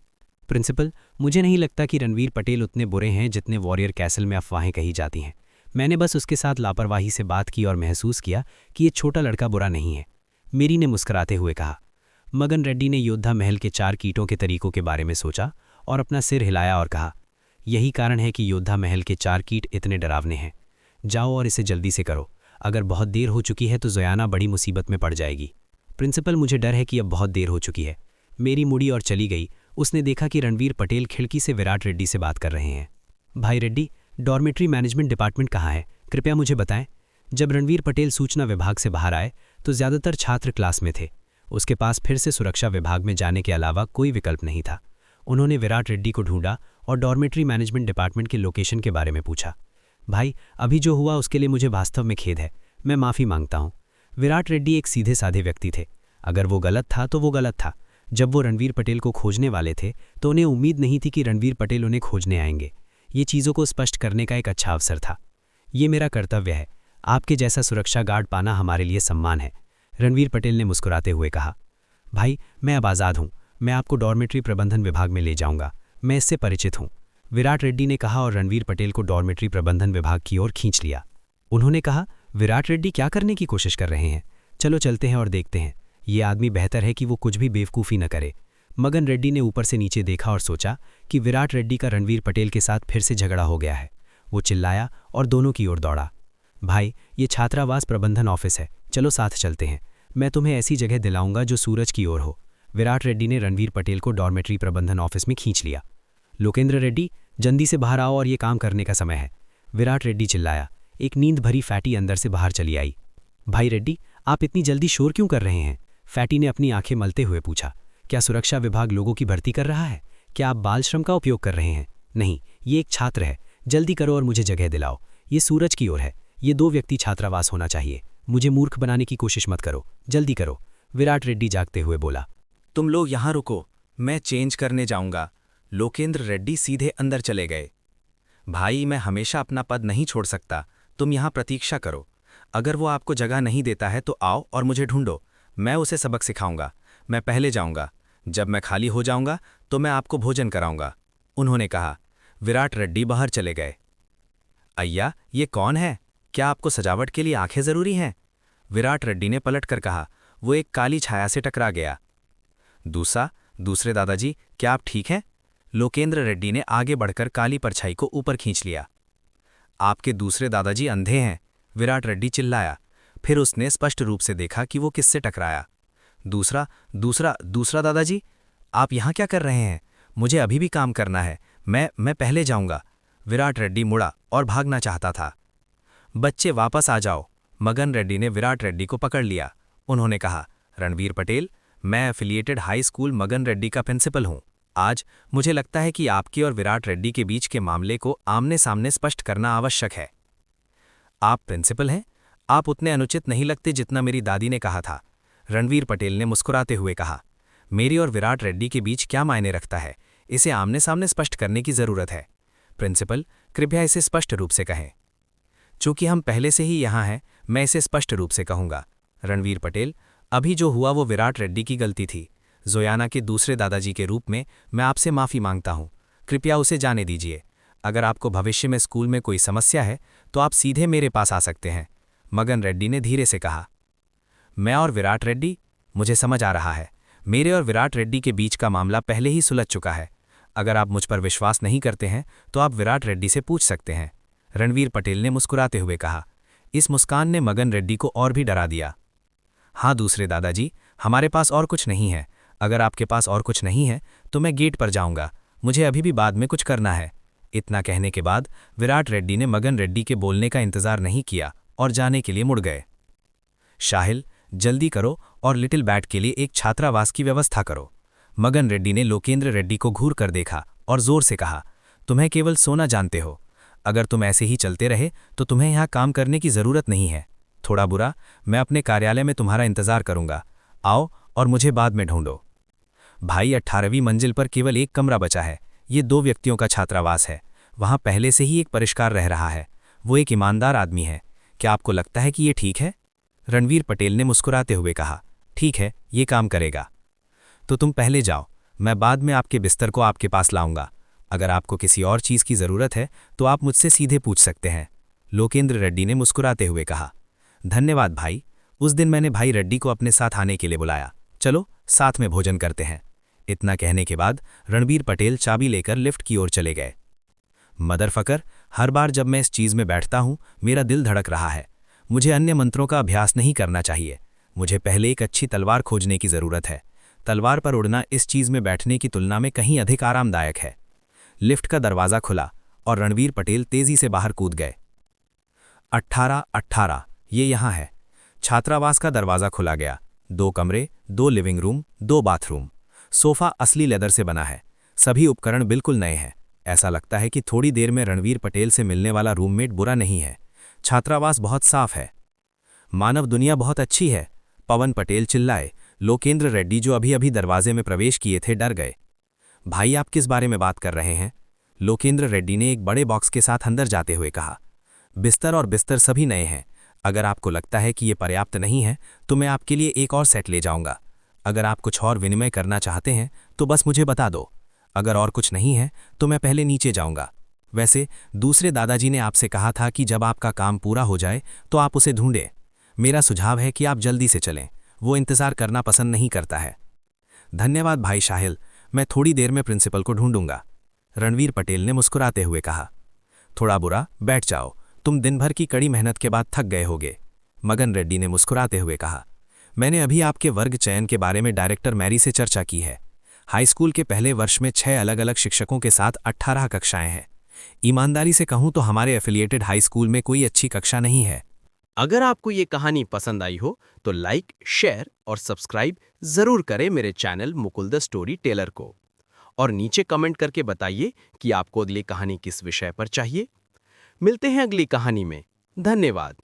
प्रिंसिपल, मुझे नहीं लगता कि रणवीर पटेल उतने बुरे हैं जितने वॉरियर कैसल में अफवाहें कही जाती हैं। मैंने बस उसके साथ लापरवाही से बात की और महसूस किया कि ये छोटा लड़का बुरा नहीं है। मेरी ने मुस्कुराते हुए कहा। मगन रेड्डी ने योद्धा महल के 4 कीटों के तरीकों के बारे में सोचा और अपना सिर हिलाया और कहा, यही कारण है कि योद्धा महल के 4 कीट इतने डरावने हैं। जाओ और इसे जल्दी से करो। अगर बहुत देर हो चुकी है तो जोयाना बड़ी मुसीबत में पड़ जाएगी। प्रिंसिपल, मुझे डर है कि अब बहुत देर हो चुकी है। मेरी मुड़ी और चली गई। उसने देखा कि रणवीर पटेल खिड़की से विराट रेड्डी से बात कर रहे हैं। भाई रेड्डी, डॉर्मेट्री मैनेजमेंट डिपार्टमेंट कहाँ है, कृपया मुझे बताएं। जब रणवीर पटेल सूचना विभाग से बाहर आए तो ज़्यादातर छात्र क्लास में थे। उसके पास फिर से सुरक्षा विभाग में जाने के अलावा कोई विकल्प नहीं था। उन्होंने विराट रेड्डी को ढूंढा और डॉर्मेट्री मैनेजमेंट डिपार्टमेंट के लोकेशन के बारे में पूछा। भाई, अभी जो हुआ उसके लिए मुझे वास्तव में खेद है, मैं माफ़ी मांगता हूँ। विराट रेड्डी एक सीधे साधे व्यक्ति थे। अगर वो गलत था तो वो गलत था। जब वो रणवीर पटेल को खोजने वाले थे तो उन्हें उम्मीद नहीं थी कि रणवीर पटेल उन्हें खोजने आएंगे। ये चीज़ों को स्पष्ट करने का एक अच्छा अवसर था। ये मेरा कर्तव्य है। आपके जैसा सुरक्षा गार्ड पाना हमारे लिए सम्मान है, रणवीर पटेल ने मुस्कुराते हुए कहा। भाई, मैं अब आज़ाद हूँ। मैं आपको डॉर्मेट्री प्रबंधन विभाग में ले जाऊंगा। मैं इससे परिचित हूँ, विराट रेड्डी ने कहा और रणवीर पटेल को डॉर्मेट्री प्रबंधन विभाग की ओर खींच लिया। उन्होंने कहा, विराट रेड्डी क्या करने की कोशिश कर रहे हैं? चलो चलते हैं और देखते हैं। ये आदमी बेहतर है कि वो कुछ भी बेवकूफ़ी न करे। मगन रेड्डी ने ऊपर से नीचे देखा और सोचा कि विराट रेड्डी का रणवीर पटेल के साथ फिर से झगड़ा हो गया है। वो चिल्लाया और दोनों की ओर दौड़ा। भाई, ये छात्रावास प्रबंधन ऑफिस है, चलो साथ चलते हैं। मैं तुम्हें ऐसी जगह दिलाऊंगा जो सूरज की ओर हो। विराट रेड्डी ने रणवीर पटेल को डॉर्मेट्री प्रबंधन ऑफिस में खींच लिया। लोकेंद्र रेड्डी, जल्दी से बाहर आओ और ये काम करने का समय है, विराट रेड्डी चिल्लाया। एक नींद भरी फैटी अंदर से बाहर चली आई। भाई रेड्डी, आप इतनी जल्दी शोर क्यों कर रहे हैं? फैटी ने अपनी आंखें मलते हुए पूछा। क्या सुरक्षा विभाग लोगों की भर्ती कर रहा है? क्या आप बाल श्रम का उपयोग कर रहे हैं? नहीं, ये एक छात्र है। जल्दी करो और मुझे जगह दिलाओ। ये सूरज की ओर है। ये 2 व्यक्ति छात्रावास होना चाहिए। मुझे मूर्ख बनाने की कोशिश मत करो, जल्दी करो, विराट रेड्डी जागते हुए बोला। तुम लोग यहाँ रुको, मैं चेंज करने जाऊंगा। लोकेंद्र रेड्डी सीधे अंदर चले गए। भाई, मैं हमेशा अपना पद नहीं छोड़ सकता, तुम यहाँ प्रतीक्षा करो। अगर वो आपको जगह नहीं देता है तो आओ और मुझे ढूंढो, मैं उसे सबक सिखाऊंगा। मैं पहले जाऊंगा, जब मैं खाली हो जाऊंगा तो मैं आपको भोजन कराऊंगा, उन्होंने कहा। विराट रेड्डी बाहर चले गए। अय्या, ये कौन है? क्या आपको सजावट के लिए आंखें जरूरी हैं? विराट रेड्डी ने पलटकर कहा। वो एक काली छाया से टकरा गया। दूसरे दादाजी, क्या आप ठीक हैं? लोकेंद्र रेड्डी ने आगे बढ़कर काली परछाई को ऊपर खींच लिया। आपके दूसरे दादाजी अंधे हैं, विराट रेड्डी चिल्लाया। फिर उसने स्पष्ट रूप से देखा कि वो किससे टकराया। दूसरा दादाजी, आप यहाँ क्या कर रहे हैं? मुझे अभी भी काम करना है, मैं पहले जाऊंगा। विराट रेड्डी मुड़ा और भागना चाहता था। बच्चे वापस आ जाओ, मगन रेड्डी ने विराट रेड्डी को पकड़ लिया। उन्होंने कहा, रणवीर पटेल, मैं एफिलिएटेड हाई स्कूल मगन रेड्डी का प्रिंसिपल हूं। आज मुझे लगता है कि आपके और विराट रेड्डी के बीच के मामले को आमने सामने स्पष्ट करना आवश्यक है। आप प्रिंसिपल हैं? आप उतने अनुचित नहीं लगते जितना मेरी दादी ने कहा था, रणवीर पटेल ने मुस्कुराते हुए कहा। मेरी और विराट रेड्डी के बीच क्या मायने रखता है, इसे आमने सामने स्पष्ट करने की जरूरत है। प्रिंसिपल, कृपया इसे स्पष्ट रूप से कहें। चूंकि हम पहले से ही यहाँ हैं, मैं इसे स्पष्ट रूप से कहूंगा। रणवीर पटेल, अभी जो हुआ वो विराट रेड्डी की गलती थी। जोयाना के दूसरे दादाजी के रूप में मैं आपसे माफ़ी मांगता हूँ। कृपया उसे जाने दीजिए। अगर आपको भविष्य में स्कूल में कोई समस्या है तो आप सीधे मेरे पास आ सकते हैं, मगन रेड्डी ने धीरे से कहा। मैं और विराट रेड्डी? मुझे समझ आ रहा है, मेरे और विराट रेड्डी के बीच का मामला पहले ही सुलझ चुका है। अगर आप मुझ पर विश्वास नहीं करते हैं तो आप विराट रेड्डी से पूछ सकते हैं, रणवीर पटेल ने मुस्कुराते हुए कहा। इस मुस्कान ने मगन रेड्डी को और भी डरा दिया। हाँ दूसरे दादाजी, हमारे पास और कुछ नहीं है। अगर आपके पास और कुछ नहीं है तो मैं गेट पर जाऊंगा, मुझे अभी भी बाद में कुछ करना है, इतना कहने के बाद विराट रेड्डी ने मगन रेड्डी के बोलने का इंतजार नहीं किया और जाने के लिए मुड़ गए। शाहिल, जल्दी करो और लिटिल बैट के लिए एक छात्रावास की व्यवस्था करो। मगन रेड्डी ने लोकेंद्र रेड्डी को घूर कर देखा और जोर से कहा, तुम्हें केवल सोना जानते हो। अगर तुम ऐसे ही चलते रहे तो तुम्हें यहाँ काम करने की जरूरत नहीं है। थोड़ा बुरा, मैं अपने कार्यालय में तुम्हारा इंतजार करूंगा। आओ और मुझे बाद में ढूंढो। भाई, 18वीं मंजिल पर केवल एक कमरा बचा है। ये 2 व्यक्तियों का छात्रावास है। वहां पहले से ही एक परिष्कार रह रहा है। वो एक ईमानदार आदमी है। क्या आपको लगता है कि ये ठीक है? रणवीर पटेल ने मुस्कुराते हुए कहा, ठीक है, ये काम करेगा। तो तुम पहले जाओ, मैं बाद में आपके बिस्तर को आपके पास लाऊंगा। अगर आपको किसी और चीज़ की ज़रूरत है तो आप मुझसे सीधे पूछ सकते हैं। लोकेंद्र रेड्डी ने मुस्कुराते हुए कहा, धन्यवाद भाई। उस दिन मैंने भाई रेड्डी को अपने साथ आने के लिए बुलाया। चलो साथ में भोजन करते हैं। इतना कहने के बाद रणबीर पटेल चाबी लेकर लिफ्ट की ओर चले गए। मदरफकर, हर बार जब मैं इस चीज़ में बैठता हूँ मेरा दिल धड़क रहा है। मुझे अन्य मंत्रों का अभ्यास नहीं करना चाहिए। मुझे पहले एक अच्छी तलवार खोजने की ज़रूरत है। तलवार पर उड़ना इस चीज़ में बैठने की तुलना में कहीं अधिक आरामदायक है। लिफ्ट का दरवाज़ा खुला और रणवीर पटेल तेज़ी से बाहर कूद गए। 18 ये यहाँ है। छात्रावास का दरवाज़ा खुला गया। 2 कमरे, 2 लिविंग रूम, 2 बाथरूम। सोफ़ा असली लेदर से बना है। सभी उपकरण बिल्कुल नए हैं। ऐसा लगता है कि थोड़ी देर में रणवीर पटेल से मिलने वाला रूममेट बुरा नहीं है। छात्रावास बहुत साफ है। मानव दुनिया बहुत अच्छी है, पवन पटेल चिल्लाए। लोकेंद्र रेड्डी जो अभी अभी दरवाजे में प्रवेश किए थे डर गए। भाई, आप किस बारे में बात कर रहे हैं? लोकेंद्र रेड्डी ने एक बड़े बॉक्स के साथ अंदर जाते हुए कहा, बिस्तर और बिस्तर सभी नए हैं। अगर आपको लगता है कि ये पर्याप्त नहीं है तो मैं आपके लिए एक और सेट ले जाऊंगा। अगर आप कुछ और विनिमय करना चाहते हैं तो बस मुझे बता दो। अगर और कुछ नहीं है तो मैं पहले नीचे जाऊंगा। वैसे दूसरे दादाजी ने आपसे कहा था कि जब आपका काम पूरा हो जाए तो आप उसे ढूंढें। मेरा सुझाव है कि आप जल्दी से चलें, वो इंतज़ार करना पसंद नहीं करता है। धन्यवाद भाई शाहिल, मैं थोड़ी देर में प्रिंसिपल को ढूंढूंगा। रणवीर पटेल ने मुस्कुराते हुए कहा, थोड़ा बुरा, बैठ जाओ, तुम दिन भर की कड़ी मेहनत के बाद थक गए होगे। मगन रेड्डी ने मुस्कुराते हुए कहा, मैंने अभी आपके वर्ग चयन के बारे में डायरेक्टर मैरी से चर्चा की है। हाई स्कूल के पहले वर्ष में 6 अलग अलग शिक्षकों के साथ 18 कक्षाएं हैं। ईमानदारी से कहूं तो हमारे एफिलिएटेड हाई स्कूल में कोई अच्छी कक्षा नहीं है। अगर आपको ये कहानी पसंद आई हो तो लाइक, शेयर और सब्सक्राइब जरूर करें मेरे channel Mukul the story teller को। और नीचे कमेंट करके बताइए कि आपको अगली कहानी किस विषय पर चाहिए। मिलते हैं अगली कहानी में। धन्यवाद।